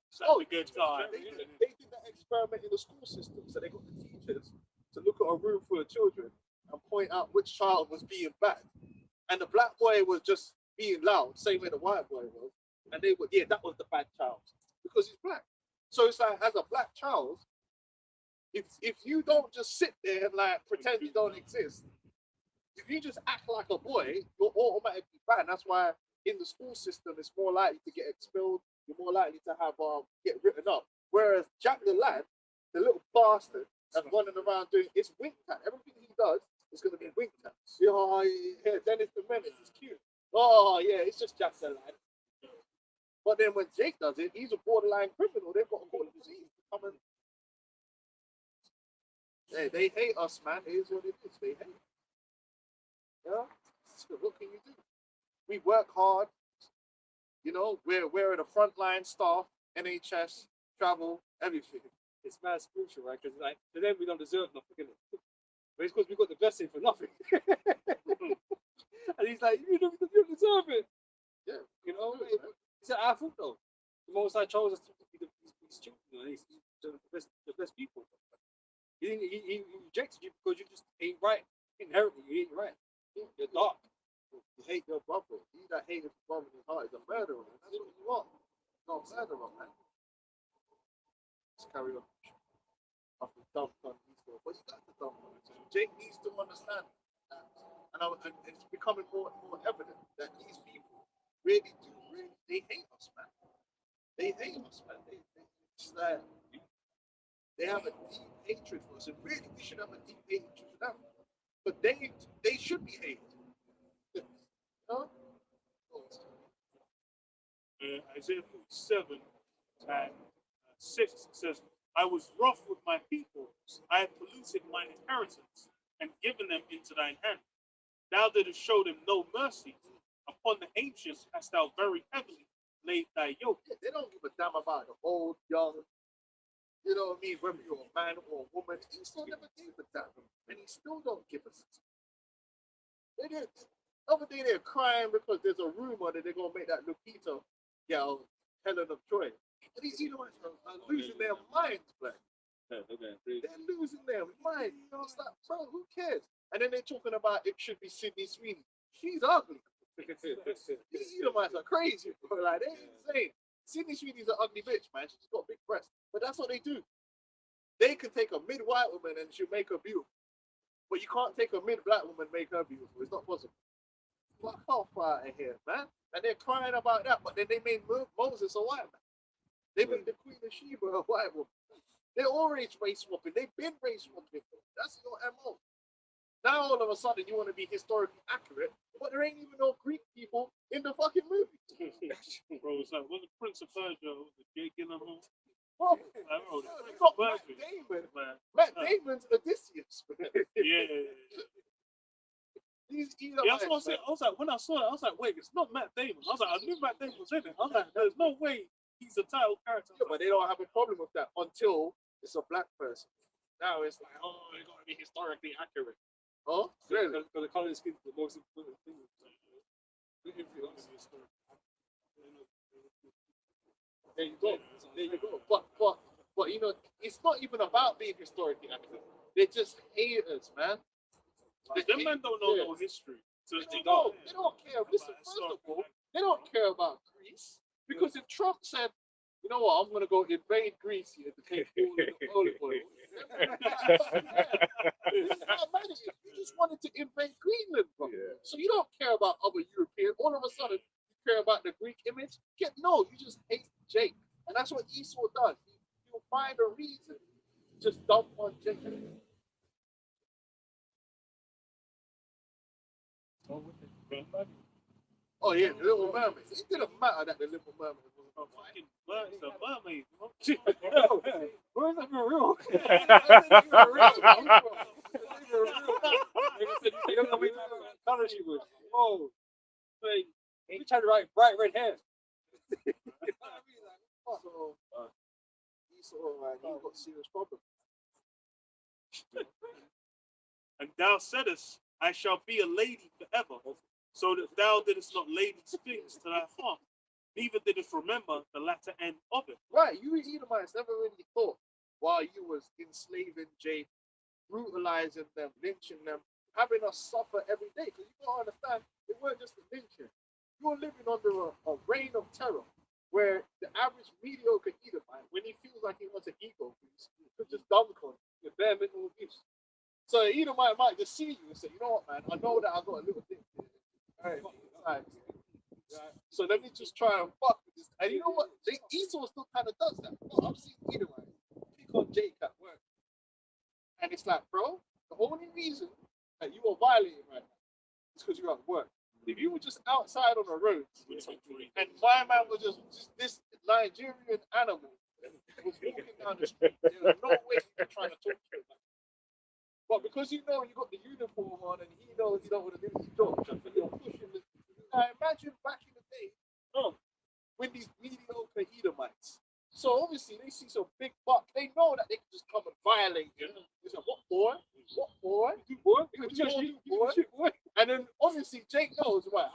[SPEAKER 5] it's
[SPEAKER 3] Oh,
[SPEAKER 5] a good time.
[SPEAKER 3] They did that experiment in the school system. So they got the teachers to look at a room full of children and point out which child was being bad. And the black boy was just being loud, same way the white boy was. And they were, yeah, that was the bad child because he's black. So it's like, as a black child, if you don't just sit there and like pretend you don't exist, if you just act like a boy, you're automatically bad. That's why in the school system, it's more likely to get expelled. You're more likely to have get written up. Whereas Jack the lad, the little bastard that's running around doing, it's winked at. Everything he does is going to be winked at. Oh, yeah, Dennis the Menace is cute. Oh, yeah, it's just Jack the lad. But then when Jake does it, he's a borderline criminal. They've got to call him disease to come and. Hey, they hate us, man. It is what it is. They hate. Yeah. So what can you do? We work hard. You know, we're the frontline staff, NHS, travel, everything.
[SPEAKER 6] It's mad spiritual, right? Because like to them we don't deserve nothing, is it? But it's because we got the blessing for nothing. And he's like, you don't deserve it.
[SPEAKER 3] Yeah,
[SPEAKER 6] You know, it's our fault though. The most I chose us to be these children, and he's the best people. He rejected you because you just ain't right. Inherently, you ain't right. You're dark.
[SPEAKER 3] You hate your brother. He that hates his brother in his heart is a murderer. Man. That's what you are. Not a murderer, man. Let's carry on. After dump on Easter. But you got to dump on it. So Jake needs to understand that. And it's becoming more and more evident that these people really they hate us, man. They hate us, man. It's like, they have a deep hatred for us. And really, we should have a deep hatred for them. But they should be hated. No?
[SPEAKER 5] Isaiah 47 and 6 says, I was rough with my people. I have polluted my inheritance and given them into thine hand. Thou didst show them no mercy. Upon the ancients hast thou very heavily laid thy yoke.
[SPEAKER 3] Yeah, they don't give a damn about the old, young, you know what I mean, whether you're a man or a woman. He still never gave a damn. And he still don't give us. They did. The other day they're crying because there's a rumor that they're going to make that Lupita gal Helen of Troy. And these Edomites are losing their minds, man. They're losing their mind. You know, it's like, bro, who cares? And then they're talking about it should be Sydney Sweeney. She's ugly. These Edomites are crazy, bro. Like, they're insane. Sydney Sweeney's an ugly bitch, man. She's got big breasts. But that's what they do. They can take a mid-white woman and she'll make her beautiful. But you can't take a mid-black woman and make her beautiful. It's not possible. Fuck off out of here, man. And they're crying about that, but then they made Moses a white man. They made the Queen of Sheba a white woman. They're always race swapping. They've been race swapping. That's your MO. Now all of a sudden you want to be historically accurate, but there ain't even no Greek people in the fucking movie.
[SPEAKER 5] Bro, it's like, was the Prince of Persia, was it Jake Gyllenhaal?
[SPEAKER 3] Bro,
[SPEAKER 5] I don't know.
[SPEAKER 3] you got Matt Damon.
[SPEAKER 5] Man.
[SPEAKER 3] Matt Damon's Odysseus.
[SPEAKER 5] Yeah.
[SPEAKER 3] These
[SPEAKER 5] Yeah, that's what I'm saying. I was like, when I saw it, I was like, wait, it's not Matt Damon. I was like, I knew Matt Damon was in it. I was like, there's no way he's a title character.
[SPEAKER 3] Yeah, but they don't have a problem with that until it's a black person. Now it's like, oh, they got to be historically accurate. Oh, really?
[SPEAKER 6] Because the color skin is the most important thing.
[SPEAKER 3] There you go. There you go. But you know, it's not even about being historically accurate. They're just haters, man.
[SPEAKER 5] Them men don't know no history. So
[SPEAKER 3] They don't care. Listen, first of all, they don't care about Greece. Because if Trump said, you know what, I'm going to go invade Greece here to take all of the olive oil. You just wanted to invade Greenland, bro.
[SPEAKER 8] Yeah.
[SPEAKER 3] So you don't care about other Europeans. All of a sudden, you care about the Greek image. No, you just hate Jake. And that's what Esau does. He'll find a reason to just dump on Jake. Oh yeah, the Little Mermaid. It didn't matter that the Little Mermaid was a fucking
[SPEAKER 5] it's a mermaid.
[SPEAKER 6] Where's that for real? Oh, he tried to write bright red hair.
[SPEAKER 3] So, Esau, man, he's got serious problems.
[SPEAKER 5] And thou saidest, I shall be a lady forever, so that thou didst not lay these things to thy heart, neither didst remember the latter end of it.
[SPEAKER 3] Right, you Edomites never really thought while you was enslaving Jake, brutalizing them, lynching them, having us suffer every day. Because you don't understand, it weren't just a lynching. You were living under a reign of terror where the average mediocre Edomite, when he feels like he wants an ego boost, he could just dunk on the bare mental abuse. So Edomite might just see you and say, you know what, man, I know that I got a little thing here. Right. So let me just try and fuck with this. And you know what? Esau still kind of does that. Well, I've seen Edomite pick on Jake at work. And it's like, bro, the only reason that you are violating right now is because you're at work. If you were just outside on the roads and my man was just this Nigerian animal was walking down the street, there's no way you're trying to talk to him. But because you know you got the uniform on and he knows you don't want to do his job, you're pushing this. Now imagine back in the day, when these mediocre Edomites. So obviously they see some big buck. They know that they can just come and violate you. They say, what boy? What boy? Boy? And then obviously Jake knows, right?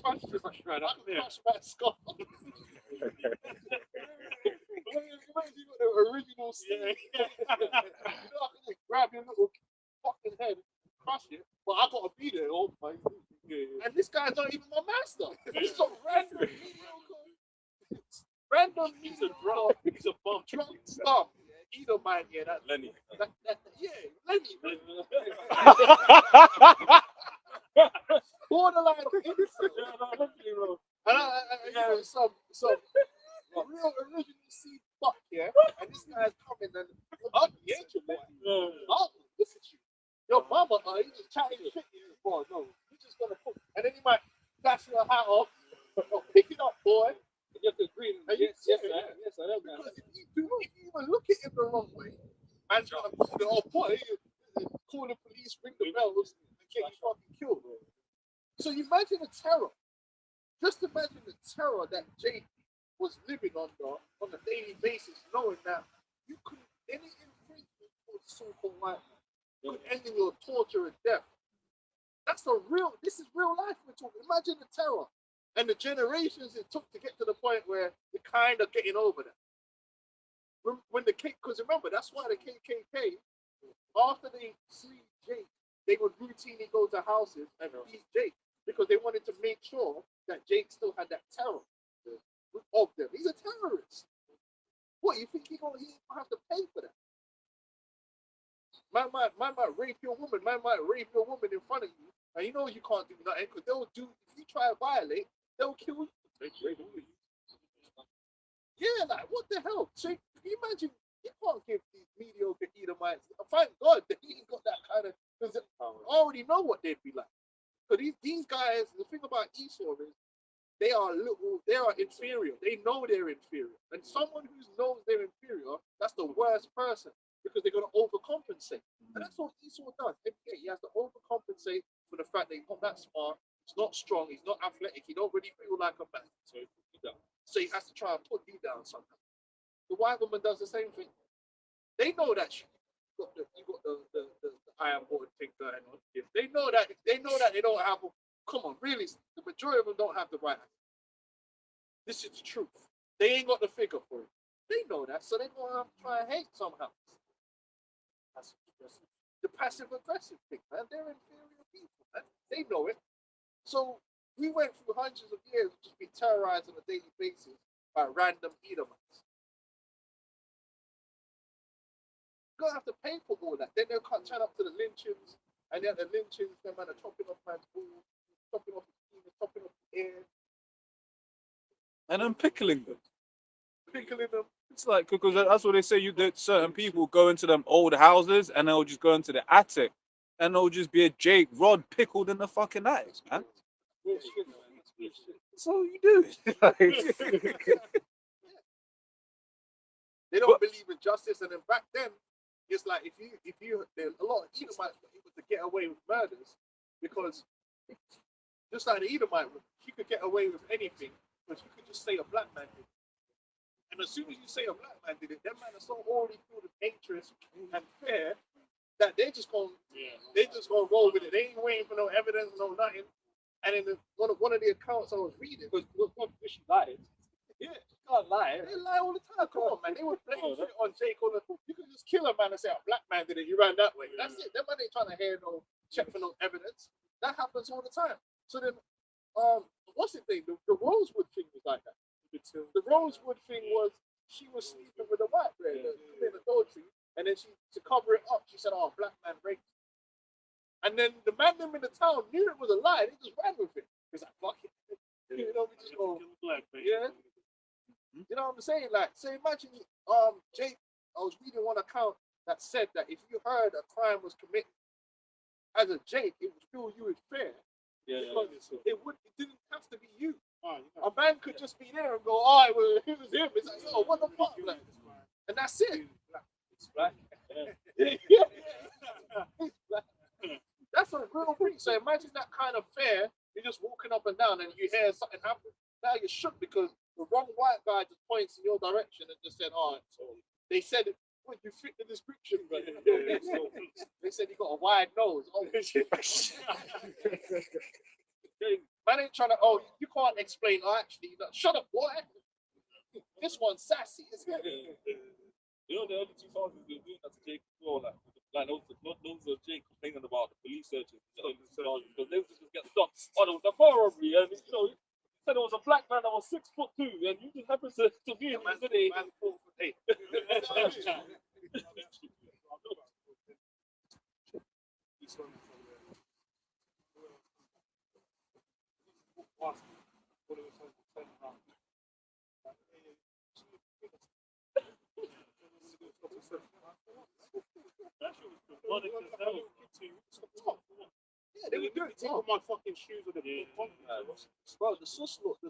[SPEAKER 3] I can crush my skull. You got
[SPEAKER 5] the original scene. You know, I can just grab your little fucking head, crush it, but I gotta be there. Oh my God. And this guy's not even my master. He's some random
[SPEAKER 2] He's a drunk. He's a bum.
[SPEAKER 5] drunk scum. Either man, yeah, that
[SPEAKER 2] Lenny.
[SPEAKER 5] yeah, Lenny. Borderline innocent. And you know, some real original seed fuck, yeah. And this guy's coming and oh, yeah, oh, look at you. Your mama, you just chatting shit here, boy. No, you just gonna put, and then he might dash your hat off, or pick it up, boy.
[SPEAKER 2] You have to agree.
[SPEAKER 5] And
[SPEAKER 2] Yes,
[SPEAKER 5] you-
[SPEAKER 2] I am. Yes, I am.
[SPEAKER 5] Because if you even look at him the wrong way, man's gonna call the old boy, call the police, ring the bells, and get you fucking killed. So you imagine the terror. Just imagine the terror that Jake was living under on a daily basis, knowing that you could any infringement towards so-called white man could end in your torture and death. This is real life we're talking. Imagine the terror and the generations it took to get to the point where you're kind of getting over that. Because remember, that's why the KKK, after they see Jake, they would routinely go to houses and beat Jake because they wanted to make sure that Jake still had that terror of them. He's a terrorist. What, you think he gonna have to pay for that? Man might rape your woman. Man might rape your woman in front of you, and you know you can't do nothing because they'll do. If you try to violate, they'll kill you. Yeah, like what the hell? So can you imagine? You can't give these mediocre Edomites. Thank God that he ain't got that kind of. Because I already know what they'd be like. So these guys, the thing about Esau is they are inferior. They know they're inferior. And someone who knows they're inferior, that's the worst person because they're going to overcompensate. And that's what Esau does. He has to overcompensate for the fact that he's not that smart, he's not strong, he's not athletic, he don't really feel like a man. So he has to try and put you down somehow. The white woman does the same thing. They know that shit. You got the iron board thing going on. If they know that they don't have. Come on, really, the majority of them don't have the right. This is the truth. They ain't got the figure for it. They know that, so they're gonna have to try and hate somehow. The passive aggressive thing, man. They're inferior people, man. They know it. So we went through hundreds of years of just being terrorized on a daily basis by random Edomites. You're gonna have to pay for all that. Then they'll turn up to the lynchings, and then the lynchings, them man are chopping off man's balls, chopping off his penis, chopping off his ear,
[SPEAKER 1] And then pickling them.
[SPEAKER 5] pickling them.
[SPEAKER 1] It's like, because that's what they say. That certain people go into them old houses and they'll just go into the attic and there'll just be a Jake Rod pickled in the fucking attic, man. That's all you do.
[SPEAKER 5] They don't believe in justice, and then back then, it's like if you a lot of Edomites were able to get away with murders because just like the Edomite, she could get away with anything because you could just say a black man did it. And as soon as you say a black man did it, them man are so already filled with hatred and fear that they're just gonna roll with it. They ain't waiting for no evidence, no nothing. And in one of the accounts I was reading,
[SPEAKER 2] Because she lied.
[SPEAKER 5] yeah.
[SPEAKER 2] Can't lie.
[SPEAKER 5] They lie all the time. Come on, man. They would blame shit on Jake all the time. You can just kill a man and say a black man did it. You ran that way. That's it. That man ain't trying to hear no check for no evidence. That happens all the time. So then, what's the thing? The Rosewood thing was like that. The Rosewood thing was she was sleeping with a white girl, committing adultery, and then to cover it up, she said, "Oh, black man raped." And then the man them in the town knew it was a lie. They just ran with it. It's like fuck it. You know, we just go. Yeah. You know what I'm saying? Like, so imagine, Jake, I was reading one account that said that if you heard a crime was committed as a Jake, it would fill you with fear. It didn't have to be you. A man could just be there and go, oh, it was him. It's like, yo, what the fuck? Like, and that's it.
[SPEAKER 2] It's black.
[SPEAKER 5] That's a real thing. So imagine that kind of fear. You're just walking up and down and you hear something happen. Now you're shook because the wrong white guy just points in your direction and just said, "Oh, they said it. Well, you fit the description, but they said you got a wide nose." Oh, man ain't trying to. Oh, you can't explain. Oh, actually, shut up, boy. This one's sassy, isn't it?
[SPEAKER 2] You know, the early 2000s, they were doing that to Jake as well. Like loads of Jake complaining about the police searches in the early 2000s because they would just get stopped. Oh, there was a car robbery, and you know, he said there was a black man that was 6'2", and you just happened to be in the city.
[SPEAKER 3] Man, 4'8". Yeah, they were doing it.
[SPEAKER 5] Take all my fucking shoes with the
[SPEAKER 3] Bro, the sus laws in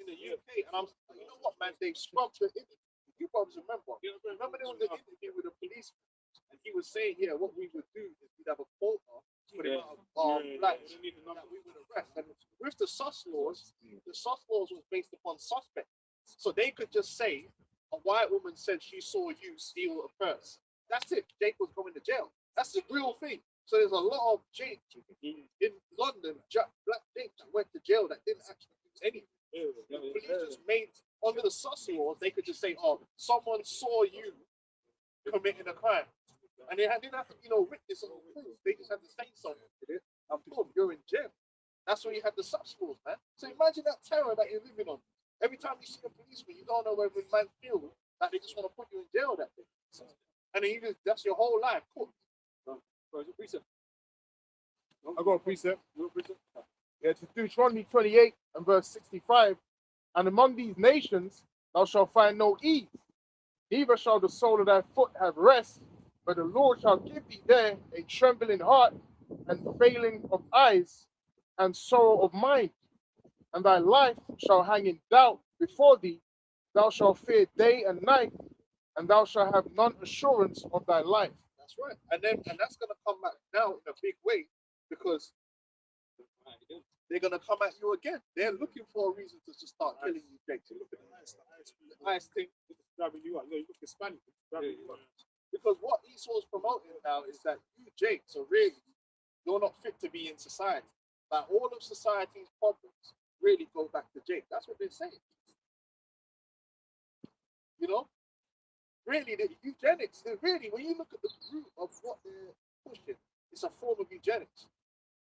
[SPEAKER 3] the UK, and you know what, man? They scrubbed the interview. You probably remember. Remember there was the interview with the policeman, and he was saying, "Yeah, what we would do is we'd have a quota for the amount of blacks that we would arrest." And with the sus laws was based upon suspects, so they could just say, "A white woman said she saw you steal a purse." That's it. Jake was going to jail. That's the real thing. So there's a lot of Jake in London, black Jake that went to jail that didn't actually do anything. The police just made, under the sus laws, they could just say, "Oh, someone saw you committing a crime," and they didn't have to, witness or proof. They just had to say something to it, and boom, you're in jail. That's where you had the sus laws, man. So imagine that terror that you're living on. Every time you see a policeman, you don't know whether man feels that they just want to put you in jail that day, and then that's your whole life. Cool.
[SPEAKER 4] I got a precept. Yeah, it's Deuteronomy 28 and verse 65. And among these nations thou shalt find no ease, neither shall the sole of thy foot have rest, but the Lord shall give thee there a trembling heart, and failing of eyes, and sorrow of mind. And thy life shall hang in doubt before thee. Thou shalt fear day and night, and thou shalt have none assurance of thy life.
[SPEAKER 3] That's right. And that's gonna come back now in a big way because they're gonna come at you again. They're looking for a reason to just start killing you, Jake. Look at the nice thing
[SPEAKER 5] grabbing you up. You look Hispanic.
[SPEAKER 3] because what Esau's promoting now is that you, Jake, so really you're not fit to be in society. Like all of society's problems really go back to Jake. That's what they're saying. Really, the eugenics, really, when you look at the root of what they're pushing, it's a form of eugenics.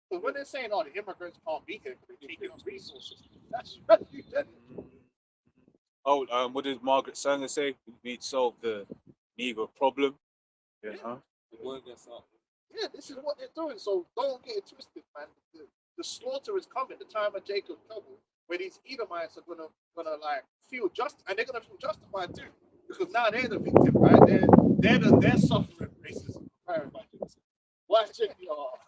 [SPEAKER 3] Because when they're saying, "Oh, the immigrants can't be here because they're taking up resources," that's eugenics.
[SPEAKER 1] Oh, what did Margaret Sanger say? We need to solve the Negro problem. Yeah. Huh?
[SPEAKER 3] Yeah, this is what they're doing. So don't get it twisted, man. The slaughter is coming. The time of Jacob's trouble, where these Edomites are gonna like feel just, and they're gonna feel justified too, because now they're the victim, right? They're suffering racism. Why check you are?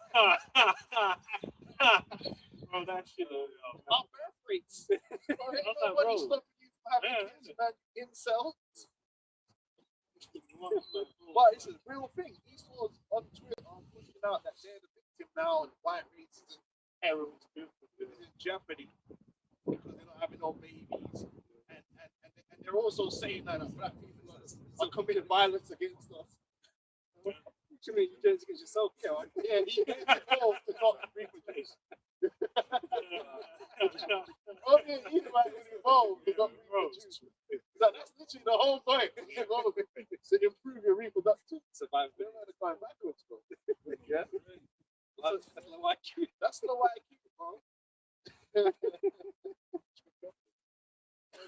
[SPEAKER 2] Bro, that shit.
[SPEAKER 3] Our birth rates. Nobody stopping you from having kids, man. Incel. But it's a real thing. Esau's on Twitter pushing out that they're the victim now, and white racism, terrorism is in jeopardy because they're not having no babies, and they're also saying that black people are committing violence against us.
[SPEAKER 2] You mean you did it against yourself?
[SPEAKER 3] Yeah, he is involved to not reproduce. Only an Edomite is involved to not reproduce. That's literally the whole point. To improve your reproduction.
[SPEAKER 2] Survive.
[SPEAKER 3] They don't know how to climb backwards, bro. Yeah?
[SPEAKER 2] That's the white cute.
[SPEAKER 3] That's the way I keep it, bro.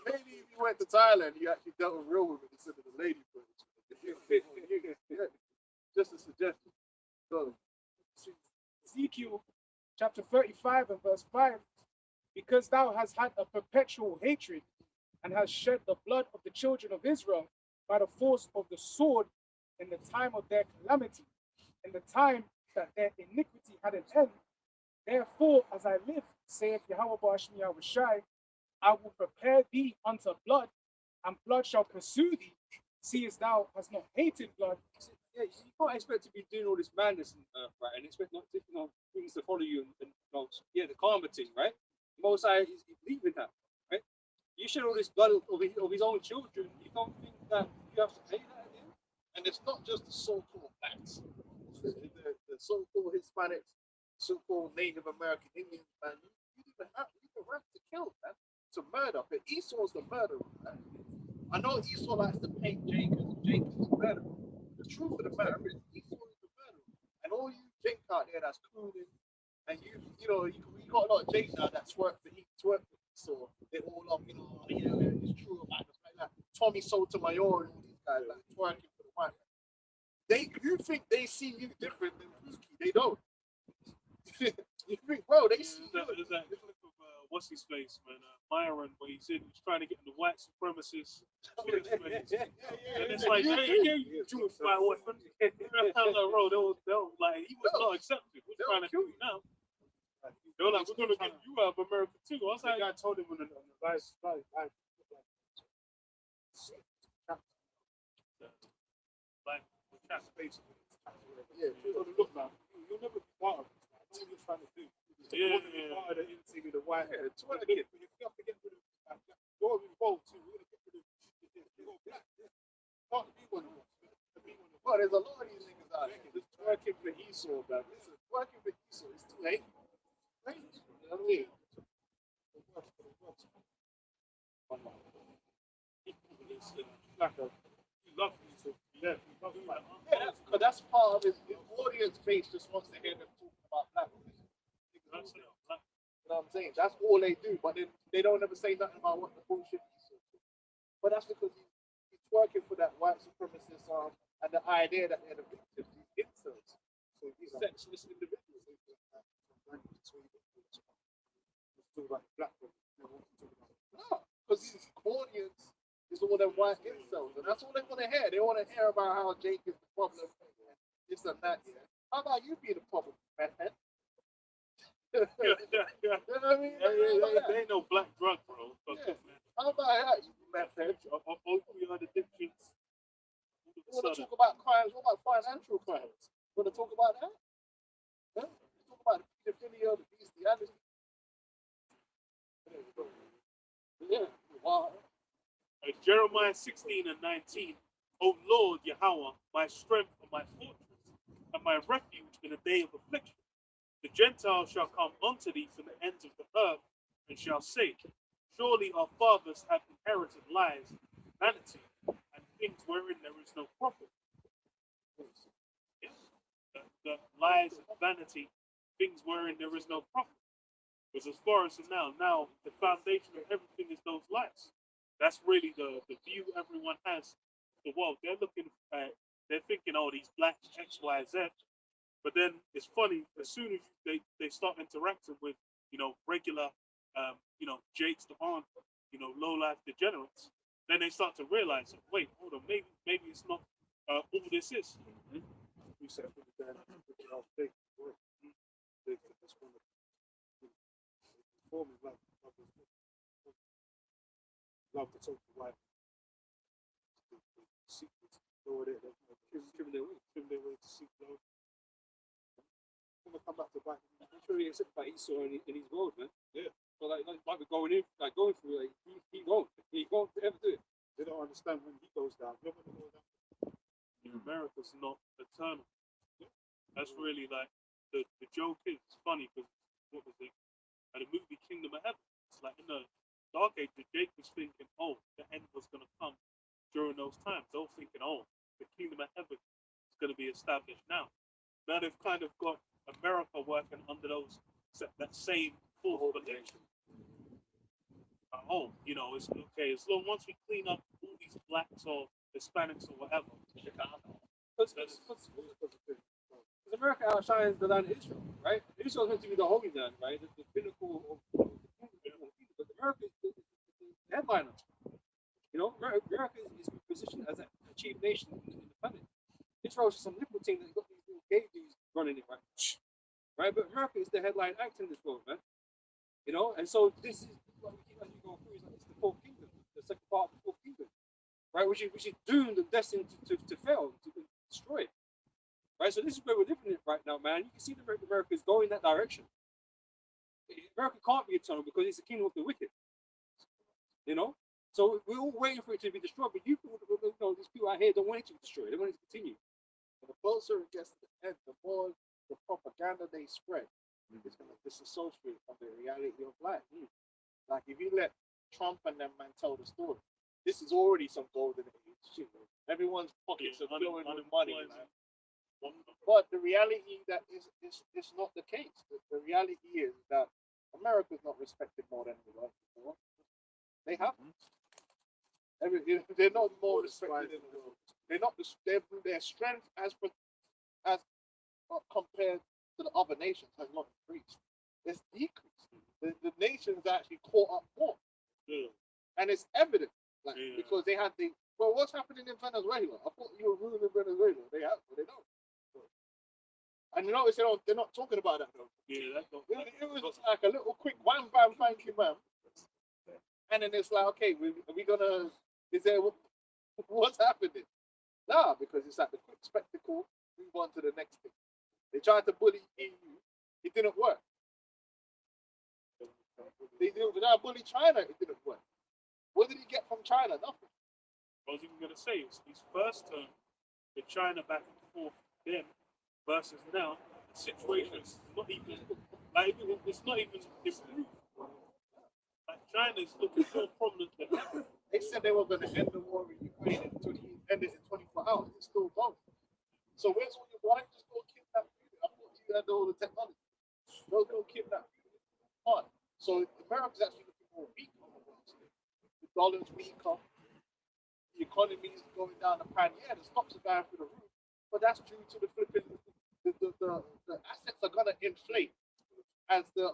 [SPEAKER 3] Maybe if you went to Thailand, you actually dealt with real women instead of the lady boys. Yeah. Just a suggestion. So,
[SPEAKER 4] Ezekiel chapter 35 and verse 5. Because thou hast had a perpetual hatred and hast shed the blood of the children of Israel by the force of the sword in the time of their calamity, in the time that their iniquity had an end. Therefore, as I live, saith Yahweh Ba'ashmi Yahushai, I will prepare thee unto blood, and blood shall pursue thee. Seest thou hast not hated blood.
[SPEAKER 6] Yeah, you can't expect to be doing all this madness right, and expect not things to follow you and the karma thing, right? Most High is believing that, right? You shed all this blood of his own children. You don't think that you have to pay that again?
[SPEAKER 3] and it's not just the so-called blacks, the so-called Hispanics, so-called Native American Indians, man. You even have to kill, man, to murder. But Esau's the murderer, man. I know Esau likes to paint Jacob's better. The truth of the matter is Esau is the better. And all you Jake out there that's cooling, and you got a lot of Jakes out that twerk for Esau. They all up, yeah, man, it's true about this like that. Tommy Sotomayor and all these guys like twerking for the white man. You think they see you different than Pookie? They don't. You think, bro, they see
[SPEAKER 5] There's that clip of what's his face, man, Myron, where he said he was trying to get the white supremacists. And it's like, you Jewish white weapon. I'm like, bro, they was like, he was not accepted. We're trying to kill you now. They were like, we're gonna get you out of America too. I was like,
[SPEAKER 4] I told him on the last slide.
[SPEAKER 5] like, that's basically.
[SPEAKER 3] Yeah,
[SPEAKER 5] Look, man, you'll never be part of it. That's what you're trying to do. Yeah. Part of the NC with the white hair. If you have to get rid of you're involved too. We're gonna get rid of you're black. Can't be one of us.
[SPEAKER 3] well, there's a lot of these niggas out there just twerking for Esau, man. Listen, twerking for Esau is too late. Right? You know what I mean? Yeah, because that's part of his audience base just wants to hear them talking about black people. You know what I'm saying? That's all they do, but then they don't ever say nothing about what the bullshit is. But that's because he's working for that white supremacist and the idea that they're the victims, these incels. So these sexless individuals. No, because his audience is all them white incels, and that's all they want to hear. They want to hear about how Jake is the problem, this and that. Yeah. How about you be the problem, man? You know what I mean?
[SPEAKER 5] They ain't no black drug, bro.
[SPEAKER 3] Yeah. How about that, you meth head?
[SPEAKER 5] Opioid addictions.
[SPEAKER 3] You want to talk about crimes? What about financial crimes? You want to talk about that? Huh? Talk about the pedophilia, the bestiality. Yeah. Wow.
[SPEAKER 5] Jeremiah 16 and 19. O Lord Yahweh, my strength and my fortress, and my refuge in a day of affliction. The Gentiles shall come unto thee from the ends of the earth, and shall say, surely our fathers have inherited lies, vanity, and things wherein there is no profit. Yes. The lies and vanity, things wherein there is no profit. Because as far as now the foundation of everything is those lies. That's really the view everyone has of the world. They're looking at, they're thinking, oh, these blacks, X, Y, Z. But then it's funny, as soon as they start interacting with, regular, Jakes, the on, low life degenerates, then they start to realize, wait, hold on, maybe it's not all this is.
[SPEAKER 4] We said love to talk to white secrets, know it, trim their way to seek love. I'm gonna come back to white.
[SPEAKER 6] I'm sure he accepted by Esau in his world, man.
[SPEAKER 5] Yeah.
[SPEAKER 6] So like we're going through, like he won't ever do it.
[SPEAKER 4] They don't understand when he goes down. You're gonna go down.
[SPEAKER 5] America's not eternal. That's really like the joke is funny because what was it? At the movie Kingdom of Heaven, it's like in the Dark Ages, Jake was thinking, oh, the end was gonna come during those times. They were thinking, oh, the Kingdom of Heaven is gonna be established now. Now they've kind of got America working under that same false belief. It's okay as long once we clean up all these blacks or Hispanics or whatever.
[SPEAKER 6] Because America outshines the land of Israel, right? Israel is meant to be the holy land, right? The pinnacle of the kingdom. But America is the headliner. America is positioned as a chief nation in the planet. Israel is just some little thing that got these little gay dudes running it, right? But America is the headline act in this world, man. And so this is what we keep actually going through. Is like it's the fourth kingdom, the second part of the fourth kingdom, right? Which is doomed and destined to fail, to be destroyed, right? So this is where we're living in right now, man. You can see that America is going that direction. America can't be eternal because it's the kingdom of the wicked, So we're all waiting for it to be destroyed, but these people out here don't want it to be destroyed. They want it to continue.
[SPEAKER 3] And the closer it gets to the end, the more the propaganda they spread is going to disassociate from the reality of life. Like if you let Trump and them man tell the story, this is already some golden age. Everyone's pockets are flowing with money. Man. But the reality that is not the case. The reality is that America's not respected more than it was before. They haven't. They're not more respected in the world. They're not. Their strength as compared to the other nations has not increased. It's decreased. The nations actually caught up more, and it's evident. Because they had what's happening in Venezuela? I thought you were ruling Venezuela. They don't. And you notice they're not talking about that though. Yeah, that's not. It was just like a little quick wham bam, thank you, ma'am. And then it's like, okay, are we gonna? Is there what's happening? Nah, because it's like the quick spectacle. Move on to the next thing. They tried to bully EU. It didn't work. They tried to bully China. It didn't work. What did he get from China? Nothing.
[SPEAKER 5] I was even going to say, it's his first term, the China back and forth then versus now, the situation is not even, it's not even improved. Like, China's looking more prominent than ever.
[SPEAKER 3] They said they were going to end the war in Ukraine ended in 24 hours. It's still going. So why don't you just go kidnap people? I thought you had all the technology. Go kidnap people. Hard. So America's actually looking more weak on the world today. The dollar's weaker. The economy is going down the pan. Yeah, the stocks are going through the roof, but that's due to the flipping. The assets are gonna inflate as the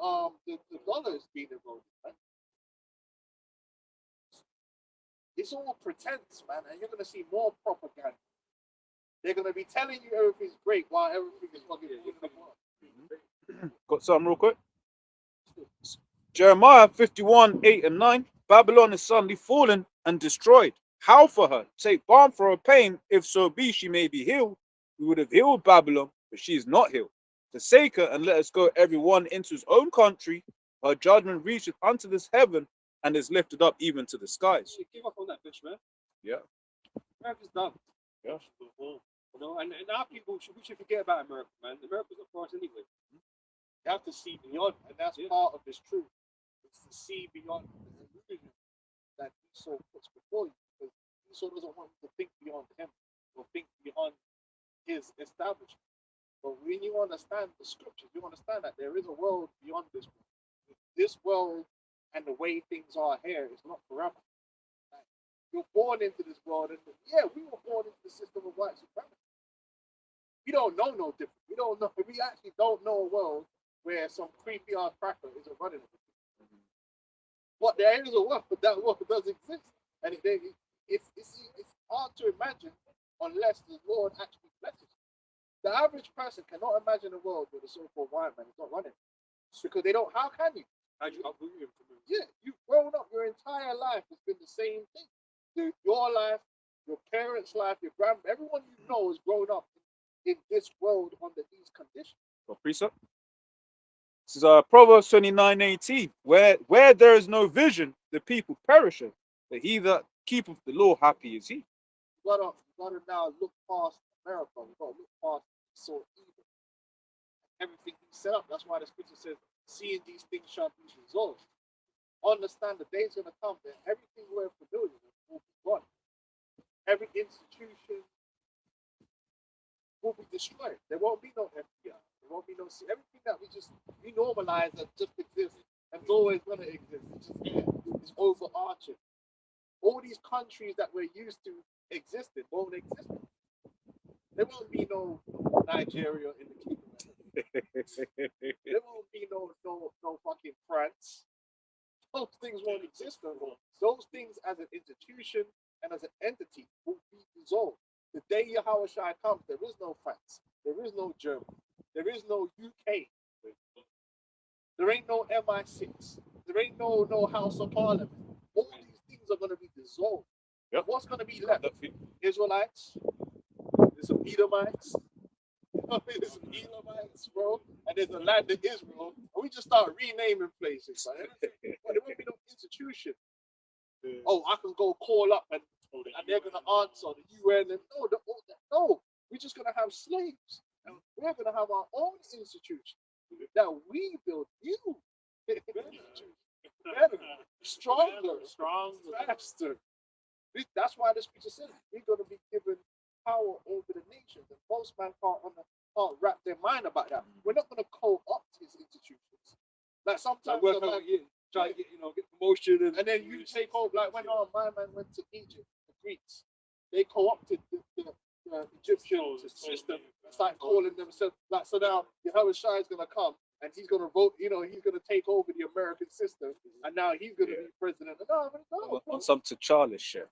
[SPEAKER 3] dollar is being eroded. Right? It's all pretense, man, and you're gonna see more propaganda. They're gonna be telling you everything's great while everything is fucking
[SPEAKER 1] Got something real quick? Jeremiah 51:8-9. Babylon is suddenly fallen and destroyed. How for her? Take balm for her pain, if so be she may be healed. We would have healed Babylon, but she is not healed. Forsake her and let us go every one into his own country. Her judgment reacheth unto this heaven and is lifted up even to the skies.
[SPEAKER 6] Give up on that bitch, man.
[SPEAKER 1] Yeah.
[SPEAKER 6] America's done.
[SPEAKER 1] Yeah.
[SPEAKER 6] You know, and our people we should forget about America, man. America's not for us anyway.
[SPEAKER 3] You have to see beyond, and that's part of this truth. It's to see beyond the illusion that Esau puts before you. Because Esau doesn't want you to think beyond him or think beyond his establishment. But when you understand the scriptures, you understand that there is a world beyond this world. This world and the way things are here is not forever. Like, you're born into this world, and yeah, we were born into the system of white supremacy. We don't know no different. We don't know. We actually don't know a world where some creepy ass cracker isn't running it. But there is a world, but that world does exist, and it's hard to imagine unless the Lord actually blesses you. The average person cannot imagine a world where the so-called white man is not running, because they don't. How can you?
[SPEAKER 6] How do you uproot him from it?
[SPEAKER 3] Yeah, you've grown up. Your entire life has been the same thing. Your life, your parents' life, your everyone you know has grown up in this world under these conditions.
[SPEAKER 1] Got precept? This is Proverbs 29:18. Where there is no vision, the people perisheth. But he that keepeth the law, happy is he.
[SPEAKER 3] You gotta now look past America. We gotta look past so evil. Everything he set up. That's why the scripture says, seeing these things shall be resolved. Understand the day's gonna come that everything we're familiar with will be gone. Every institution will be destroyed. There won't be no FBI. There won't be no everything that we normalize that just exists and it's always gonna exist. It's just there. It's overarching. All these countries that we're used to existing won't exist. There won't be no Nigeria in the kingdom. There won't be no fucking France. Those things won't exist no more. Those things as an institution and as an entity will be dissolved. The day Yahweh Shai comes, there is no France. There is no Germany. There is no UK. There ain't no MI6. There ain't no House of Parliament. All these things are going to be dissolved.
[SPEAKER 1] Yep.
[SPEAKER 3] What's going to be left? Israelites. There's some Edomites. There's some Elamites, bro. And there's a land of Israel. And we just start renaming places. Like, but there won't be no institution. Oh, I can go call up and they're going to answer the UN. And no, we're just going to have slaves. And we're going to have our own institution that we build new. Better, stronger, faster. That's why the scripture says we're going to be given power over the nations. And most man can't wrap their mind about that. We're not going to co-opt his institutions. Like
[SPEAKER 2] Like
[SPEAKER 3] sometimes,
[SPEAKER 2] work
[SPEAKER 3] they're
[SPEAKER 2] over
[SPEAKER 3] like,
[SPEAKER 2] here, try to get promotion
[SPEAKER 3] and then you take over. Like when my man went to Egypt, the Greeks, they co-opted the Egyptian system. Start calling themselves like, so now Yahweh Shai is gonna come and he's gonna vote. You know, he's gonna take over the American system, and now he's gonna be president. No,
[SPEAKER 1] On some T'Challa shit.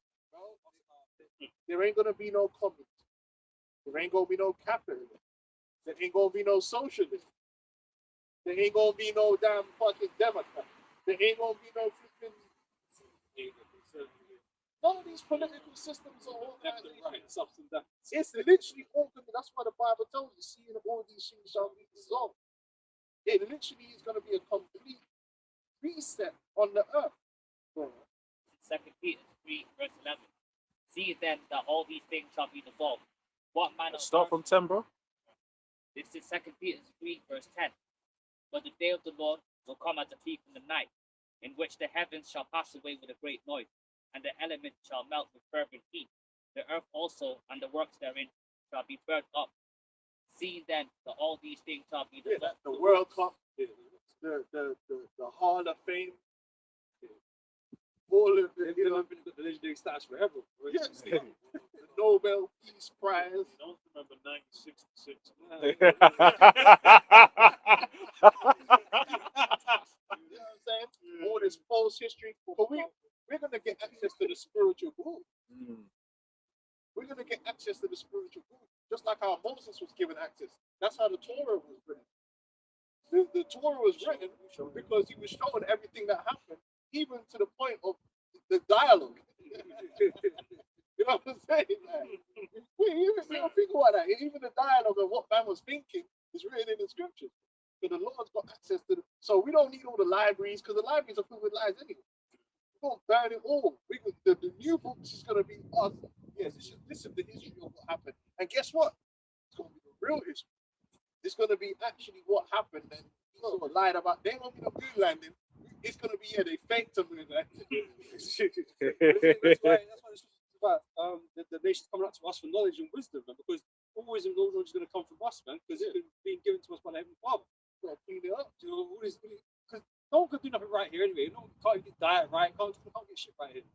[SPEAKER 3] there ain't gonna be no communism. There ain't gonna be no capitalism. There ain't gonna be no socialism. There ain't gonna be no damn fucking Democrat. There ain't gonna be no flipping. None of these political systems are organizations. It's literally all good. That's why the Bible tells you, seeing all these things shall be dissolved. It literally is going to be a complete reset on the earth.
[SPEAKER 7] Second Peter 3, verse 11. See then that all these things shall be dissolved. What manner of
[SPEAKER 1] Start from 10, bro.
[SPEAKER 7] This is Second Peter 3, verse 10. But the day of the Lord will come as a thief in the night, in which the heavens shall pass away with a great noise, and the elements shall melt with fervent heat. The earth also and the works therein shall be burnt up. See then that all these things shall be dissolved.
[SPEAKER 3] The World Cup, the Hall of Fame, all of the,
[SPEAKER 2] You know, the legendary status forever.
[SPEAKER 3] yes, the Nobel Peace Prize.
[SPEAKER 5] Don't remember 1966.
[SPEAKER 3] You know what I'm saying? All this false history. But we're going to get access to the spiritual book. We're going to get access to the spiritual book. Just like how Moses was given access. That's how the Torah was written. The Torah was written because he was showing everything that happened, even to the point of the dialogue. You know what I'm saying? Think about that. Even the dialogue of what man was thinking is written in the scriptures. So the Lord's got access to so we don't need all the libraries, because the libraries are filled with lies anyway. We don't burn it all. The new books is gonna be us. Yes, this is the history of what happened. And guess what? It's gonna be the real history. It's gonna be actually what happened, and sort of lied about. They ain't gonna be no moon landing. It's gonna be they faked a moon landing.
[SPEAKER 2] That's why it's about the nations coming up to us for knowledge and wisdom, man, because all wisdom and knowledge is going to come from us, man, because it's been given to us by the Heavenly Father.
[SPEAKER 3] Gotta clean it up.
[SPEAKER 2] You know, all this, because no one can do nothing right here anyway. No one can't get diet right, can't get shit right here.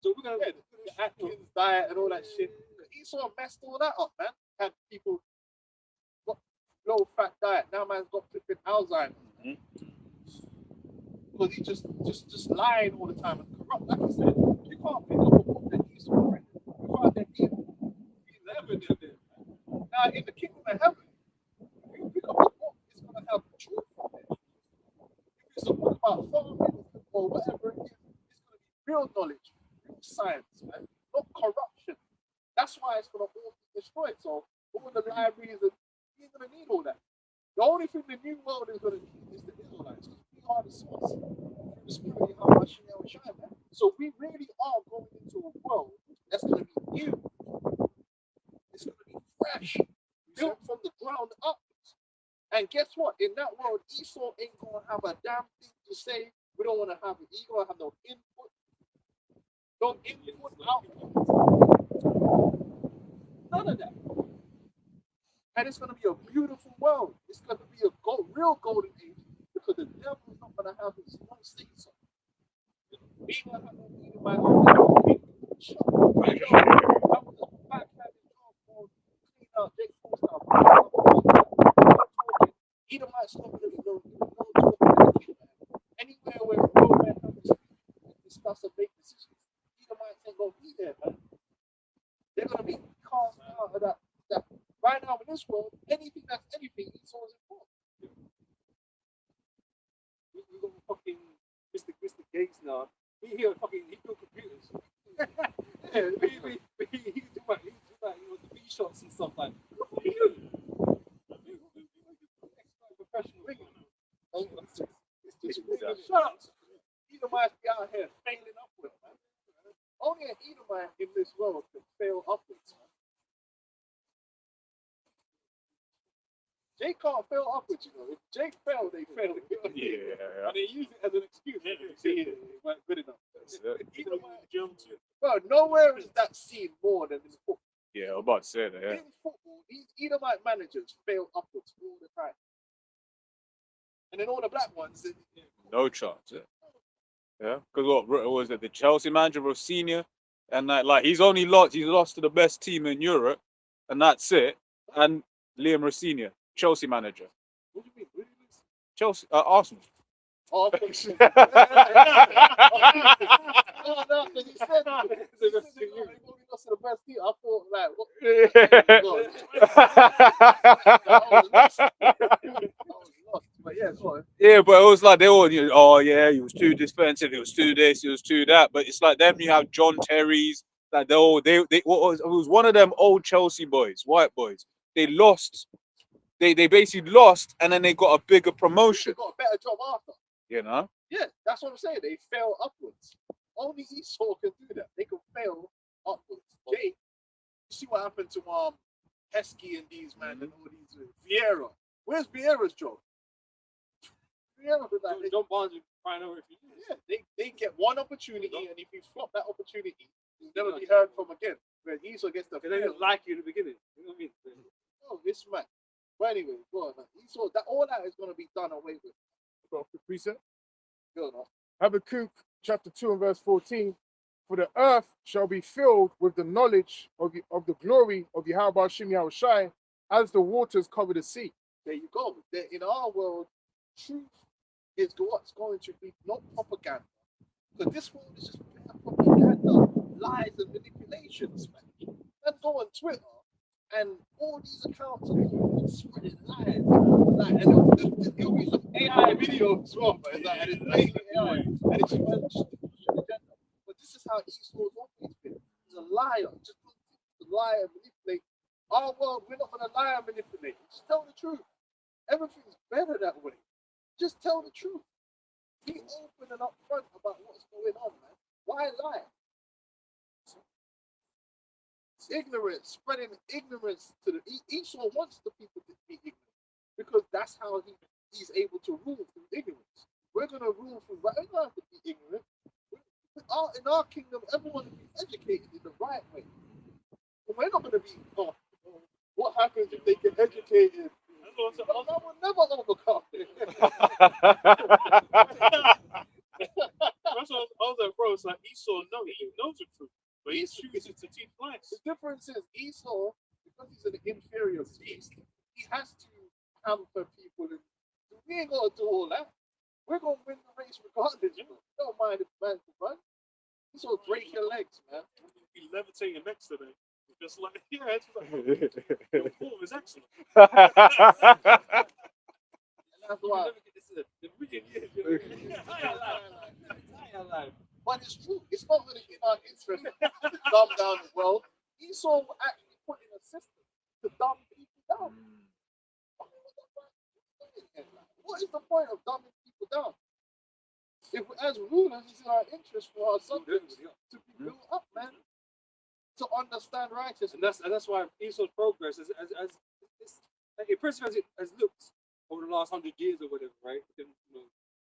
[SPEAKER 2] So we're going to
[SPEAKER 3] The Atkins diet and all that shit. Esau messed all that up, man. Had people got low fat diet. Now man's got flipping Alzheimer's. Because he just lying all the time and corrupt. Like I said, you can't pick up a book that Esau read without there being evidence in there. Now in the kingdom of heaven, if you pick up a book, it's gonna have truth on it. If it's a book about farming or whatever it is, it's gonna be real knowledge, real science, man, not corruption. That's why it's gonna all be destroyed. So all the libraries, you ain't gonna need all that. The only thing the new world is gonna need is the Israelites. We are the source. The spirit of our shine, man. So we really are going into a world that's gonna be new. It's gonna be fresh, built from the ground up. And guess what? In that world, Esau ain't gonna have a damn thing to say. We don't want to have it. He gonna have no input, output. None of that. And it's gonna be a beautiful world. It's gonna be a real golden age, because the devil is not gonna have his own say so. He ain't gonna have no meaning by own. Shut up. Right? I was just backhanding job for clean out Jake Paul stuff. Edomites not gonna be no talking. Anywhere where real men have to discuss and make decisions, Edomites ain't gonna be there, man. They're gonna be cast out of that. Right now in this world, anything that's anything, Esau is important.
[SPEAKER 2] We got fucking Mr. Gates now. He built computers. Yeah, he do like the B shots and stuff like. What are you doing? Professional.
[SPEAKER 3] Shut up. Edomites be out here failing upwards, man. Only an Edomite in this world can fail upwards, man. Jake can't fail upwards, you know. If Jake failed, they failed.
[SPEAKER 1] Yeah.
[SPEAKER 2] And they use it as an excuse. See, it weren't good enough.
[SPEAKER 1] That's it.
[SPEAKER 3] Bro, nowhere is that seen more than in football.
[SPEAKER 1] Yeah, I'm about to say that. Yeah.
[SPEAKER 3] In football, these Edomite managers fail upwards all the time. And then all the black ones,
[SPEAKER 1] No chance. Yeah. Because what was it? The Chelsea manager Rosinha, and like he's lost to the best team in Europe, and that's it. And Liam Rosinha, Chelsea manager.
[SPEAKER 3] what do you mean? What do you mean?
[SPEAKER 1] Chelsea, Arsenal.
[SPEAKER 3] Oh, no, because he said he lost to the best team. I thought, like, what? But yeah, go on.
[SPEAKER 1] Yeah, but it was like they all, oh yeah, he was too defensive, he was too this, he was too that. But it's like them, you have John Terry's, like it was one of them old Chelsea boys, white boys. They lost, they basically lost, and then they got a bigger
[SPEAKER 3] They
[SPEAKER 1] promotion.
[SPEAKER 3] got a better job after.
[SPEAKER 1] You know?
[SPEAKER 3] Yeah, that's what I'm saying. They fail upwards. Only Esau can do that. They can fail upwards. Jay, you see what happened to Heskey and these man and all these Vieira. Where's Vieira's job? Vieira was like,
[SPEAKER 2] John Barnes would find out if you
[SPEAKER 3] yeah, they get one opportunity, and if you flop that opportunity, you'll never be heard from again. Where Esau gets the
[SPEAKER 2] They didn't like you in the beginning. You know what I mean?
[SPEAKER 3] oh, this man. But anyway, go on. Man. Esau, all that is going to be done away with.
[SPEAKER 4] Got a quick precept.
[SPEAKER 3] Go on.
[SPEAKER 4] Habakkuk chapter 2 and verse 14. For the earth shall be filled with the knowledge of the glory of Yahweh Shem Yahushai as the waters cover the sea.
[SPEAKER 3] There you go. In our world, truth is what's going to be not propaganda. Because this world is just propaganda, lies and manipulations, man. And go on Twitter and all these accounts are just spreading lies. Like, and it'll be some AI video as well, but it's like, and it's blatantly AI. And it's just agenda. But this is how Esau's always been. He's a liar. Just to lie and manipulate. Our world, we're not going to lie and manipulate. Just tell the truth. Everything's better that way. Just tell the truth. Be open and upfront about what's going on, man. Why lie? It's ignorance, spreading ignorance to the Esau wants the people to be ignorant because that's how he's able to rule through ignorance. We're gonna rule through right. We don't have to be ignorant. In our kingdom, everyone will be educated in the right way. And we're not gonna be. What happens if they get educated? I will never overcome.
[SPEAKER 5] That's what I was like, bro. It's like Esau he knows the truth, but he chooses to teach lies.
[SPEAKER 3] The difference is Esau, because he's an inferior beast, he has to hamper people. And we ain't gonna do all that. We're gonna win the race regardless. Don't mind if man can run. Esau break your legs, man.
[SPEAKER 5] You'll be levitating next to them. Just like, yeah, it's like, your form is excellent.
[SPEAKER 3] And that's why. But it's true. It's not really in our interest to dumb down the world. Esau will actually put in a system to dumb people down. What is the point of dumbing people down? If as rulers, it's in our interest for our subjects to be built up, man. To understand righteousness.
[SPEAKER 2] And that's why Esau's progress as impressive as it has looked over the last 100 years or whatever, right? Then,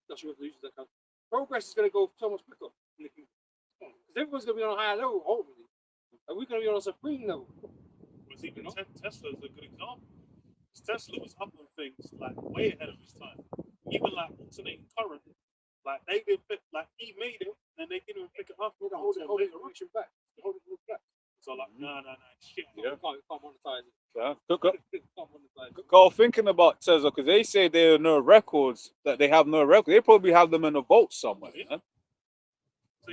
[SPEAKER 2] industrial revolutions that come. Progress is going to go so much quicker in the kingdom. Because everyone's going to be on a higher level, hopefully. And we're going to be on a supreme level.
[SPEAKER 5] Was even Tesla is a good example. Tesla was up on things like way ahead of his time. Even like alternating current, like they didn't fit, like he made it and they didn't even pick it up.
[SPEAKER 2] They're holding it back.
[SPEAKER 5] So like, no, shit.
[SPEAKER 2] You can't monetize it.
[SPEAKER 1] Yeah.
[SPEAKER 2] Can't monetize it.
[SPEAKER 1] Go thinking about Tesla because they say there are no records, that they have no records. They probably have them in a vault somewhere.
[SPEAKER 5] Yeah. So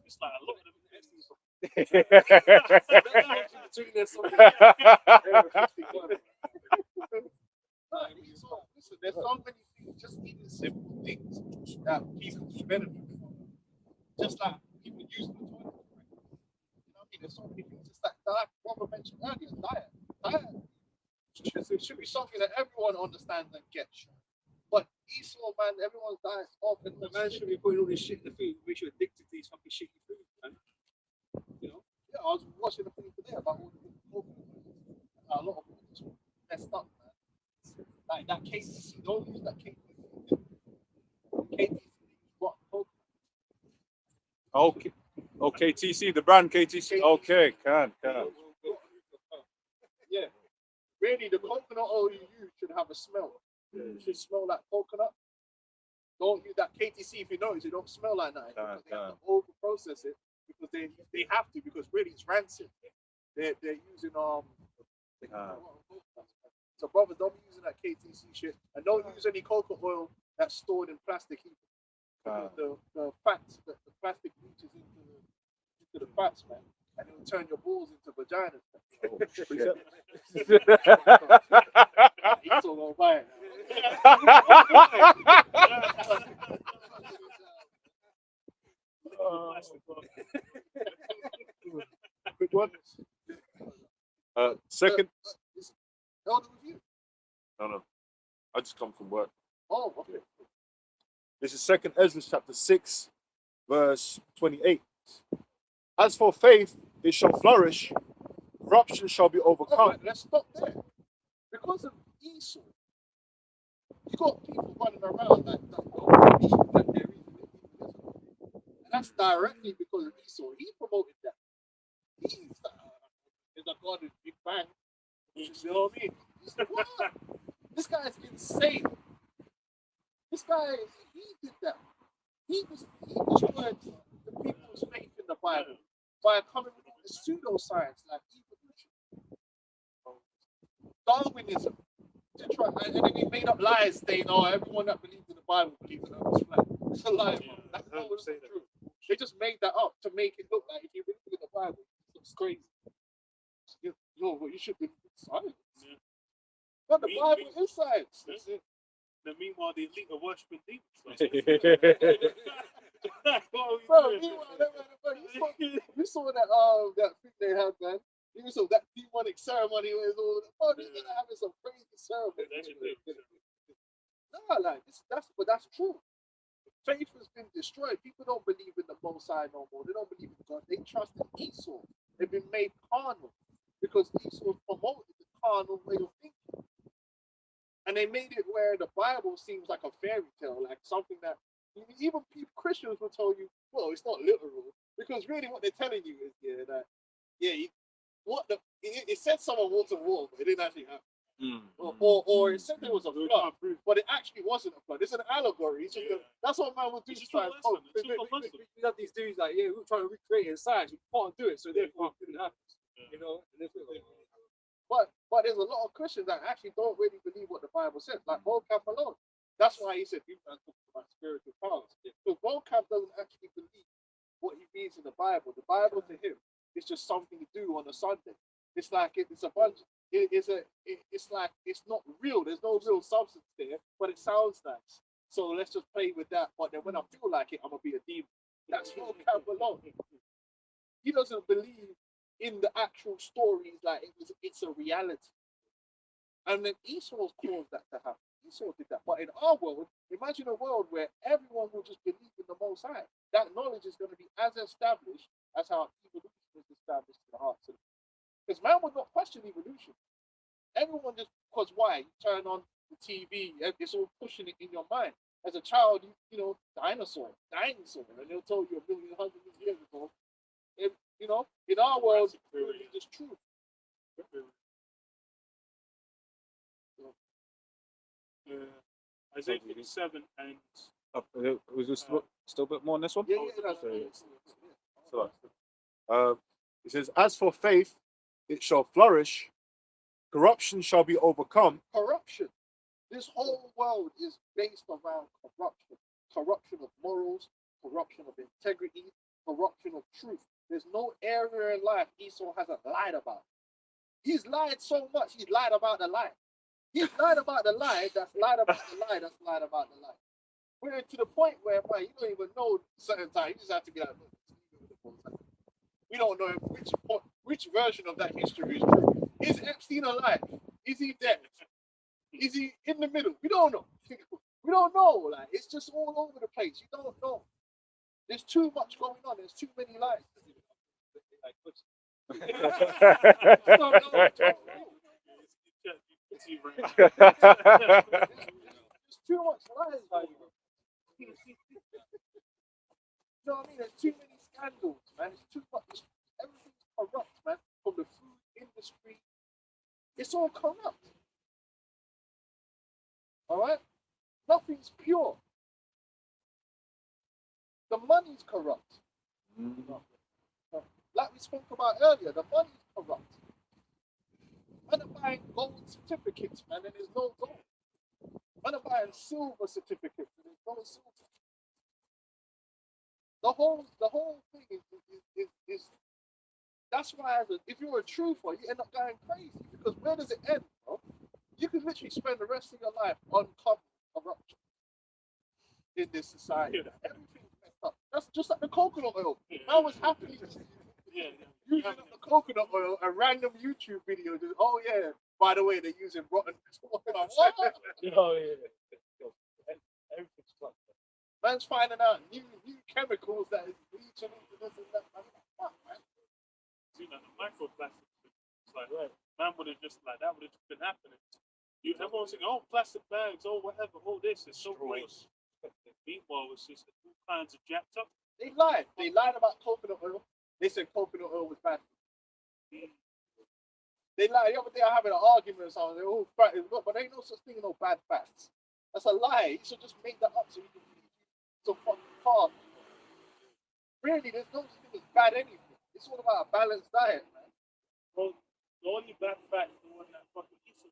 [SPEAKER 5] it's like a lot of them.
[SPEAKER 3] Listen, there's so many things, just even simple things that people can benefit from. Just like people use the toilet. There's so many things. Just like Robert mentioned earlier, diet. It should be something that everyone understands and gets. But Esau, man, everyone's diet's off. And
[SPEAKER 2] The man should be putting all this shit in the food. We should addicted to these fucking shitty food, man. You know?
[SPEAKER 3] yeah, I was watching the thing today about all the a lot of people just messed up, man. like that KTC. Don't use that KTC. KTC what coconut.
[SPEAKER 1] Okay. Okay, TC, the brand KTC. Okay, can.
[SPEAKER 3] Yeah. Really, the coconut oil you use should have a smell. It should smell like coconut. Don't use that KTC if you notice it don't smell like that. Because they have to over process it because they have to because really it's rancid. They're using so brothers, don't be using that KTC shit and don't use any coconut oil that's stored in plastic either. Because the fats, the plastic reaches into the fats, man, and it will turn your balls into vaginas. He's all gonna buy it.
[SPEAKER 1] Quick one. Second.
[SPEAKER 3] Elder review.
[SPEAKER 1] No. I just come from work.
[SPEAKER 3] Oh, okay.
[SPEAKER 1] This is 2nd Ezra chapter 6, verse 28. As for faith, it shall flourish, corruption shall be overcome.
[SPEAKER 3] Right, let's stop there. Because of Esau, you got people running around like that don't believe that there is. And that's directly because of Esau. He promoted that. He's a god in Big Bang. You know what I mean? What? This guy's insane. This guy, he did that. He destroyed the people's faith in the Bible by coming with the pseudoscience like evolution, Darwinism, to try, and then he made up lies saying, "Oh, everyone that believes in the Bible believes in the Earth is flat." It's a lie. That's not what's true. They just made that up to make it look like if you believe in the Bible, it's crazy. Well, you should believe in science.
[SPEAKER 5] Yeah.
[SPEAKER 3] But the Bible is science.
[SPEAKER 5] That's it. Then meanwhile, the elite are worshiping demons.
[SPEAKER 3] Bro, you saw that thing they had, man. You saw that demonic ceremony where it's all they're having some crazy ceremony. Nah, like that's true. Faith has been destroyed. People don't believe in the Most High no more. They don't believe in God. They trust in Esau. They've been made carnal because Esau promoted the carnal way of thinking. And they made it where the Bible seems like a fairy tale, like something that even Christians will tell you, well, it's not literal. Because really what they're telling you is, it said someone walked on water, but it didn't actually happen. Or it said there was a flood, but it actually wasn't a flood. It's an allegory. It's just that's what man will do.
[SPEAKER 6] We have these dudes like, we're trying to recreate it in science. We can't do it, so therefore it didn't happen. You know?
[SPEAKER 3] But there's a lot of Christians that actually don't really believe what the Bible says, like Volcamp alone. That's why he said you can talk about spiritual powers. Because Volcamp doesn't actually believe what he reads in the Bible. The Bible to him is just something to do on a Sunday. It's like it's a bunch. It's like it's not real. There's no real substance there, but it sounds nice. So let's just play with that. But then when I feel like it, I'm gonna be a demon. That's Volcamp alone. He doesn't believe in the actual stories like it's a reality. And then Esau's caused that to happen. Esau did that. But in our world, imagine a world where everyone will just believe in the Most High. That knowledge is going to be as established as how evolution is established in the hearts of them. Because man would not question evolution. Everyone just, because why? You turn on the TV, it's all pushing it in your mind. As a child, you know, dinosaur, and they'll tell you 1,000,000 years ago. You know, in our world, it's just true.
[SPEAKER 5] Isaiah 57 and
[SPEAKER 1] Was there still a bit more on this one?
[SPEAKER 3] Yeah, that's
[SPEAKER 1] It says, as for faith, it shall flourish, corruption shall be overcome.
[SPEAKER 3] Corruption. This whole world is based around corruption. Corruption of morals, corruption of integrity, corruption of truth. There's no area in life Esau hasn't lied about. He's lied so much, he's lied about the lie. He's lied about the lie, that's lied about the lie, that's lied about the lie. We're to the point where, man, you don't even know certain times. You just have to be like, we don't know which version of that history is true. Is Epstein alive? Is he dead? Is he in the middle? We don't know. We don't know. Like, it's just all over the place. You don't know. There's too much going on. There's too many lies. There's too much lies going on. You know what I mean? There's too many scandals, man. It's too much. Everything's corrupt, man. From the food industry, it's all corrupt. All right? Nothing's pure. The money's corrupt. Like we spoke about earlier, the money's corrupt. Man are buying gold certificates, man, and there's no gold. Man are buying silver certificates, and there's no silver. The whole thing is that's why if you're a truther, you end up going crazy, because where does it end, bro? You can literally spend the rest of your life uncovering corruption in this society. Everything's messed up. That's just like the coconut oil. I was happy using up the coconut oil, a random YouTube video. Just, oh yeah, by the way, they're using rotten oil.
[SPEAKER 2] Oh yeah. Everything's fucked.
[SPEAKER 3] Man's finding out new chemicals that is bleaching into this and that. Man, fuck, man.
[SPEAKER 5] You know, the microplastics. It's like, man would have just like that would have just been happening. Everyone's saying, oh, plastic bags, oh, whatever, all this is so gross. Meanwhile, it's just all kinds of jacked up.
[SPEAKER 3] They lied. They lied about coconut oil. They said coconut oil was bad. They lied. The other day I having an argument with someone. They all fat is good, but there ain't no such thing as no bad fats. That's a lie. You should just make that up so you can feed you some fucking carbs. Really, there's no such thing as bad anything. It's all about a balanced diet, man.
[SPEAKER 5] Well, the only bad fat is the one that fucking eats it.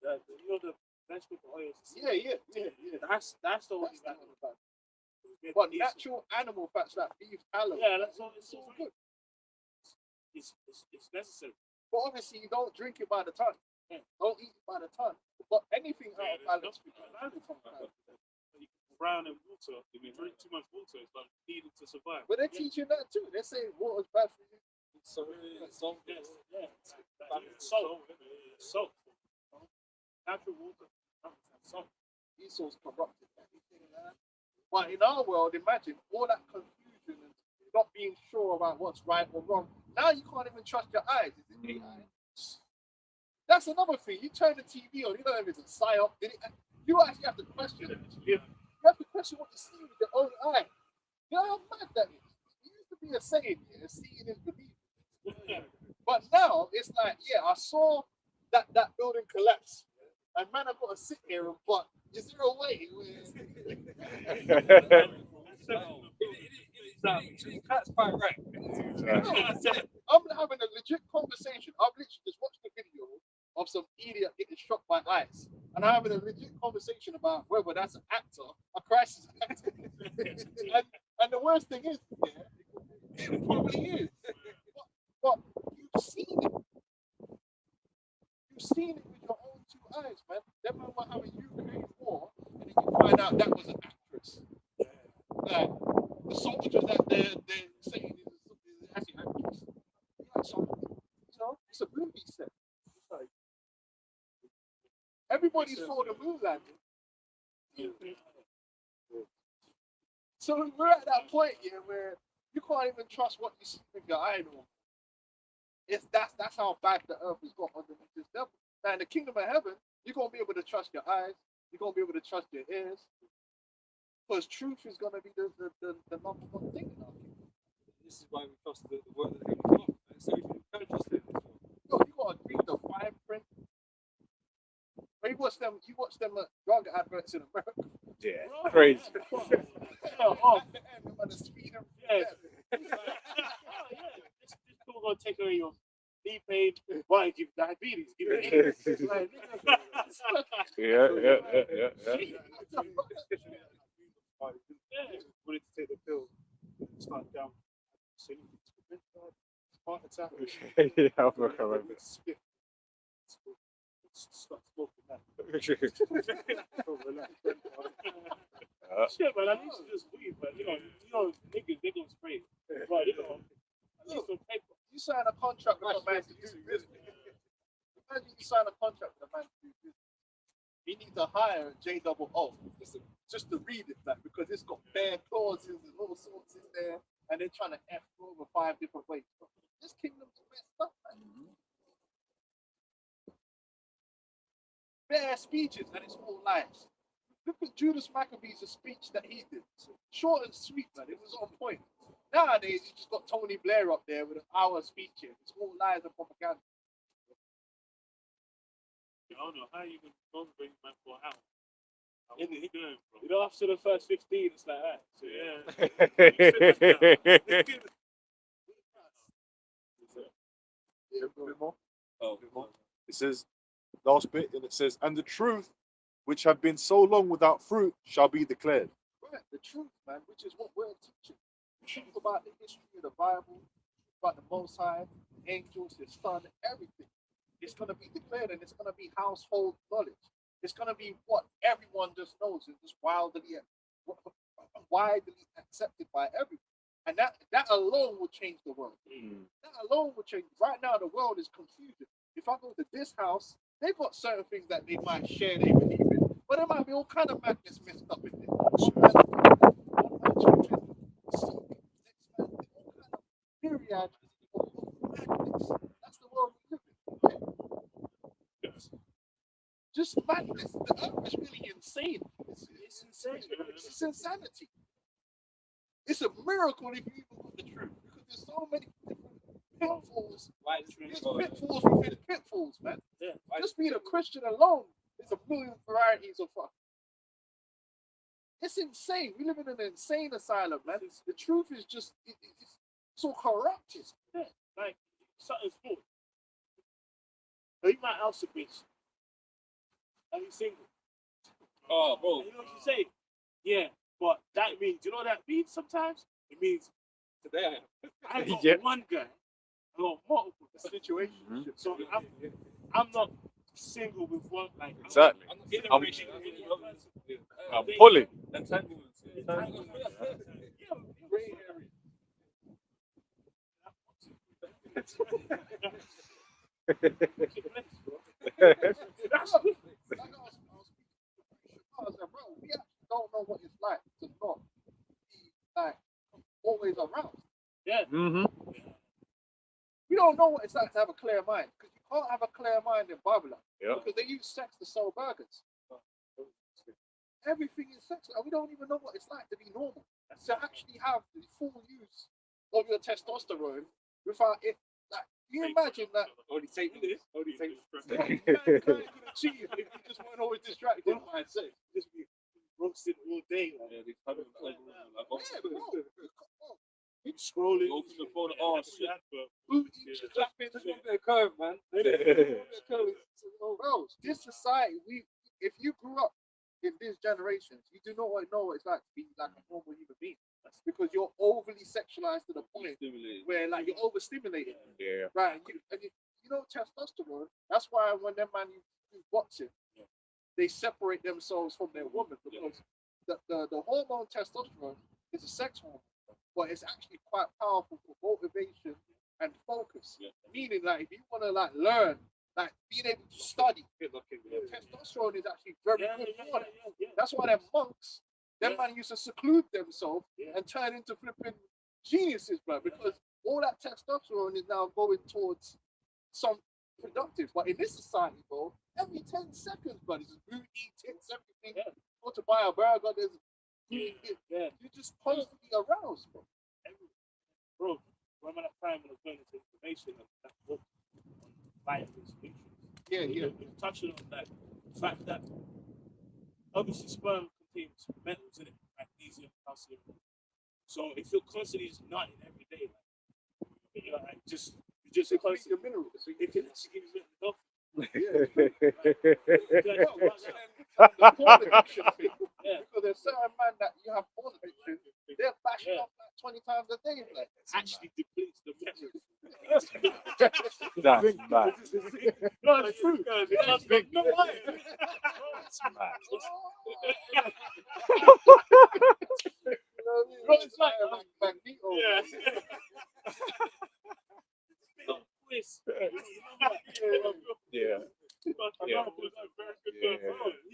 [SPEAKER 5] You know, the vegetable oils.
[SPEAKER 3] Yeah.
[SPEAKER 5] That's the only
[SPEAKER 3] That's
[SPEAKER 5] bad
[SPEAKER 3] not
[SPEAKER 5] one.
[SPEAKER 3] bad. But natural animal fats like beef tallow.
[SPEAKER 5] Yeah, that's all.
[SPEAKER 3] It's all good.
[SPEAKER 5] It's necessary.
[SPEAKER 3] But obviously, you don't drink it by the ton. Don't eat it by the ton. But anything out of balance,
[SPEAKER 5] Brown and water. If you drink too much water, it's like needed to survive.
[SPEAKER 3] but they're teaching that too. They're saying water's bad for you.
[SPEAKER 2] So
[SPEAKER 5] Salt. Natural water. Salt.
[SPEAKER 3] Esau's corrupted everything, man. But in our world, imagine all that confusion and not being sure about what's right or wrong. Now you can't even trust your eyes. Is it AI? That's another thing. You turn the TV on, you don't know if it's a psyop. You actually have to question it. You have to question what you see with your own eye. You know how mad that is? It used to be a saying, seeing is believing. But now it's like, I saw that building collapse. And man, I've got to sit here and but is there a way?
[SPEAKER 2] That's quite right.
[SPEAKER 3] I'm having a legit conversation. I've literally just watched the video of some idiot getting shot by ICE. And I'm having a legit conversation about whether that's an actor, a crisis actor. and the worst thing is, it probably is. But you've seen it. You've seen it with your own two eyes, man. Them man were having Ukraine war, and then you find out that was an actress. Like, the soldier that they're saying is actually an actress. Like, so, it's a movie set. It's like, everybody saw the moon landing. So we're at that point here where you can't even trust what you see with your eye anymore. That's how bad the earth has got underneath this devil. Now in the kingdom of heaven, you're gonna be able to trust your eyes, you're gonna be able to trust your ears. Because truth is gonna be the number one thing in our kingdom.
[SPEAKER 2] This is why we trust the word of the Heavenly Father. So if you don't trust it,
[SPEAKER 3] Yo, you gotta read the fine print. When you watch them drug adverts in America.
[SPEAKER 1] Yeah, crazy.
[SPEAKER 5] This people gonna take away your knee pain. Why give diabetes? Give it AIDS. Like,
[SPEAKER 1] Yeah.
[SPEAKER 5] Wanted to take the pill, start down. Heart attack.
[SPEAKER 1] Yeah, I'll look around.
[SPEAKER 5] Spit. Stop smoking that. Shit, man, I need to just weed, but niggas, they gonna spray. But I need some paper.
[SPEAKER 3] You sign a contract with a man to do business. Imagine you sign a contract with a man to do business. You need to hire JOO just to read it back because it's got bare clauses and all sorts in there, and they're trying to F over 5 different ways. This kingdom's messed up, man. bare speeches and it's all lies. Look at Judas Maccabee's speech that he did. Short and sweet, man. It was on point. Nowadays, you just got Tony Blair up there with an hour speech here. It's all lies and propaganda.
[SPEAKER 5] I don't know how you can bring man for an hour.
[SPEAKER 2] In the-
[SPEAKER 5] Good, bro.
[SPEAKER 2] You know, after the first 15, it's like that. So,
[SPEAKER 3] Yeah, a bit more.
[SPEAKER 2] Oh,
[SPEAKER 8] It says, last bit, and it says, and the truth which have been so long without fruit shall be declared.
[SPEAKER 3] Right, the truth, man, which is what we're teaching. The truth about the history of the Bible, about the Most High, the angels, His Son, everything. It's going to be declared and it's going to be household knowledge. It's going to be what everyone just knows. It's just widely accepted by everyone. And that alone will change the world. That alone will change. Right now, the world is confusing. If I go to this house, they've got certain things that they might share, they believe in. But there might be all kind of madness mixed up in there. That's the world we live in. Just madness. The earth is really insane. It's insane. It's insanity. It's a miracle if you even got the truth. Because there's so many different pitfalls. There's pitfalls within pitfalls, man.
[SPEAKER 2] Yeah.
[SPEAKER 3] Just being a Christian alone, there's a million varieties of fuck. It's insane. We live in an insane asylum, man. The truth is just it's so corrupted.
[SPEAKER 5] Yeah, like something small. You might house a bitch. Are you single?
[SPEAKER 2] Oh, bro.
[SPEAKER 5] And you know what you say? Yeah, but that means, you know what that means sometimes? It means
[SPEAKER 2] Today,
[SPEAKER 5] I got
[SPEAKER 8] Yeah.
[SPEAKER 5] one guy, I got multiple situations. So I'm not single with one, like,
[SPEAKER 8] Exactly.
[SPEAKER 2] I'm in a
[SPEAKER 8] I'm-
[SPEAKER 2] relationship.
[SPEAKER 8] I'm pulling.
[SPEAKER 2] Entanglements.
[SPEAKER 3] Gray area. I was like, bro, we actually don't know what it's like to not be like always around.
[SPEAKER 8] Mm-hmm.
[SPEAKER 3] We don't know what it's like to have a clear mind because you can't have a clear mind in Babylon
[SPEAKER 8] Yeah.
[SPEAKER 3] because they use sex to sell burgers. Everything is sex, and we don't even know what it's like to be normal. To actually have the full use of your testosterone without it. Like, can you imagine that?
[SPEAKER 2] Only take this. Only take this.
[SPEAKER 3] You couldn't achieve if you just weren't always distracted by sex.
[SPEAKER 5] just be roasted all day. Like,
[SPEAKER 2] Yeah, they come in like,
[SPEAKER 3] Yeah, bro.
[SPEAKER 5] keep scrolling.
[SPEAKER 2] Open the phone, oh, shit.
[SPEAKER 3] Booty, just clapping,
[SPEAKER 2] Just want a curve, man.
[SPEAKER 3] Bro, this society, if you grew up in these generations, you do not know what it's like to be like a normal human being. That's because you're overly sexualized to the point
[SPEAKER 2] Stimulated.
[SPEAKER 3] where like you're overstimulated.
[SPEAKER 8] Yeah.
[SPEAKER 3] Right. You know testosterone, that's why when them man do boxing, they separate themselves from their woman because the hormone testosterone is a sex hormone, but it's actually quite powerful for motivation and focus.
[SPEAKER 2] Yeah.
[SPEAKER 3] Meaning like if you want to like learn, like being able to study, testosterone is actually very good for that. That's why them monks, them man used to seclude themselves and turn into flipping geniuses, bro, because all that testosterone is now going towards some productive. But in this society, bro, every 10 seconds, bro, there's booty, tits, everything. Go to buy a burger, there's booty. You're just constantly aroused, bro.
[SPEAKER 5] Bro, remember that time when I was going into information and that book on vitamin solutions?
[SPEAKER 3] Yeah.
[SPEAKER 5] It touching on that fact that obviously sperm contains metals in it, magnesium, calcium. So if you're constantly just nutting every day, like, you're like you just
[SPEAKER 3] It's
[SPEAKER 5] constantly,
[SPEAKER 3] your minerals.
[SPEAKER 5] it can actually give you health.
[SPEAKER 3] The porn addiction thing.
[SPEAKER 5] Yeah.
[SPEAKER 3] Because there's certain man that you have porn addiction, they're bashing off like 20 times a day. Like,
[SPEAKER 5] Actually depletes the metals.
[SPEAKER 8] That's bad.
[SPEAKER 5] No, it's true, guys. That's big. No way.
[SPEAKER 8] That's mad.
[SPEAKER 5] Bro, it's like,
[SPEAKER 3] Magneto.
[SPEAKER 5] yeah. Twist.
[SPEAKER 8] Yeah. Yeah.
[SPEAKER 5] He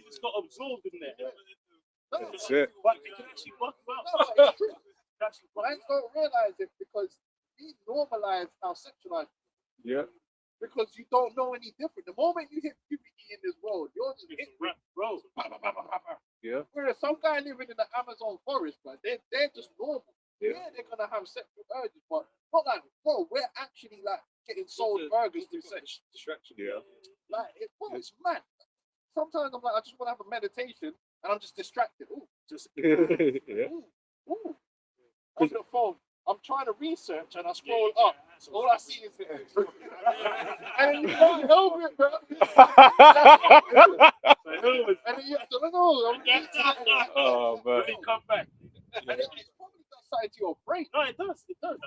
[SPEAKER 5] just got absorbed in there.
[SPEAKER 3] No,
[SPEAKER 8] That's it.
[SPEAKER 5] But you can actually work him out.
[SPEAKER 3] no, it's true.
[SPEAKER 5] Actually work
[SPEAKER 3] Clients don't realize it because we normalize our sexualized
[SPEAKER 8] Yeah.
[SPEAKER 3] because you don't know any different. The moment you hit puberty in this world, your just
[SPEAKER 5] It's
[SPEAKER 3] hit
[SPEAKER 5] a rap, bro.
[SPEAKER 8] Yeah.
[SPEAKER 3] Whereas some guy living in the Amazon forest, but they're just normal.
[SPEAKER 8] Yeah.
[SPEAKER 3] Yeah, they're gonna have sexual urges, but not like, bro, we're actually like getting sold burgers through sex.
[SPEAKER 2] Distraction.
[SPEAKER 8] Yeah.
[SPEAKER 3] Like, it's mad. Sometimes I'm like, I just want to have a meditation, and I'm just distracted. Ooh, just
[SPEAKER 8] Yeah.
[SPEAKER 3] ooh, ooh. On the phone, I'm trying to research, and I scroll up. All I see is it. And then you can't help it, bro. And then you have to look, oh,
[SPEAKER 8] Oh man.
[SPEAKER 5] Let me come back.
[SPEAKER 3] and it probably does something to your brain.
[SPEAKER 5] No, it does. It does.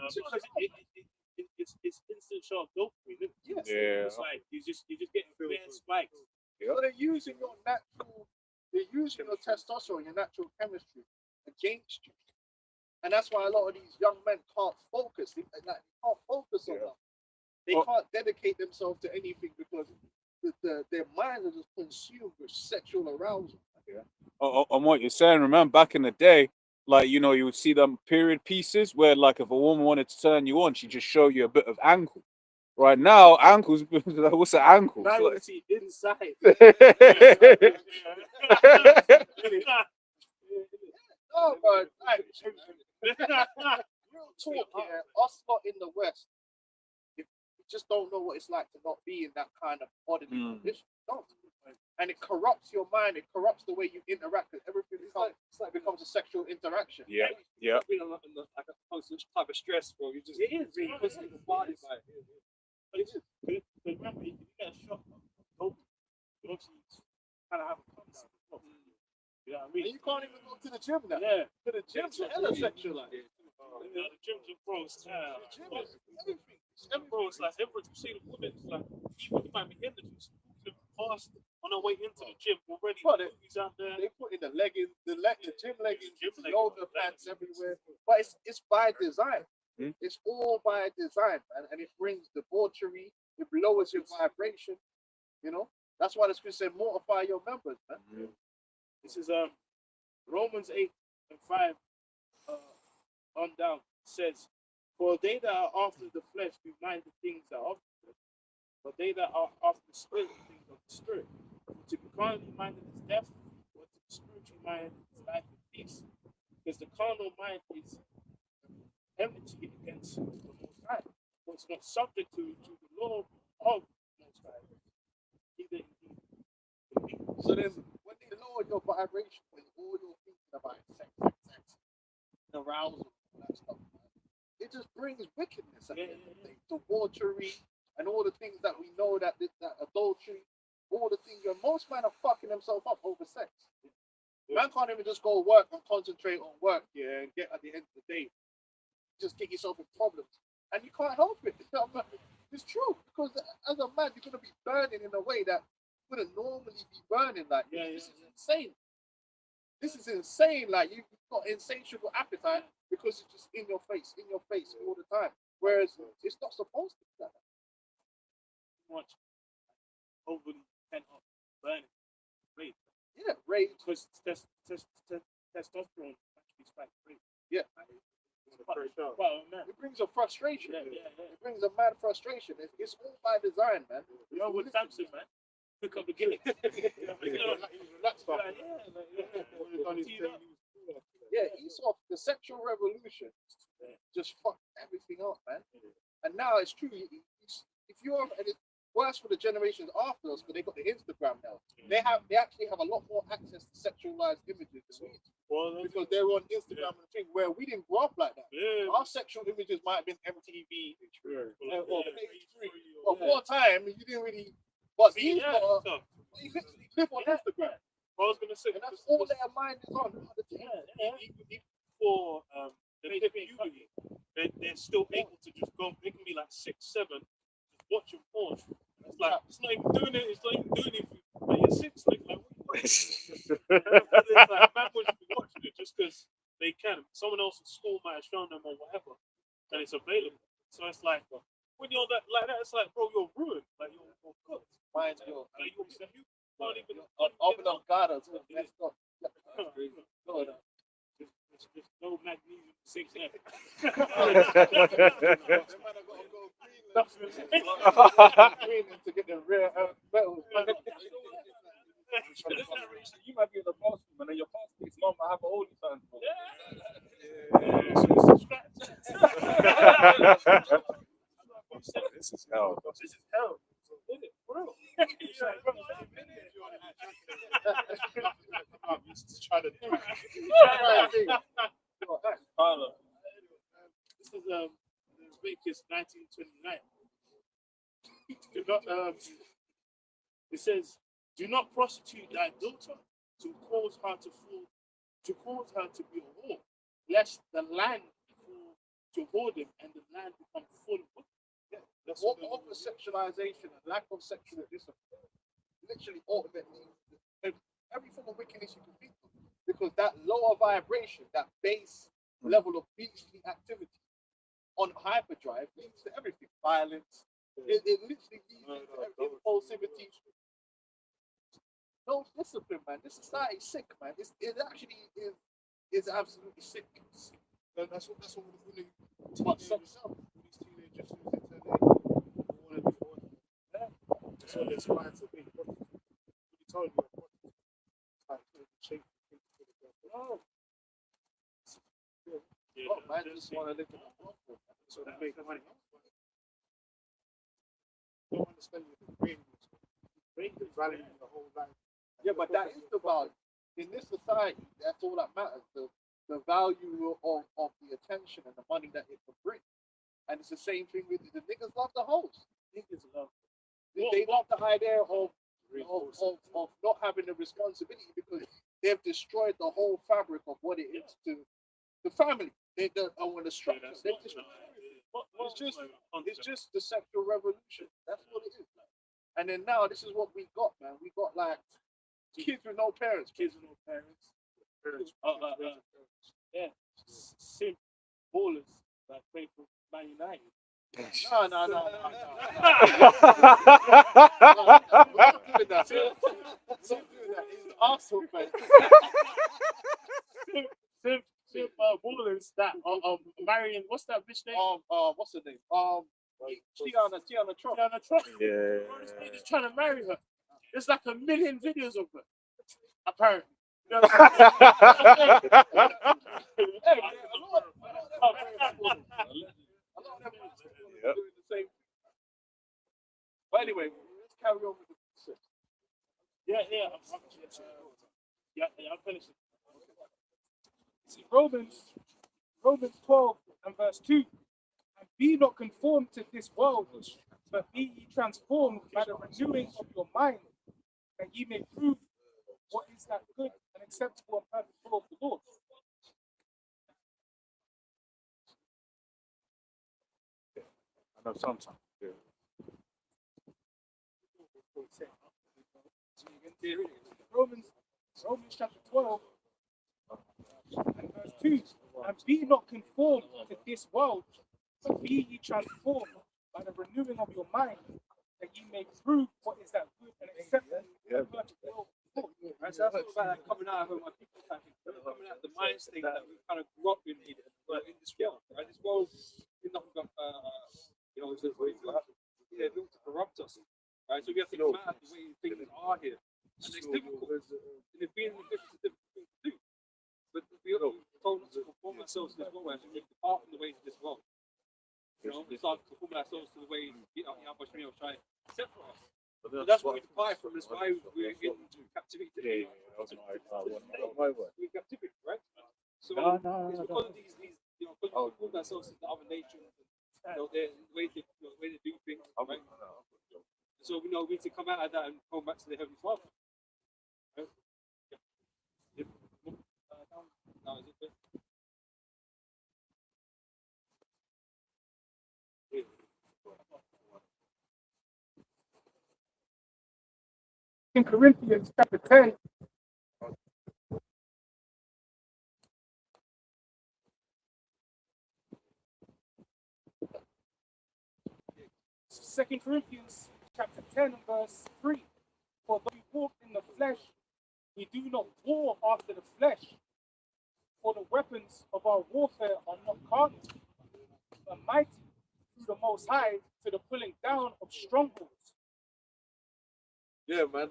[SPEAKER 5] Because it's instant sharp dopamine. Isn't it?
[SPEAKER 3] Yes.
[SPEAKER 8] Yeah.
[SPEAKER 5] It's like you're just getting clear spikes.
[SPEAKER 3] So they're using your testosterone, your natural chemistry against you. And that's why a lot of these young men can't focus. They can't focus on that. They can't dedicate themselves to anything because their minds are just consumed with sexual arousal.
[SPEAKER 1] On what you're saying, remember back in the day, like, you know, you would see them period pieces where, like, if a woman wanted to turn you on, she'd just show you a bit of ankle. Right now, ankles, what's an ankle?
[SPEAKER 5] Now
[SPEAKER 1] It's
[SPEAKER 5] you
[SPEAKER 1] like-
[SPEAKER 5] want to see inside.
[SPEAKER 3] No, but like, real talk here, us lot in the West, if we just don't know what it's like to not be in that kind of bodily condition. Don't. And it corrupts your mind, it corrupts the way you interact with everything. Becomes a sexual interaction.
[SPEAKER 8] Yeah. Yeah.
[SPEAKER 2] Being on like a constant type of stress, bro. You just
[SPEAKER 5] It is.
[SPEAKER 2] being constantly bombarded by it.
[SPEAKER 5] But it's just, but remember, if you get a shot of dope, you obviously kind of have a comedown. You know what I
[SPEAKER 3] And
[SPEAKER 5] mean?
[SPEAKER 3] you can't even go to the gym now.
[SPEAKER 5] Yeah.
[SPEAKER 3] To the gym's hella sexualized.
[SPEAKER 5] The gyms are gross.
[SPEAKER 3] The gym is everything.
[SPEAKER 5] Bro, it's like every you see the women, it's like even you might be in the gym, past on our way into the gym already.
[SPEAKER 3] But
[SPEAKER 5] He's out there.
[SPEAKER 3] they put in the leggings, the gym leggings,
[SPEAKER 5] Gym leggings,
[SPEAKER 3] yoga pants everywhere. But it's by design.
[SPEAKER 8] Hmm.
[SPEAKER 3] It's all by design, man. And it brings debauchery, it lowers your vibration. You know? That's why the scripture said mortify your members, man.
[SPEAKER 5] This is Romans 8:5 on down says, for they that are after the flesh do mind the things that are of the flesh, but they that are after the spirit, the things of the spirit. For to be carnally minded is death, but to be spiritually minded is life and peace. Because the carnal mind is enmity against the Most High, but it's not subject to the law of the Most High. Either
[SPEAKER 3] So then when they lower your vibration, when all you're thinking about is sex, arousal, and that stuff, man, it just brings wickedness at the end of the day. Debauchery and all the things that we know that adultery, all the things, most men are fucking themselves up over sex. Man can't even just go work and concentrate on work, yeah, and get at the end of the day, just get yourself in problems. And you can't help it. It's true, because as a man, you're gonna be burning in a way that wouldn't normally be burning. Like, this is insane. This is insane. Like, you've got insatiable appetite because it's just in your face all the time. Whereas it's not supposed to be like that.
[SPEAKER 5] much overly pent up burning rage.
[SPEAKER 3] Yeah, rage.
[SPEAKER 5] Because testosterone actually spikes rage.
[SPEAKER 3] Yeah.
[SPEAKER 5] Well, man.
[SPEAKER 3] It brings a frustration.
[SPEAKER 5] Yeah.
[SPEAKER 3] It brings a mad frustration. It's all by design, man.
[SPEAKER 5] You know, with Samson, man, pick up the gillies.
[SPEAKER 3] Yeah, Esau, the sexual revolution just fucked everything up, man. And now it's true. If you're, and it's worse for the generations after us, because they got the Instagram now. They actually have a lot more access to sexualized images than we do. Because they're on Instagram and thing where we didn't grow up like that. Our sexual images might have been MTV or Page 3. But for a time, you didn't really. But these are they literally live on Instagram.
[SPEAKER 5] I was gonna say,
[SPEAKER 3] And that's all their mind is on.
[SPEAKER 5] even before they hit puberty, they're still able to just go. They can be like 6, 7, just watching porn. It's like it's not even doing it. It's not even doing it. Like you're 6, like what? It's like man would be watching it just because they can. Someone else at school might have shown them or whatever, and it's available. So it's like when you're that like that, it's like bro, you're ruined. Like you're cooked.
[SPEAKER 3] Mine's yours.
[SPEAKER 5] Like you can't even.
[SPEAKER 3] Open up God. Let's go.
[SPEAKER 5] There's no magnesium 6 F.
[SPEAKER 3] To get the rare metals.
[SPEAKER 5] Just trying to do. This is Leviticus 19:29. Do not, it says, "Do not prostitute thy daughter to cause her to fall, to cause her to be a whore, lest the land fall to whoredom and the land become full of wickedness."
[SPEAKER 3] Yeah, that's what over sexualization and lack of sexual discipline literally ultimately every form of wickedness you can think of. Because that lower vibration, that base level of beastly activity on hyperdrive leads to everything. Violence. It literally leads to everything. Impulsivity. No discipline, man. This society is sick, man. It actually is absolutely sick.
[SPEAKER 5] That's what we're
[SPEAKER 3] But sex up.
[SPEAKER 5] these teenagers use it to want to be one. That's what they aspire to be. What you told me, like to shape
[SPEAKER 3] No.
[SPEAKER 5] yeah,
[SPEAKER 3] Oh, man, just want to live in a world.
[SPEAKER 5] so they make money. Don't understand the brain the value of the whole life.
[SPEAKER 3] Yeah, but that is the value. In this society, that's all that matters. The value of the attention and the money that it can bring. And it's the same thing with the niggas love the hoes.
[SPEAKER 5] Niggas love
[SPEAKER 3] They love the idea of not having the responsibility because they've destroyed the whole fabric of what it is to the family. They don't want the structure. They've destroyed everything. It's just the sexual revolution. That's what it is. And then now this is what we got, man. We got like kids with no parents.
[SPEAKER 5] kids with no parents. Yeah, sim ballers that play for Man United.
[SPEAKER 3] No. We're not doing that. We're not doing that. It's Arsenal, man.
[SPEAKER 5] Sim ballers that are marrying. What's that bitch name?
[SPEAKER 3] What's her name? Tiana Trump.
[SPEAKER 5] Diana Trump.
[SPEAKER 8] Yeah.
[SPEAKER 5] This nigga is trying to marry her. There's like a million videos of her. Apparently. You know what I'm saying?
[SPEAKER 3] Hey, a lot of them
[SPEAKER 8] Yep.
[SPEAKER 3] doing the same thing. But anyway, let's carry on with the process.
[SPEAKER 5] Yeah, I'm finishing.
[SPEAKER 6] See, Romans 12 and verse 2. And be not conformed to this world, but be ye transformed by the renewing of your mind, that ye may prove what is that good and acceptable and perfect will of the Lord.
[SPEAKER 8] I know sometimes. Yeah.
[SPEAKER 6] Romans chapter 12 and verse 2. And be not conformed to this world, but be ye transformed by the renewing of your mind, that ye may prove what is that good and acceptable and perfect will of the Lord.
[SPEAKER 2] Right, so that's all about that coming out of my people type thing. Coming out of the mind state that we kind of grew up in this world. Right? This world is nothing but it's built to corrupt us. Right? So we have to come out of the way things are here. And it's difficult. And if being in the difference is a difficult thing to do. But we are told not to conform ourselves to this world, and we depart from the ways of this world. We start conforming ourselves to the ways Yahweh try to set for us. But that's what we depart from. That's why we're in captivity today.
[SPEAKER 8] That was my word.
[SPEAKER 2] We're in captivity, right? So it's because of these because we conform ourselves to the other nations, their way they do things, right? So we know we need to come out of that and come back to the Heavenly Father. Right? Yeah. Now is it good?
[SPEAKER 6] In Corinthians chapter 10, Second Corinthians chapter 10 and verse 3. For though we walk in the flesh, we do not war after the flesh. For the weapons of our warfare are not carnal, but mighty through the Most High to the pulling down of strongholds.
[SPEAKER 3] Yeah, man.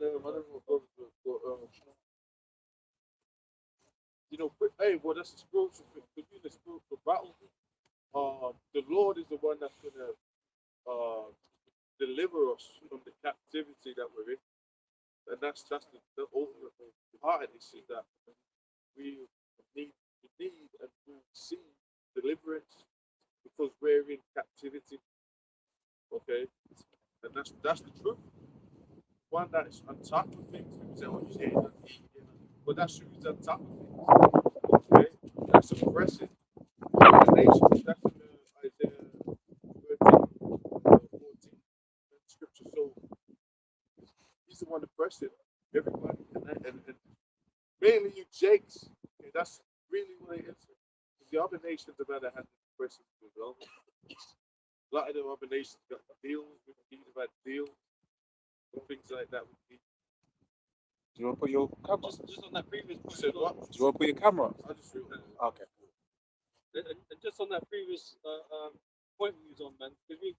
[SPEAKER 3] Hey, well, that's a spiritual thing. To be in a spiritual battle, the Lord is the one that's gonna deliver us from the captivity that we're in.
[SPEAKER 8] And that's the ultimate part of this is that we need and we see deliverance because we're in captivity. Okay, and that's the truth. One that's on top of things, people say, "Oh, you say that," but that's who's on top of things. Okay, that's oppressing the nation. That's in Isaiah 13, 14 scripture. So he's the one oppressing everybody, and mainly you Jakes. Okay, that's really what it is. The other nations have had oppressing as well. A lot of the other nations got deals with things about deals and things like that.
[SPEAKER 1] Do you want to put your camera?
[SPEAKER 6] Just on that previous point.
[SPEAKER 8] Said what?
[SPEAKER 1] Do you want to put your camera on?
[SPEAKER 8] I just feel that.
[SPEAKER 1] Okay.
[SPEAKER 6] And just on that previous point we was on, man, because we're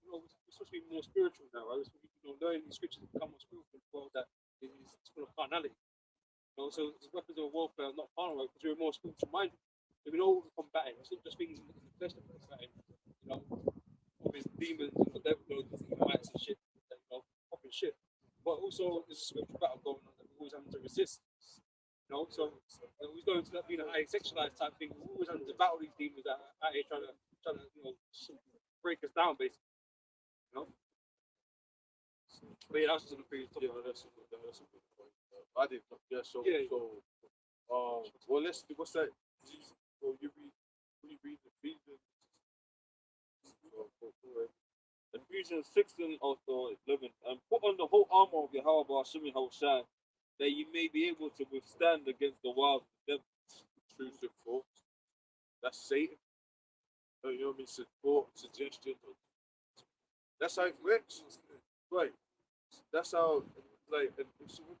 [SPEAKER 6] supposed to be more spiritual now, right? We're supposed to be learning the scriptures to become more spiritual in a world that is full of carnality. You know, so it's weapons of warfare, not carnal, because we're more spiritual minded. So we know what we're combating. It's not just things in the flesh that we're combating. You know, all these demons and the devil and shit, you know, popping shit. But also there's a spiritual battle going on that we're always having to resist. You know, so we go into that being a high sexualized type thing. We're always having to battle these demons that are out here trying to you know break us down basically. You know. But yeah, that's just on the previous topic.
[SPEAKER 8] Yeah, that's a good point. I did. Yeah. So.
[SPEAKER 6] Yeah.
[SPEAKER 8] So. Well, let's do. What's that? So you read Ephesians.
[SPEAKER 2] Ephesians 6 and also 11. And put on the whole armor of Yahweh Hashem Yahushua, that you may be able to withstand against the wiles of the devil.
[SPEAKER 8] Intrusive thoughts. That's Satan. You know what I mean? Support, suggestion. That's how it works. Right. That's how, like, and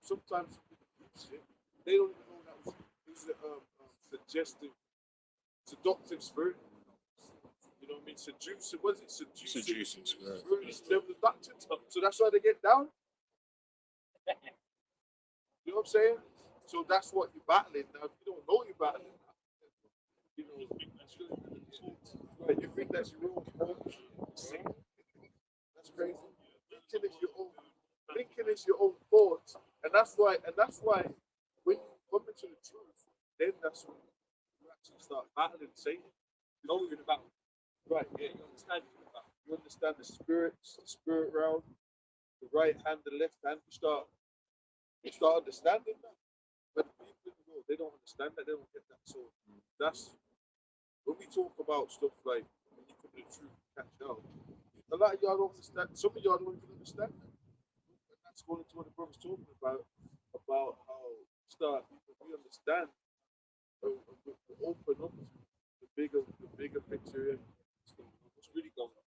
[SPEAKER 8] sometimes they don't even know that was suggestive, seductive spirit. You know what I mean? Seducing, what is it?
[SPEAKER 1] Seducing spirit.
[SPEAKER 8] It's never seductive. So that's why they get down. You know what I'm saying? So that's what you're battling. Now, if you don't know you're battling, you know, right, you think that's your own fault. That's crazy. Thinking is your own thoughts. And that's why when you come into the truth, then that's when you actually start battling Satan. You know you're in a battle. Right, yeah, you understand you're in a battle. You understand the spirit realm, the right hand, the left hand, you start understanding that. But the people in the world, they don't understand that, they don't get that. So that's when we talk about stuff like when you come to the truth, catch out. A lot of y'all don't understand. Some of y'all don't even understand that. And that's going into what the brother's talking about how we understand, we open up to the bigger picture. What's really going on?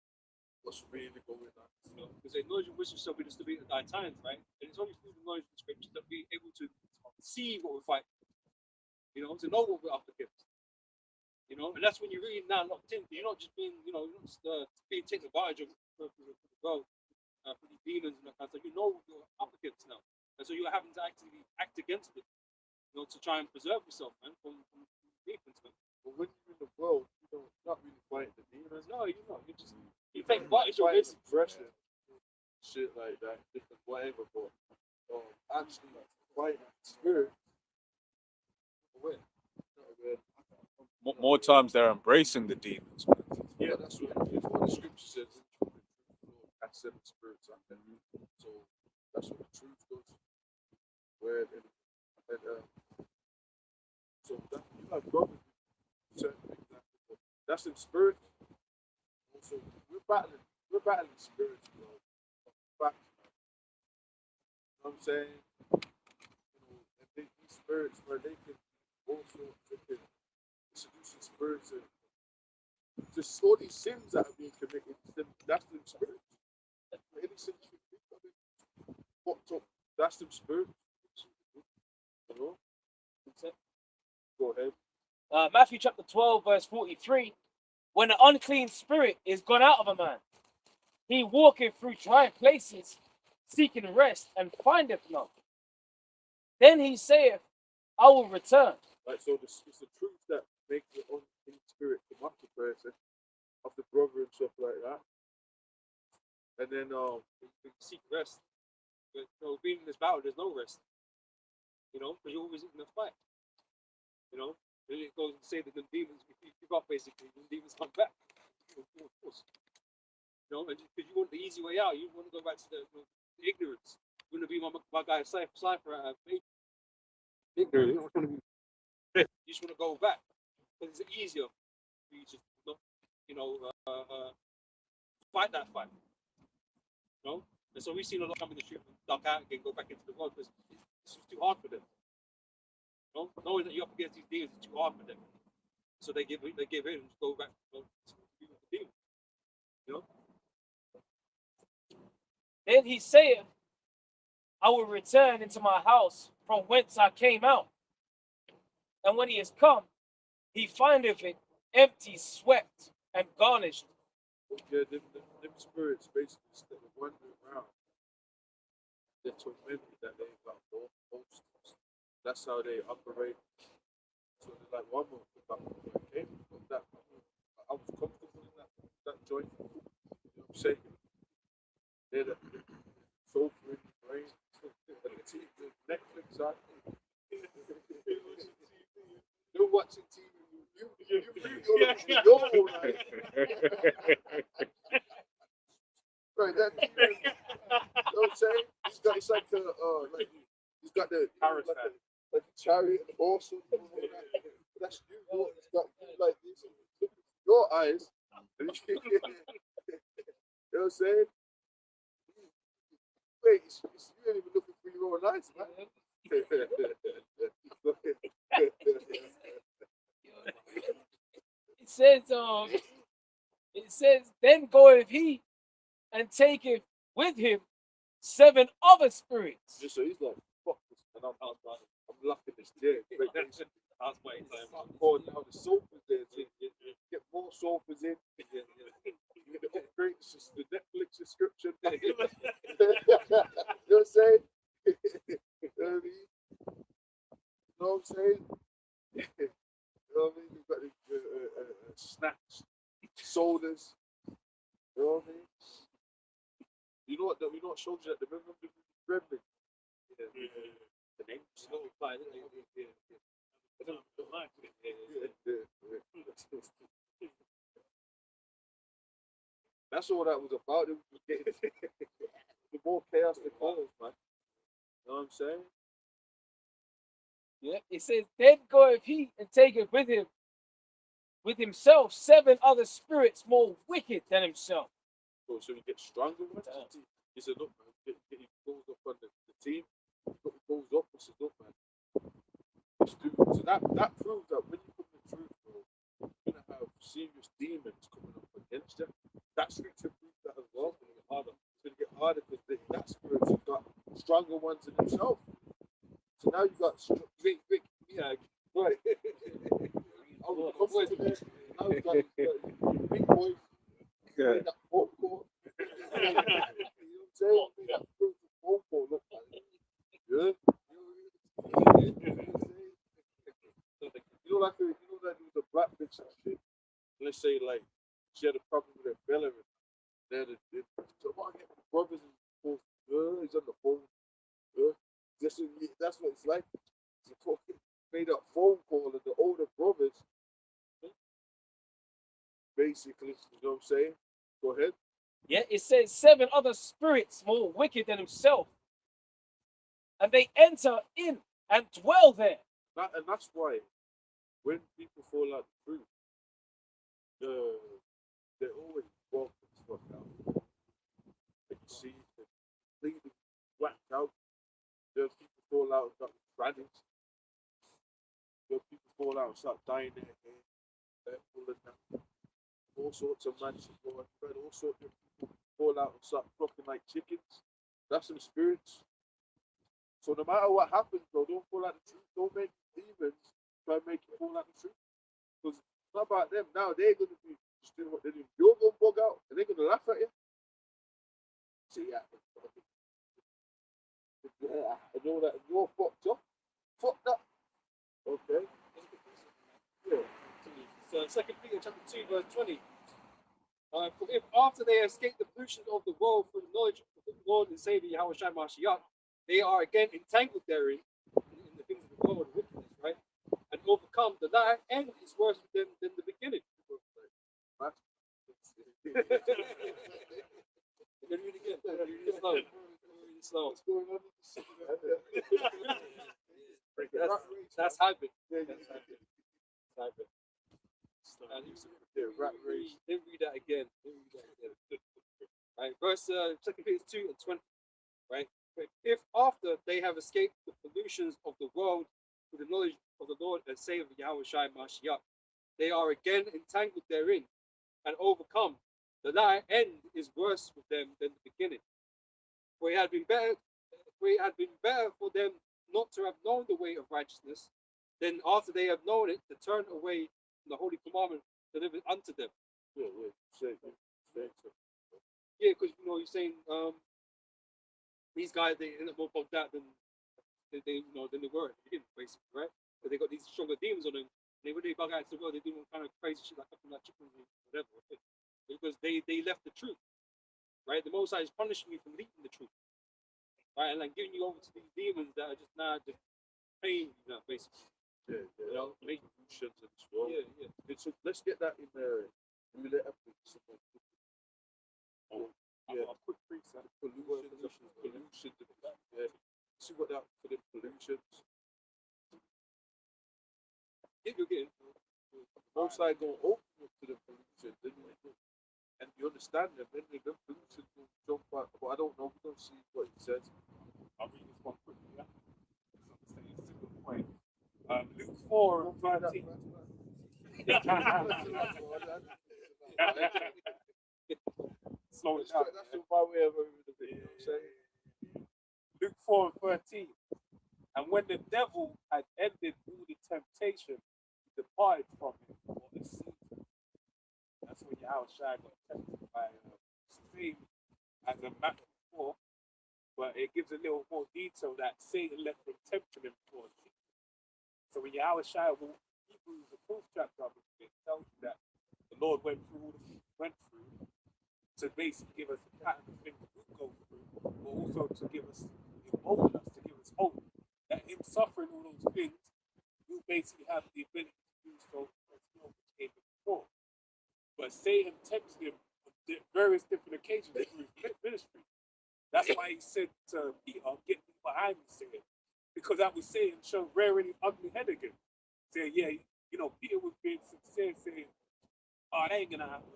[SPEAKER 8] What's really going on?
[SPEAKER 6] You know, because the knowledge of wisdom shall be distributed at thy times, right? And it's only through the knowledge of the scriptures that we're able to see what we're fighting. You know, to know what we're up against. You know, and that's when you're really now locked in. You're not just being, you know, you're not just being taken advantage of for the world, for the demons and that kind of stuff. You know what you're up against now. And so you're having to actually act against it, you know, to try and preserve yourself, man, from demons, man.
[SPEAKER 8] But when you're in the world, you're not really fighting the demons.
[SPEAKER 6] No, you're not. You're just, you take advantage of
[SPEAKER 8] fighting
[SPEAKER 6] this.
[SPEAKER 8] depression, shit like that, different whatever. But actually, fighting spirit. Where?
[SPEAKER 1] More times they're embracing the demons.
[SPEAKER 8] Yeah, that's what the scripture says. Cast seven spirits out there. So that's what the truth goes. Where so that you have brothers certain things like that. That's in spirit. Also, we're battling spirits, bro. Back, you know what I'm saying? You know, and these spirits where they can also seducing spirits and just all these sins that are being committed, that's them spirits. Any sins you think of it, popped up, that's them spirits. You know? Go ahead.
[SPEAKER 7] Matthew chapter 12, verse 43. When the unclean spirit is gone out of a man, he walketh through dry places, seeking rest, and findeth none. Then he saith, I will return.
[SPEAKER 8] Like, so it's the truth that makes the unclean spirit come up the person, of the brother and stuff like that. And then
[SPEAKER 6] We seek rest. But, you know, being in this battle, there's no rest. You know, because you're always in a fight. You know, and it goes to say that the demons, if you give up, basically, the demons come back. Of course. You know, and because you want the easy way out, you want to go back to the ignorance. You want to be my guy Cypher at faith. Ignorant. You don't want to be. You just want to go back because it's easier for you to, you know, fight that fight. You know, and so we've seen a lot come in the street, duck out and go back into the world because it's just too hard for them. You know, knowing that you're up against these demons is too hard for them. So they give in and go back to the demons. You know.
[SPEAKER 9] Then he saith, I will return into my house from whence I came out. And when he is come, he findeth it empty, swept, and garnished.
[SPEAKER 8] Yeah, them spirits basically still wandering around. They're tormented that they got ghosts. That's how they operate. So they're like, one more about where I came from. That I was comfortable in that joint. You know what I'm saying? They're the sofa in the brain. The Netflix on. You're watching TV. You're your own eyes. Right, that you know what I'm saying? It's like the he's got the like a chariot and horse and all that. That's you. It's got you like this. Look at your eyes. You know what I'm saying? Wait, you ain't even looking for your own eyes, man.
[SPEAKER 9] It says, then goeth he and taketh with him 7 other spirits.
[SPEAKER 8] Just so he's like, fuck this, and I'm locking this chair.
[SPEAKER 6] That's my time.
[SPEAKER 8] I'm pouring down the sofas there. Get more sofas in. Upgrade the Netflix subscription. You know what I'm saying? You know what I mean? You know what I'm saying? You know what I mean? You've got the snacks, sodas. You know what I mean? You know what shows you that the Gremlin?
[SPEAKER 6] The name is so fine.
[SPEAKER 8] That's all that was about. It was getting the more chaos the cause, man. You know what I'm saying?
[SPEAKER 9] Yeah, it says, then goeth he and taketh with himself 7 other spirits more wicked than himself.
[SPEAKER 8] So you get stronger with it. He said, look, man, he goes up on the team. He goes up and says, look, man. So that proves that when you come to truth, bro, you're gonna have serious demons coming up against you. That scripture proves that as well. It's gonna get harder. It's gonna get harder because that spirit's got stronger ones in himself. So now you got big, yeah, right. I was comfortable. Now you got big boys. Yeah. That popcorn. You know what I'm saying? That proves the popcorn. Look, man. Yeah. You know, like that was a black bitch and shit. Let's say like she had a problem with her belly. So I get my brothers and he's on the phone. That's what it's like. Made up phone call and the older brothers. Basically, you know what I'm saying? Go ahead.
[SPEAKER 9] Yeah, it says 7 other spirits more wicked than himself. And they enter in and dwell there.
[SPEAKER 8] And that's why when people fall out the truth, they're always walking the fuck out. They can see they're completely whacked out. There's people fall out and start grannies. There's people fall out and start dying their hair. They're pulling them. All sorts of magic going on. All sorts of people fall out and start clucking like chickens. That's some spirits. So no matter what happens, bro, don't fall out the truth. Don't make demons try and make you fall out the truth. Because it's not about them. Now they're going to be just doing what they're doing. You're going to bug out and they're going to laugh at you. See, I know that you're fucked up. Fucked up. Okay.
[SPEAKER 6] Yeah. So 2 Peter chapter 2, verse 20. For if after they escape the pollution of the world through the knowledge of the Lord and Savior Yahweh Shai Mashiach, they are again entangled therein in the world of wickedness, right? And overcome. The latter end is worse than the beginning. Let me read it again. Read it slow. Read it slow. That's habit. That's habit.
[SPEAKER 8] Rat race.
[SPEAKER 6] Let me read that again. Right, verse 2 Peter 2 and 20. Right, if after they have escaped the pollutions of the world with the knowledge of the Lord and Savior Yahweh Shai Mashiach, they are again entangled therein and overcome. The latter end is worse with them than the beginning. For it had been better for them not to have known the way of righteousness, than after they have known it, to turn away from the holy commandment delivered unto them.
[SPEAKER 8] Yeah.
[SPEAKER 6] Yeah, because you're saying these guys they end up more bugged out than than they were at the beginning, basically, right? But they got these stronger demons on them. They when they bug out into the world, they do all kind of crazy shit like fucking like chickens and whatever. Okay? Because they left the truth, right? The Most High is punishing you for leaving the truth, right? And like giving you over to these demons that are just just paying you, basically.
[SPEAKER 8] Yeah.
[SPEAKER 6] You know,
[SPEAKER 8] Make pollutions in this world.
[SPEAKER 6] yeah.
[SPEAKER 8] So let's get that in there. We let up with someone. Yeah.
[SPEAKER 1] Quick precept.
[SPEAKER 8] Pollution. Yeah. See what that for the pollutions.
[SPEAKER 6] If you're getting
[SPEAKER 8] Most I go open up to the pollution, then and you understand them, then the pollution will jump out. But I don't know, we don't see what it says.
[SPEAKER 1] I'll read this one quickly. Yeah? It's a good point. Luke 4 and 13. Slow it down.
[SPEAKER 8] That's my way of the video.
[SPEAKER 1] Luke 4 and 13. And when the devil had ended all the temptation, he departed from him for a season. That's when Yahushua got tempted by same as in Matthew 4, but it gives a little more detail that Satan left him tempting him for a season. So when Yahushua will Hebrews the 4th chapter of it tells you that the Lord went through to basically give us a pattern of things we go through, but also to give us embolden us, to give us hope that him suffering all those things, you basically have the ability to do so as he overcame it before. But Satan tempted him on various different occasions through his ministry. That's why he said to Peter, "Get me behind me, Satan," because that was Satan showing rearing his ugly head again. Saying, yeah, Peter was being sincere, saying, "Oh, that ain't gonna happen."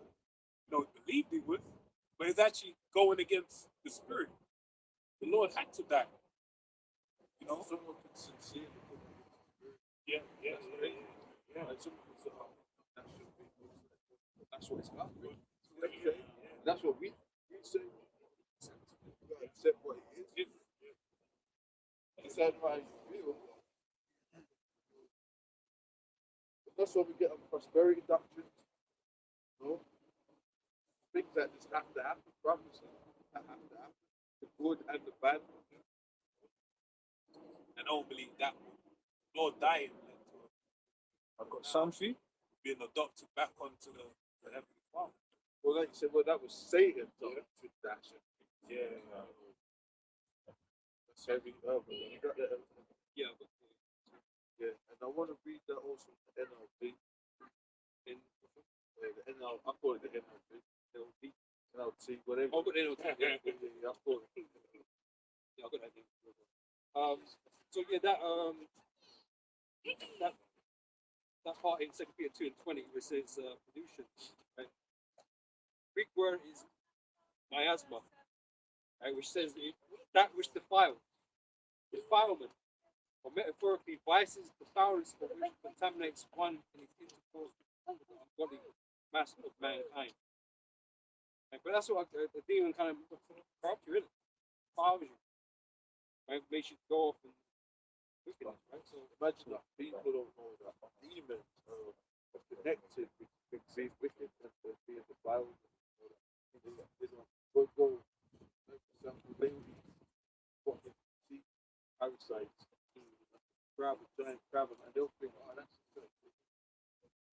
[SPEAKER 1] He believed he would, but it's actually going against the spirit. The Lord had to die.
[SPEAKER 8] Someone can sincerely put it in the spirit.
[SPEAKER 1] Yeah.
[SPEAKER 8] And someone can say, that should be. That's what it's about. That's what we say. You gotta accept what it is. Accept what you feel. That's why we get on prosperity doctrines. Things that just have to happen, prophecies that have to happen. The good and the bad.
[SPEAKER 1] And I don't believe that one. Lord dying led to it.
[SPEAKER 2] I've got something.
[SPEAKER 1] Being adopted back onto the heavenly Father.
[SPEAKER 8] Well, like you said, that was Satan to that shit.
[SPEAKER 1] Yeah.
[SPEAKER 8] That's heavy. You got that?
[SPEAKER 6] yeah,
[SPEAKER 8] Yeah, and I want to read that also in the NLT. In the NL, I call it the NLT. NLT, whatever.
[SPEAKER 6] oh, but they don't take it.
[SPEAKER 8] Yeah, I call it.
[SPEAKER 6] Yeah, I got that. So yeah, that part in 2 Peter 2 and 20 where it says pollution, right? Greek word is miasma, right, which says that which defiles, defilement, or metaphorically vices, the foulness of which contaminates one in its intercourse with the ungodly mass of mankind. Right? But that's what the demon kind of corrupts you, really. Defiles you, right? Makes you go off and wickedness, right? So
[SPEAKER 8] Imagine that people don't know that demons are connected with these wickedness and being defiled. Go, for example, ladies, fucking see parasites, grab a giant crab, and they'll think, oh, that's good.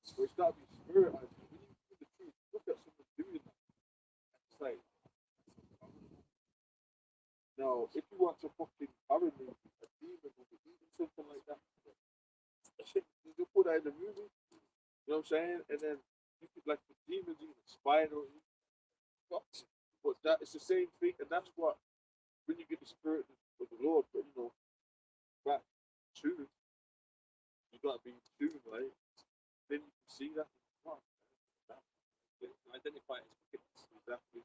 [SPEAKER 8] So it's got to be spiritized. When you see the truth, look at someone doing that. It's like, now, if you watch a fucking horror movie, a demon will be eating something like that. that in the movie. You know what I'm saying? And then you could like the demons even spider or but that it's the same thing, and that's what when you get the spirit of the Lord, but you know, back to you gotta be tuned, right? Then you can see that.
[SPEAKER 6] Identify it as wickedness.
[SPEAKER 8] Exactly.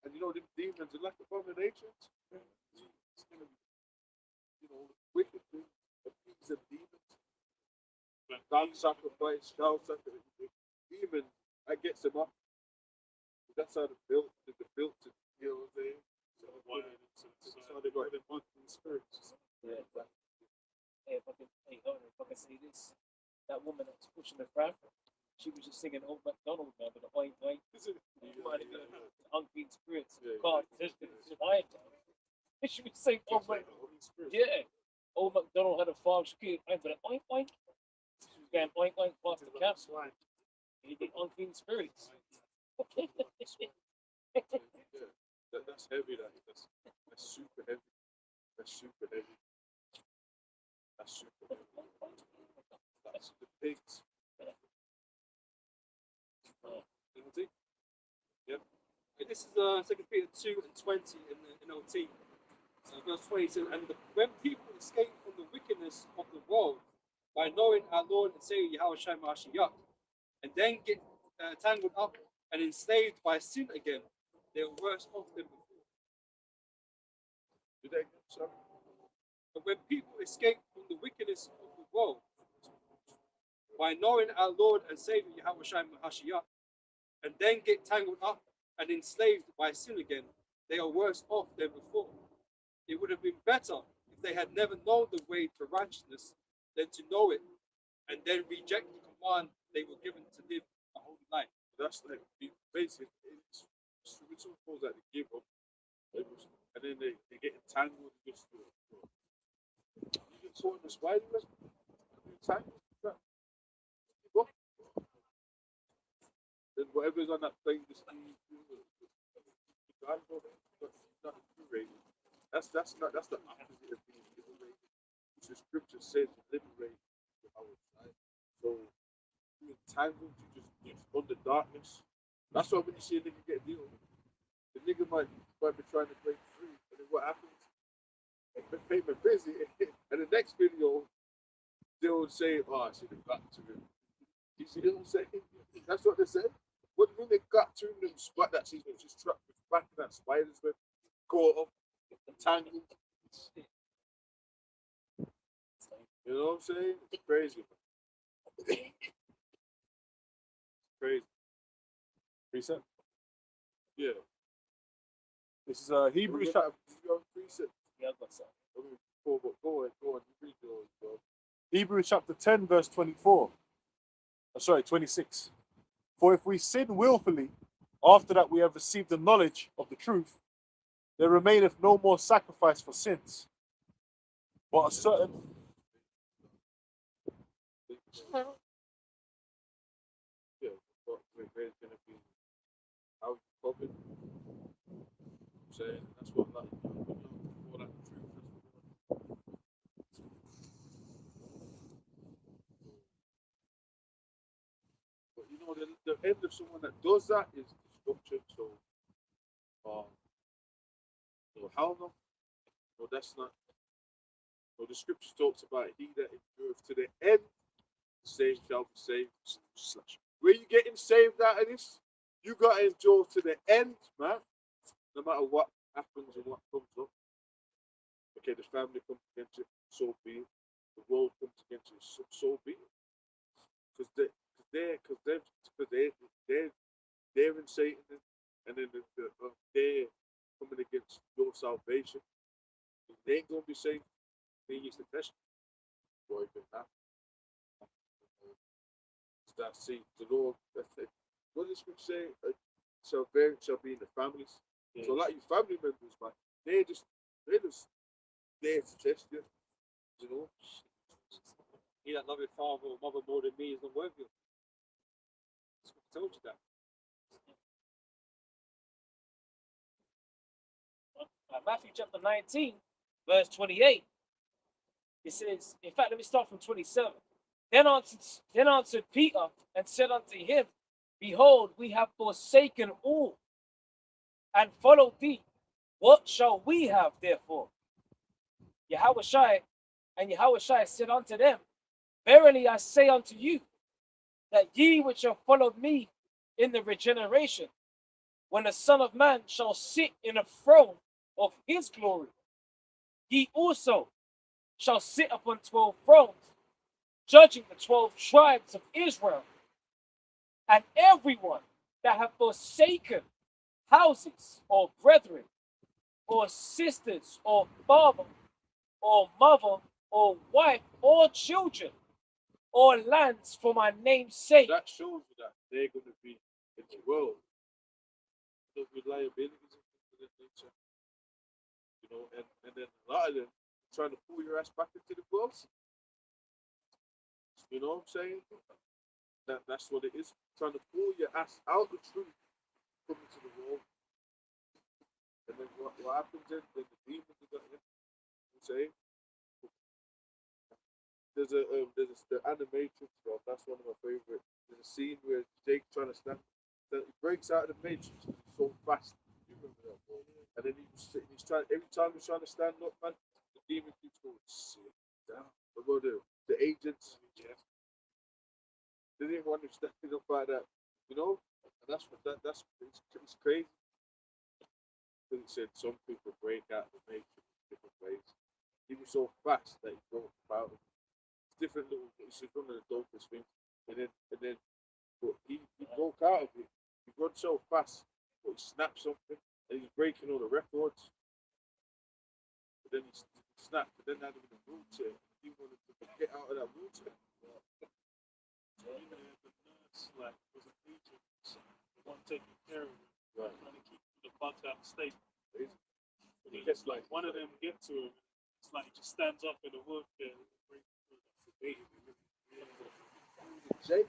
[SPEAKER 8] And you know, the demons are like abominations. It's gonna be, you know, wicked things, appease of demons. Dog sacrifice, child sacrifice, demons, that gets them up. That's how they're built to, you know what I'm saying? So how they got them unclean spirits.
[SPEAKER 9] Yeah, exactly. Hey, if I can say this, that woman that was pushing the crowd, she was just singing Old MacDonald, man, with the oink oink. You might have been unclean spirits. God, this is wine time. She was saying Old Mac. Yeah. Old MacDonald had a farm, she could oink with an oink oink. She was going oink oink past the camp. He did unclean spirits.
[SPEAKER 8] That's heavy. That's super heavy. That's super heavy. That's super heavy. That's the pigs.
[SPEAKER 6] Yep. This is 2 Peter 2 and 20 in the NLT. Verse 22. And when people escape from the wickedness of the world by knowing our Lord and Savior Yahweh Shai Mashiach, and then get tangled up and enslaved by sin again, they are worse off than before.
[SPEAKER 8] Did they get some?
[SPEAKER 6] But when people escape from the wickedness of the world by knowing our Lord and Savior Yahweh Shai Mashiach, and then get tangled up and enslaved by sin again, they are worse off than before. It would have been better if they had never known the way to righteousness than to know it and then reject the command they were given to live a holy life.
[SPEAKER 8] That's like basically it's some calls that they give up, and then they get entangled and just you get caught in the spider web, entangled. Then whatever's on that plane, just God, not liberated. That's the opposite of being liberated. The scripture says liberate our side. So you entangled, you just under darkness. That's why when you see a nigga get deal, the nigga might be trying to break free, and then what happens? They payment busy, and the next video they'll say, "Oh, I should have got to him." You see what I'm saying? That's what they said. What when they got to him, spot that she's just trapped back in that spider's web, caught up, entangled. You know what I'm saying? It's crazy. Crazy.
[SPEAKER 1] Precept.
[SPEAKER 8] Yeah.
[SPEAKER 1] This is Hebrews chapter.
[SPEAKER 9] Yeah, I've got some.
[SPEAKER 8] Go ahead. You read yours, bro.
[SPEAKER 1] Hebrews chapter 10, verse 24. 26. For if we sin willfully, after that we have received the knowledge of the truth, there remaineth no more sacrifice for sins, but a certain
[SPEAKER 8] Where's gonna be how you covered. Saying that's what like all that truth. But you know the end of someone that does that is destruction. So how long? No, that's not. No, the scripture talks about he that endureth to the end, saved shall be saved. Where you getting saved out of this? You gotta endure to the end, man. No matter what happens and what comes up. Okay, the family comes against you, so be it. The world comes against you, so be it. Because they're in Satan, and then they're coming against your salvation. They ain't gonna be saved. They used to test you. Boy, been that. Start seeing the Lord. That's it. What does scripture say? Salvation shall be in the families. Yeah. So, like your family members, man, they're just there to test you. You know.
[SPEAKER 6] He that loveth father or mother more than me is not worthy of me. I told you that.
[SPEAKER 9] Matthew chapter 19, verse 28. It says, in fact, let me start from 27. Then answered Peter and said unto him, Behold, we have forsaken all and followed thee. What shall we have therefore? Yahushua said unto them, Verily I say unto you, that ye which have followed me in the regeneration, when the Son of Man shall sit in a throne of his glory, ye also shall sit upon 12 thrones, judging the 12 tribes of Israel. And everyone that hath forsaken houses, or brethren, or sisters, or father, or mother, or wife, or children, or lands for my name's sake.
[SPEAKER 8] That shows you that they're going to be in the world. There's liabilities and things of that nature. You know, and then a lot of them trying to pull your ass back into the world. You know what I'm saying? That's what it is. Trying to pull your ass out the truth, come into the world. And then what happens then? Then the demons are going to say. There's the Animatrix, bro. That's one of my favorite. There's a scene where Jake trying to stand, he breaks out of the matrix so fast. You remember that, bro? And then he's trying, every time he's trying to stand up, man, the demon keeps going, sit down. What about the agents? Yeah. They didn't want him standing up like that, you know? And that's it's crazy. Because it said some people break out of the matrix in different ways. He was so fast that he broke about it. Different little, it's one of the dopest things. And then, but he broke out of it. He runs so fast, but he snapped something, and he's breaking all the records. But then he snapped, but then had him in a wheelchair. He wanted to get out of that wheelchair.
[SPEAKER 5] Even the nurse, like, was an agent, the one taking care of him,
[SPEAKER 8] Right.
[SPEAKER 5] trying to keep the bugs out of the state.
[SPEAKER 8] He gets like
[SPEAKER 5] One of them get to him, it's like he just stands up in the wheelchair.
[SPEAKER 8] Jake.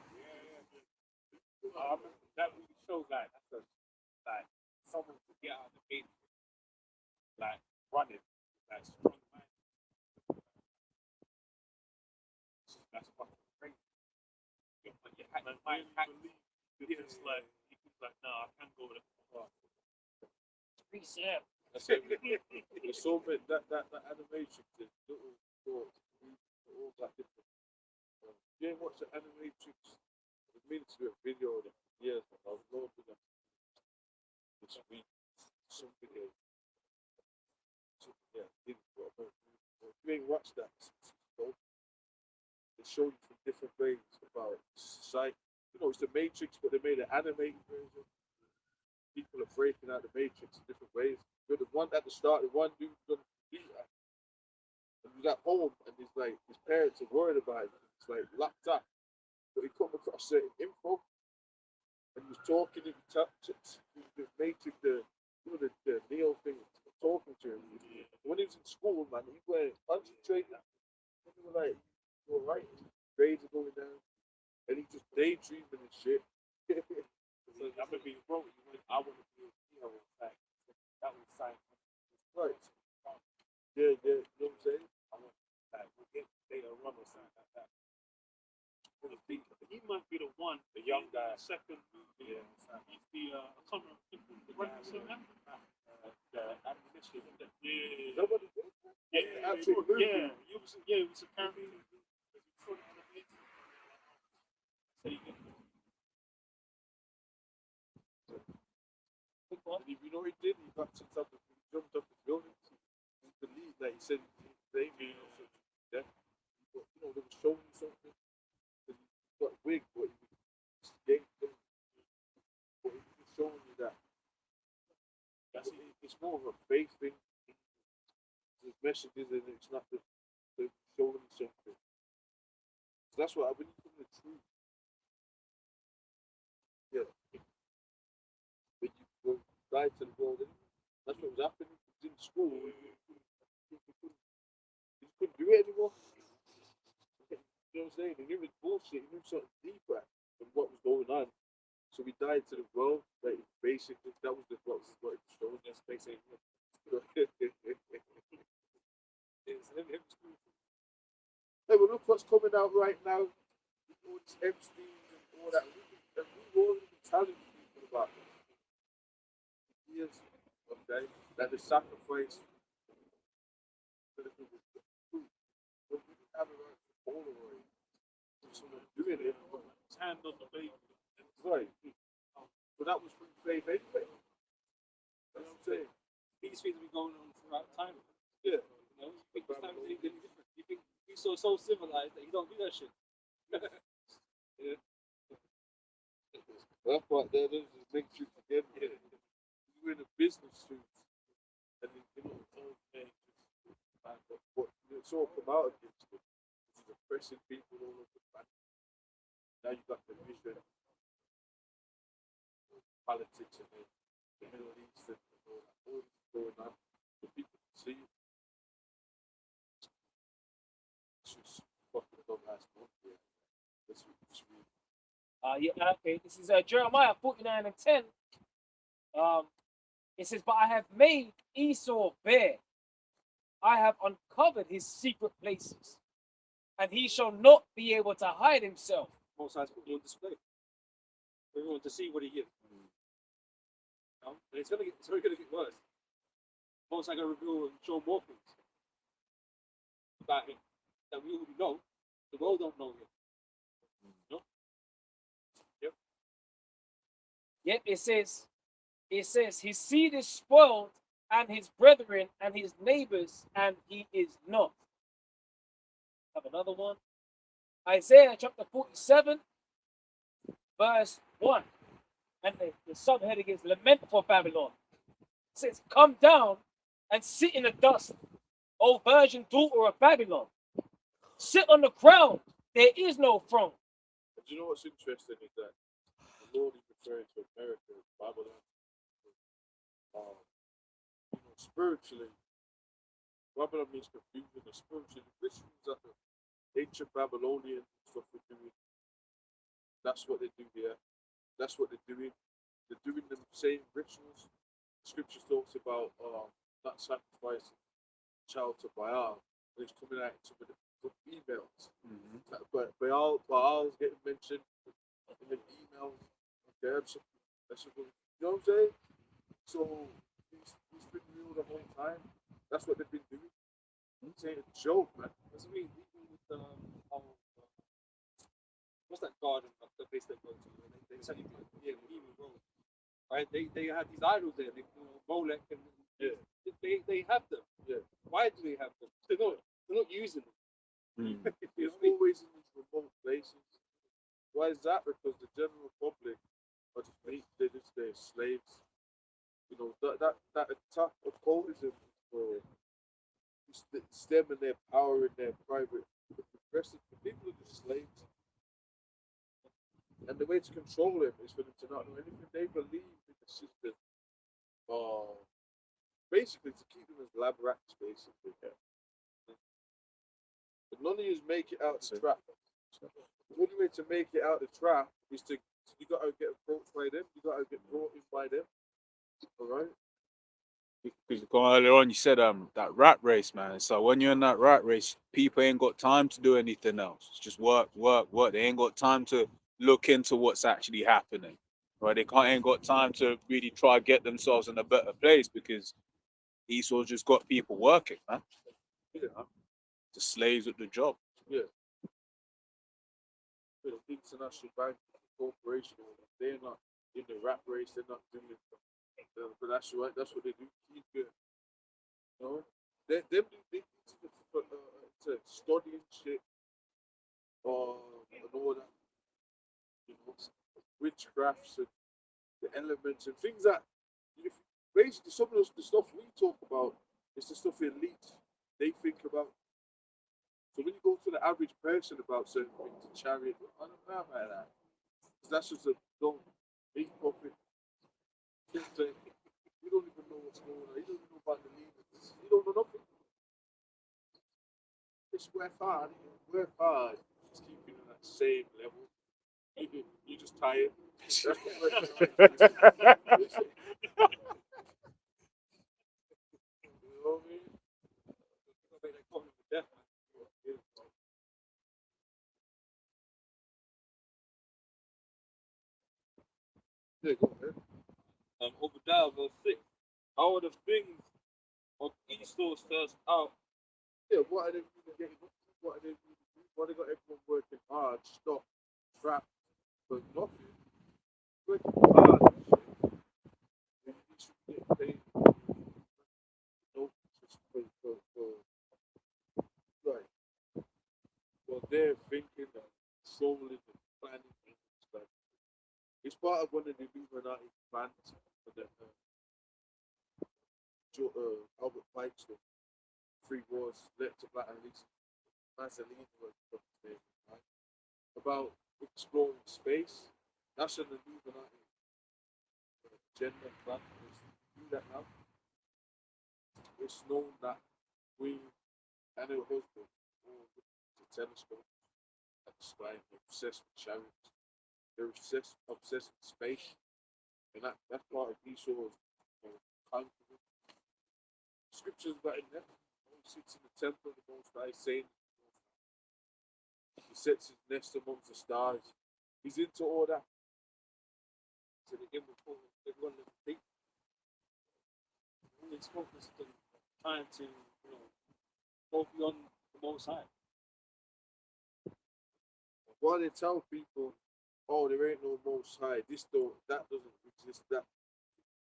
[SPEAKER 6] I remember that really shows like someone to get out of the gate, like running, like strong mind. That's fucking crazy. But you had
[SPEAKER 5] It's like, he was like, nah, I can't go with it.
[SPEAKER 9] Reset.
[SPEAKER 8] That's it. There's so many that animation, the little shorts, all that different. You ain't watched the animatrix. I've been to a video of it for years, but I was loading them this week. Some video. Yeah, if you ain't watched that, they show you from different ways about society. You know, it's the Matrix, but they made an animated version. People are breaking out the Matrix in different ways. But the one at the start, the one dude was on the computer, and he was at home, and he's like, his parents are worried about him. It's like laptop, but he come across certain info, and he was talking in the Matrix, the Neo thing, talking to him. When he was in school, man, he went concentrating. And he was like, "You're right." Grades are going down, and he just daydreaming and shit.
[SPEAKER 5] So I'm gonna be broke. I want to be a hero. Like, that was science.
[SPEAKER 8] Right. Yeah, you know what I'm saying?
[SPEAKER 5] I want like we'll get data run or something like that. I think he might be the one, the young guy. Second movie, he's the I can't remember the admonition. Yeah.
[SPEAKER 8] Nobody did that?
[SPEAKER 5] Yeah, it was a character.
[SPEAKER 8] And if you know what he did, he got sent up, he jumped up the building. He believed that he said they made yeah. But you know, they were showing you something. And he got wig, but he was getting them. But he was showing you that. That's it. It's more of a faith thing. There's messages and it's not the they're showing you something. So that's what I when you come to the truth. Yeah. When you go right to the world, that's what was happening. He was in school. He just couldn't do it anymore. You know what I'm saying? He knew it was bullshit. He knew something deeper than what was going on. So he died to the world. Like basically, that was what it showed us. Basically, hey, well, look what's coming out right now. all this Epstein and all that. We've already been telling people about this. Years, okay, that the sacrifice for the people. But we didn't have a right to Polaroid. If someone doing it, his hand on the baby. Right. But that was free faith anyway. You know what I'm saying?
[SPEAKER 6] These things have been going on throughout time.
[SPEAKER 8] Yeah.
[SPEAKER 6] You know, you think this time is any different. You think he's so civilized that you don't do that shit.
[SPEAKER 8] Yeah. That part there doesn't just make you forget it. You're in a business suit. And you know, what it's all come out against it. It's oppressing people all over the planet. Now you got the vision, politics and the Middle East and all that. All this going on. The people can see it. It's just fucking dumb ass country. That's what it's really.
[SPEAKER 9] Yeah, okay. This is Jeremiah 49 and 10. It says, "But I have made Esau bare. I have uncovered his secret places, and he shall not be able to hide himself."
[SPEAKER 6] Most sides put him on display for everyone to see what he is. You know? And it's only gonna get worse. Most sides gonna reveal and show more things about him that we already know. The world don't know yet. No? Yep.
[SPEAKER 9] Yet it says, his seed is spoiled, and his brethren and his neighbors, and he is not. Have another one. Isaiah chapter 47, verse 1. And the subheading is Lament for Babylon. It says, "Come down and sit in the dust, O virgin daughter of Babylon. Sit on the ground, there is no throne."
[SPEAKER 8] And you know what's interesting is that the Lord is referring to America as Babylon. You know, spiritually, Babylon means confusion, and spiritually, rituals that the ancient Babylonian stuff were doing. That's what they do here. That's what they're doing. They're doing the same rituals. Scripture talks about not sacrificing a child to Baal. And it's coming out in some of the emails. But Baal's getting mentioned in the emails. Okay, that's what, you know what I'm saying? So he's been real the whole time. That's what they've been doing. It's ain't a joke, man.
[SPEAKER 6] Doesn't mean even with what's that garden, the place they go to? They send you to even road, right? They have these idols there. They, Molech and they have them.
[SPEAKER 8] Yeah.
[SPEAKER 6] Why do they have them? They're not using them.
[SPEAKER 8] It's always in these remote places. Why is that? Because the general public are just they're slaves. You know, that attack of cultism for it's them and their power and their private progressive people are just slaves. And the way to control them is for them to not know anything. They believe in the system. Basically to keep them as lab rats, basically. But none of you make it out the trap. The only way to make it out the trap is you gotta get approached by them, you gotta get brought in by them. Alright?
[SPEAKER 1] Because earlier on you said that rat race, man. So when you're in that rat race, people ain't got time to do anything else. It's just work. They ain't got time to look into what's actually happening. Right? They ain't got time to really try to get themselves in a better place because Esau's just got people working, man. You know? The slaves at the job.
[SPEAKER 8] Yeah. The international bank corporation, they're not in the rat race, they're not doing it. But that's right, that's what they do. Keep good. You know? They need to study and shit. And all that. You know, witchcrafts and the elements and things that basically some of the stuff we talk about is the stuff elites they think about. So when you go to the average person about certain things, the chariot, I don't know about that. That's just a dumb meat puppet. You don't even know what's going on. You don't even know about the leaders. You don't know nothing. Just work hard. Just keep it on that same level. You're just tired. You know what I mean? Yeah, go ahead.
[SPEAKER 2] Obadiah verse 6. How are the things of Esau searched out?
[SPEAKER 8] Yeah, what are they really getting up to? What are they really doing? Why they got everyone working hard, stop, trap, for nothing? Working hard and shit. And you should get paid. No, just for right. Well, they're thinking and solely and planning and stuff. It's part of one of the Illuminati plans for the Albert Pike stuff. Three wars led to Black and Least Mazzolini was right? About exploring space. That's an Illuminati agenda plan. Do that now. It's known that we and her husband all look to telescopes at the sky and they're obsessed with chariots. They're obsessed with space. And that's part of Esau's confidence. Scriptures got in there. He sits in the temple of the Most High, saying he sets his nest amongst the stars. He's into all that. So the game of everyone in the big.
[SPEAKER 6] It's focused on trying to, go beyond the Most High.
[SPEAKER 8] Why they tell people, oh, there ain't no Most High, this don't, that doesn't exist, that.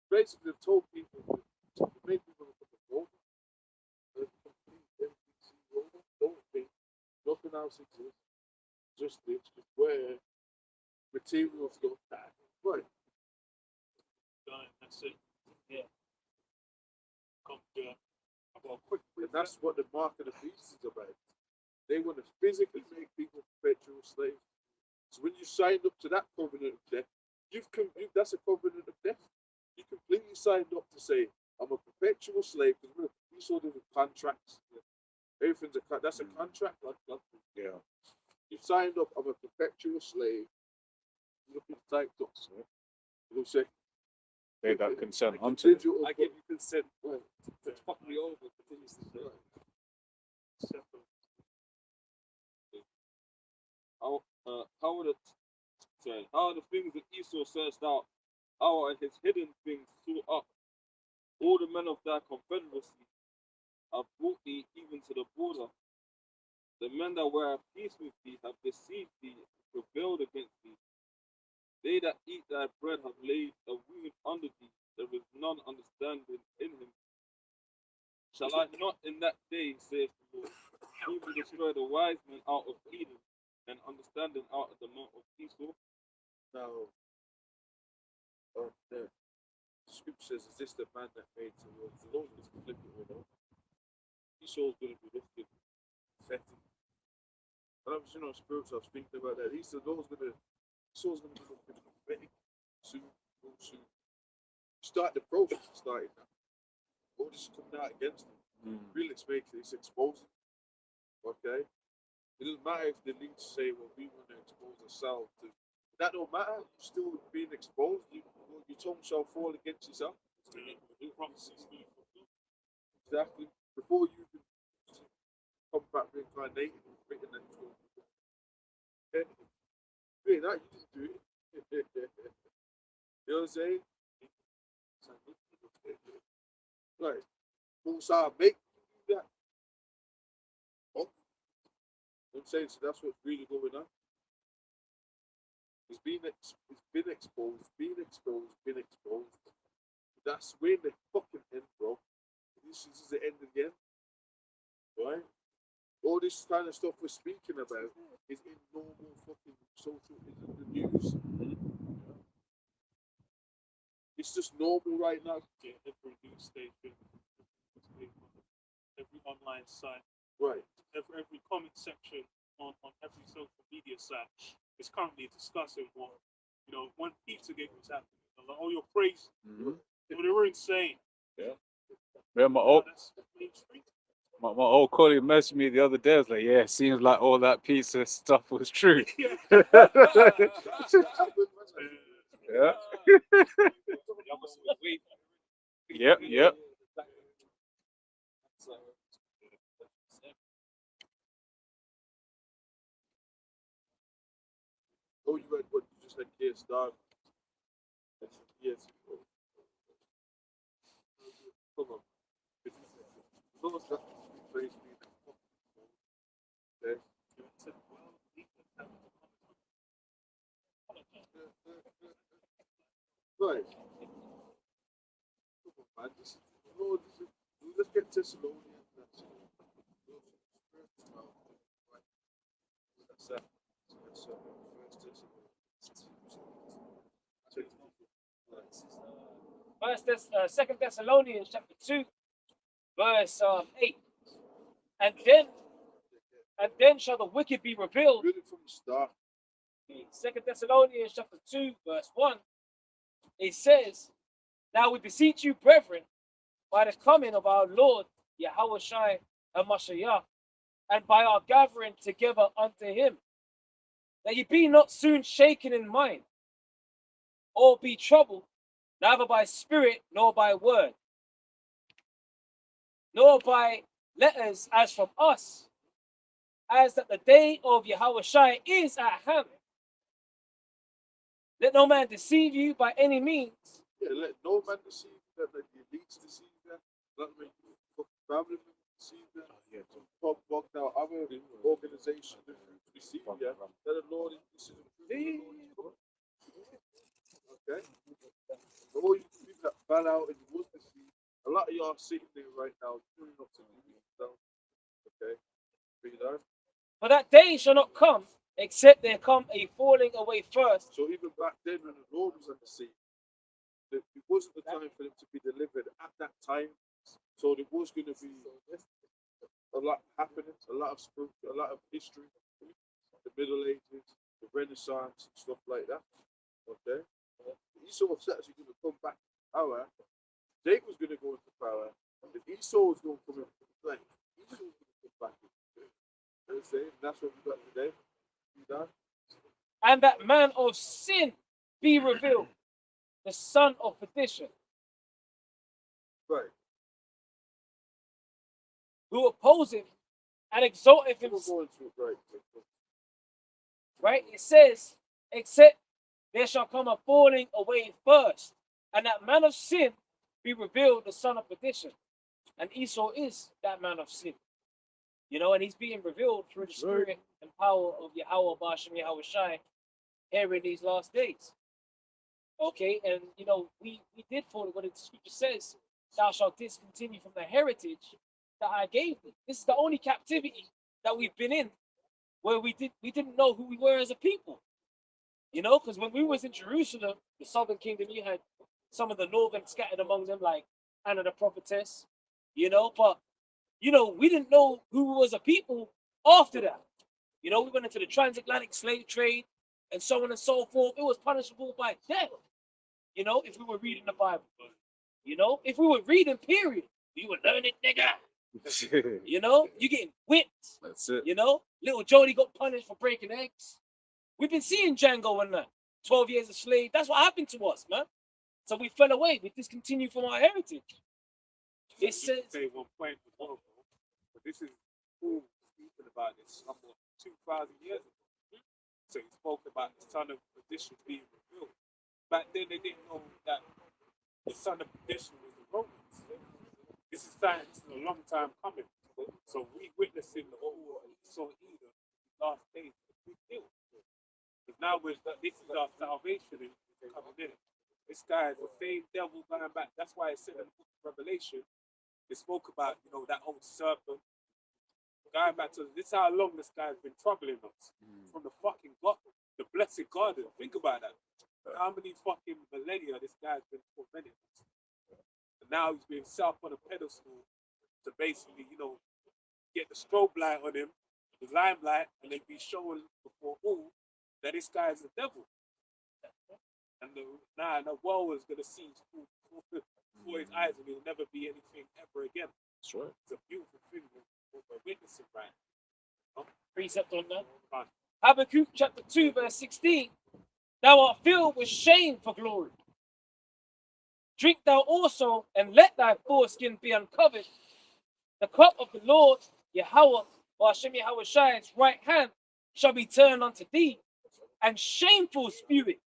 [SPEAKER 8] Basically, they've told people to make people look at the world. Don't think nothing else exists. Just this, just where materials go back. Right.
[SPEAKER 5] Done. That's it.
[SPEAKER 6] Yeah.
[SPEAKER 5] Come here. I've got a quick
[SPEAKER 8] And that's what the mark of the beast is about. They want to physically make people perpetual slaves. So when you signed up to that covenant of death, that's a covenant of death. You completely signed up to say, I'm a perpetual slave, because we saw them with contracts. Everything's that's a contract. Yeah. You signed up, I'm a perpetual slave. Look at the typed up, sir. You'll say,
[SPEAKER 1] They got consent
[SPEAKER 8] I
[SPEAKER 1] unto it.
[SPEAKER 2] I give you consent to fuck me over. Continues to say. How are the things that Esau searched out? How are his hidden things sought up? All the men of thy confederacy have brought thee even to the border. The men that were at peace with thee have deceived thee, rebelled against thee. They that eat thy bread have laid a wound under thee. There is none understanding in him. Shall I not in that day, saith the Lord, even destroy the wise men out of Eden, and understanding out of the mount of Esau?
[SPEAKER 8] now, the scripture says, is this the man that made the world? The Lord is flip it all over. Esau's going to be lifted, fetted. When I was, spiritual, I was thinking about that. Esau's going to be looking prophetic soon, real soon. Start the process of starting now. All this is coming out against him. Really, it's exposing. Okay? It doesn't matter if the leads say, well, we want to expose ourselves to. That don't matter. You're still being exposed. Your tongue shall fall against yourself. Exactly. Before you can come back reincarnated and written that to you. Yeah, that you didn't do it. You know what I'm saying? Right. Musa make you do that. Oh. You know what I'm saying? So that's what's really going on. It's been exposed. That's when the fucking end, bro. This is the end again. Right? All this kind of stuff we're speaking about is in normal fucking social, is in the news. It's just normal right now.
[SPEAKER 5] Yeah, every news station, every online site,
[SPEAKER 8] Right.
[SPEAKER 5] every comment section on every social media site is currently discussing what, when Pizzagate was happening. Like, oh, you're crazy. They were insane.
[SPEAKER 1] Yeah, my old colleague messaged me the other day. I was like, yeah, it seems like all that pizza stuff was true. Yeah. Yep.
[SPEAKER 8] Oh, you just had Keir Starmer. years ago. Come on. Those that praise me. Okay. Right. Come on, man. Let's get Thessalonians. That's it. That's that. That's
[SPEAKER 9] Second Thessalonians chapter 2, verse 8. And then shall the wicked be revealed.
[SPEAKER 8] Read it from the start.
[SPEAKER 9] Second Thessalonians chapter 2, verse 1. It says, Now we beseech you, brethren, by the coming of our Lord Yahweh Shai and Mashiach, and by our gathering together unto him, that ye be not soon shaken in mind, or be troubled, neither by spirit, nor by word, nor by letters as from us, as that the day of Yahweh Shai is at hand. Let no man deceive you by any means.
[SPEAKER 8] Yeah, let no man deceive you, let the elites deceive you, let the family deceive you, Bog now other organizations deceive you, let the Lord is okay? All you people that fell out and you was deceived, a lot of y'all sitting there right now, doing not to do yourself. Okay? Read on.
[SPEAKER 9] For that day shall not come, except there come a falling away first.
[SPEAKER 8] So even back then when the Lord was on the scene, it wasn't the time for them to be delivered at that time. So there was going to be a lot happening, a lot of spiritual, a lot of history, the Middle Ages, the Renaissance, and stuff like that. Okay? Esau was actually going to come back to power. Jacob was going to go into power. And Esau was going to come into play. Esau was going to come back into play. That's what we got today.
[SPEAKER 9] And that man of sin be revealed, the son of perdition,
[SPEAKER 8] Right.
[SPEAKER 9] who opposeth and exalteth
[SPEAKER 8] We'll
[SPEAKER 9] himself.
[SPEAKER 8] go into it right.
[SPEAKER 9] Right? It says, except there shall come a falling away first, and that man of sin be revealed, the son of perdition. And Esau is that man of sin. You know, and he's being revealed through the spirit and power of Yahweh Bashem Yahweh Shai here in these last days. Okay, and you know, we did follow what the scripture says, thou shalt discontinue from the heritage that I gave thee. This is the only captivity that we've been in where we didn't know who we were as a people. You know, because when we was in Jerusalem, the southern kingdom, you had some of the northern scattered among them, like Anna the prophetess, you know, but you know, we didn't know who we was a people after that. You know, we went into the transatlantic slave trade and so on and so forth. It was punishable by death, you know, if we were reading the Bible. You know, if we were reading, period, we were learning, nigga. You know, you getting whipped.
[SPEAKER 1] That's it.
[SPEAKER 9] You know, little Jody got punished for breaking eggs. We've been seeing Django and that. 12 years a slave. That's what happened to us, man. So we fell away. We discontinued from our heritage. It says,
[SPEAKER 2] say one point as well, bro. But this is Paul speaking about this almost 2,000 years ago. So he spoke about the son of perdition being revealed. Back then they didn't know that the son of perdition was the Romans. This is a long time coming. So we witnessing the whole Esau Edom last days. It's a big deal. Because now this is our salvation coming in. This guy is the same devil going back. That's why it said in the book of Revelation, they spoke about, you know, that old serpent. Going back to this, how long this guy's been troubling us from the fucking garden, the blessed garden. Think about that. How many fucking millennia this guy's been tormenting us. And now he's being set up on a pedestal to basically, you know, get the strobe light on him, the limelight, and then be showing before all that this guy is a devil. And the world is going to see before his eyes, and he'll never be anything ever again.
[SPEAKER 1] That's right.
[SPEAKER 2] It's a beautiful thing what we're witnessing right now.
[SPEAKER 9] precept on that.
[SPEAKER 2] Fine.
[SPEAKER 9] Habakkuk chapter 2, verse 16. Thou art filled with shame for glory. Drink thou also, and let thy foreskin be uncovered. The cup of the Lord, Yahweh, or Hashem Yahweh Shai's right hand, shall be turned unto thee, and shameful spirit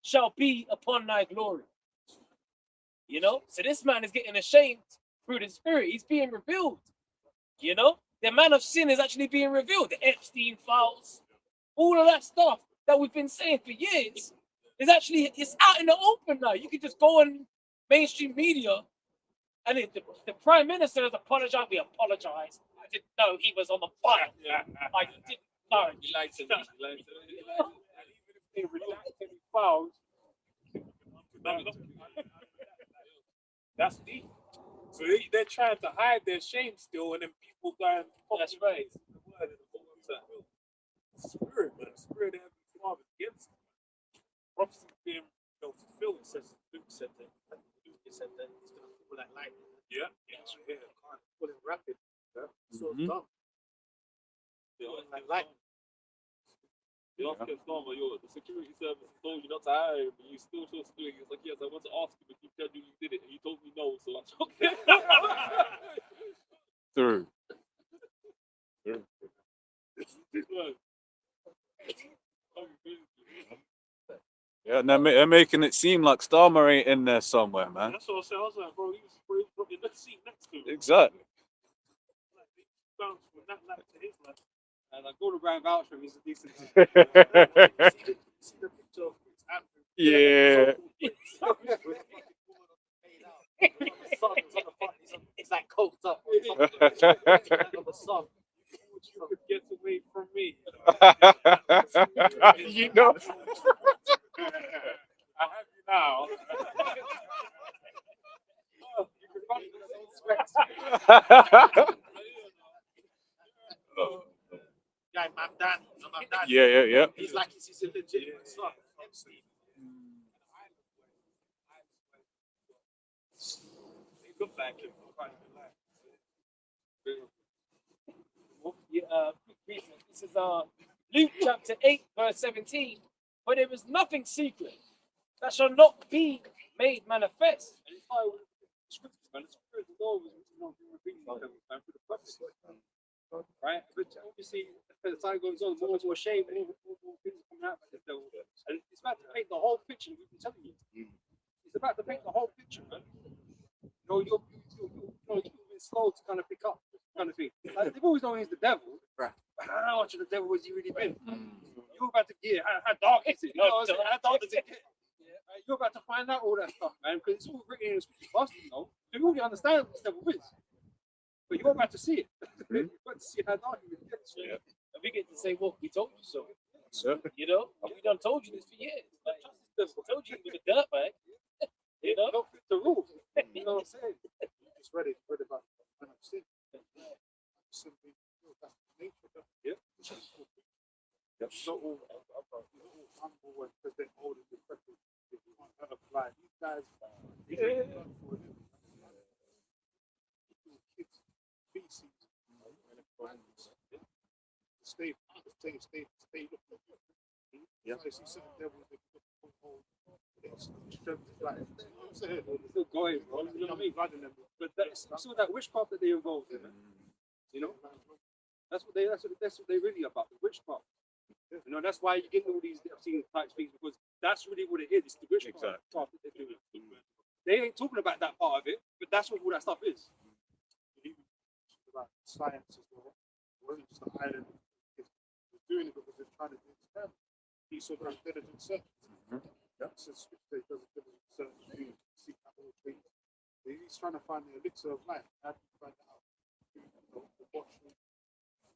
[SPEAKER 9] shall be upon thy glory. You know, so this man is getting ashamed through the spirit. He's being revealed. You know, the man of sin is actually being revealed. The Epstein files, all of that stuff that we've been saying for years is actually it's out in the open now. You can just go on mainstream media, and the prime minister has apologized. We apologize. I didn't know he was on the file. I didn't know.
[SPEAKER 2] He lied to me. He lied to me.
[SPEAKER 6] They redact any files.
[SPEAKER 8] That's deep. So they're trying to hide their shame still, and then people going,
[SPEAKER 9] That's right.
[SPEAKER 8] the word and the whole time. Spirit, man. The spirit of Heavenly Father against it. Prophecy being fulfilled. It says Luke said that. Luke said that he's going to pull that light. Yeah. Can't pull it rapid. Yeah. So it's done. Like light.
[SPEAKER 2] The Oscar Stormer, the security service told you not to hire him, but you still chose to do it. He's like, yes, I want to ask him if you genuinely did it, and he told me no, so I took it.
[SPEAKER 1] Through. Yeah, and they're making it seem like Starmer ain't in there somewhere, man.
[SPEAKER 8] That's what I said. I was like, bro, he was probably in the seat next to him.
[SPEAKER 1] Exactly.
[SPEAKER 8] Like, he bounced from that lap to his lap.
[SPEAKER 2] And I go to Brian vouch for him, he's a decent.
[SPEAKER 8] See the picture of Prince Andrew.
[SPEAKER 1] Yeah.
[SPEAKER 3] It's like coked up.
[SPEAKER 8] You could get away from me.
[SPEAKER 1] You know.
[SPEAKER 8] I have you now. Yeah, I'm Danny.
[SPEAKER 1] Yeah.
[SPEAKER 3] He's like he's a legitimate son.
[SPEAKER 2] Good back him.
[SPEAKER 9] This is Luke chapter 8, verse 17. But there is nothing secret that shall not be made manifest.
[SPEAKER 2] And it's like with the scriptures, man. The spirit of the Lord was revealed to them, man, through the prophets. Right? But obviously, as the time goes on, more and more shame, more things are coming out about this devil. And it's about to paint the whole picture, we've been telling you. It's about to paint the whole picture, man. You're been slow to kind of pick up, kind of thing. Like, they've always known he's the devil.
[SPEAKER 3] Right.
[SPEAKER 2] But how much of the devil has he really been? You're about to get, how dark is it? You know what I'm saying? How dark does it get? Yeah, you're about to find out all that stuff, man, because it's all written in the scripture for us, you know. You already understand what this devil is. But you're about to see it. You're about to see how dark it gets.
[SPEAKER 1] Yeah.
[SPEAKER 9] And we get to say, well, we told you so.
[SPEAKER 1] Sir.
[SPEAKER 9] You know, we done told you this for years. Like, we told you he was a dirtbag. You know,
[SPEAKER 2] Don't fit the rules. You know what I'm saying?
[SPEAKER 5] Just read about when I've seen. Simply, that's the nature of it.
[SPEAKER 2] Yeah.
[SPEAKER 5] So all humble and because they're older, decrepit. If you want to apply, these guys, kids, feces, stay. Yeah. So you see certain devils that put hold. Strength, like, you know what I'm saying?
[SPEAKER 2] It's still going, bro. You know what I mean?
[SPEAKER 5] Blood in them.
[SPEAKER 2] But that's some of that witchcraft that they involved in, man. You know? That's what they're really about, the witchcraft. You know, that's why you get all these obscene type things, because that's really what it is. It's the witchcraft part that they're doing. They ain't talking about that part of it, but that's what all that stuff is.
[SPEAKER 5] About science as well. It wasn't just an island. It's doing it because they're trying to do experiment. He's sort of intelligent search. Since scripture does a diligent search to seek out all things. He's trying to find the elixir of life. How do you find that out? The watching,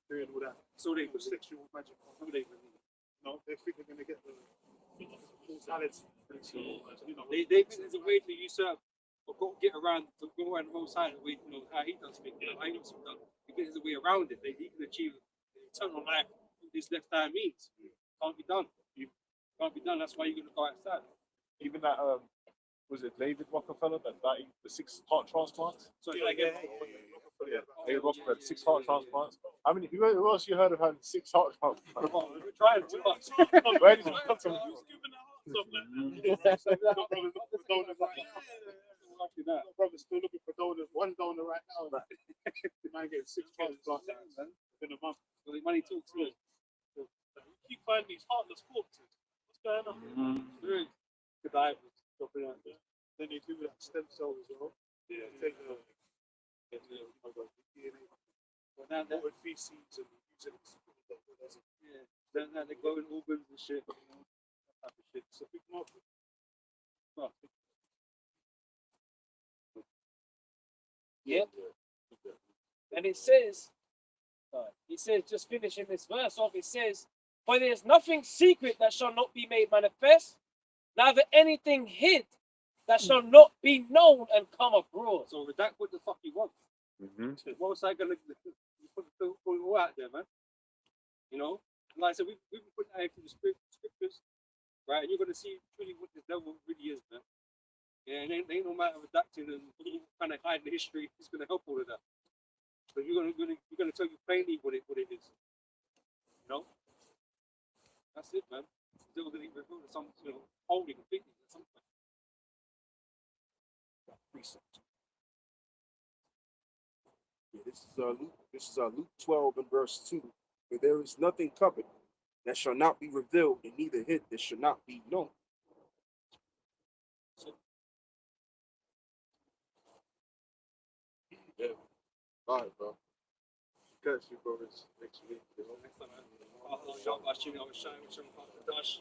[SPEAKER 5] doing all that. So they put sexual magic on. Who they really? No, they think they're going to get the talents.
[SPEAKER 2] You know, they think there's a way to usurp or get around the wrong side of the way, you know, how he does things, you know, how he does stuff. He thinks there's a way around it. He can achieve eternal life through this lifetime means. Can't be done. Can't be done. That's why you're going to go outside.
[SPEAKER 8] Even that, was it David Rockefeller that died, the 6 heart transplants?
[SPEAKER 2] So
[SPEAKER 8] David Rockefeller, 6 heart transplants. I mean, who else you heard of having 6 heart transplants?
[SPEAKER 2] we're trying too much.
[SPEAKER 8] Where did you come from?
[SPEAKER 5] Brother's still looking for donors. One donor right now. Like, man getting 6 transplants in a month.
[SPEAKER 2] The money talks to us.
[SPEAKER 8] We keep finding these heartless corpses. What's going on?
[SPEAKER 2] Good divers.
[SPEAKER 5] Then they do that stem cell as well. Yeah. Take the DNA,
[SPEAKER 2] But now that,
[SPEAKER 5] water feces and use it as a
[SPEAKER 2] yeah, now they're growing organs and shit. You know, that type of shit.
[SPEAKER 5] it's a big market.
[SPEAKER 2] Well,
[SPEAKER 9] Yep. And it says, just finishing this verse off, it says, for there is nothing secret that shall not be made manifest, neither anything hid that shall not be known and come abroad.
[SPEAKER 2] so redact what the fuck you want.
[SPEAKER 1] Mm-hmm.
[SPEAKER 2] What was I gonna put it all out there, man? You know, like I said, we've been putting out into the scriptures, right? And you're gonna see truly what the devil really is, man. Yeah, and ain't no matter redacting and kind of hiding the history. It's gonna help all of that. But you're gonna tell you plainly what it is. You know, that's it, man. The devil didn't reveal to some, holy completely at some point.
[SPEAKER 1] Precept.
[SPEAKER 10] Yeah, this is Luke 12 and verse 2. For there is nothing covered that shall not be revealed, and neither hid that shall not be known.
[SPEAKER 8] Yeah. All right, bro. Catch you, brothers, next week. You know?
[SPEAKER 2] Next time, man. I was shouting with some Dash.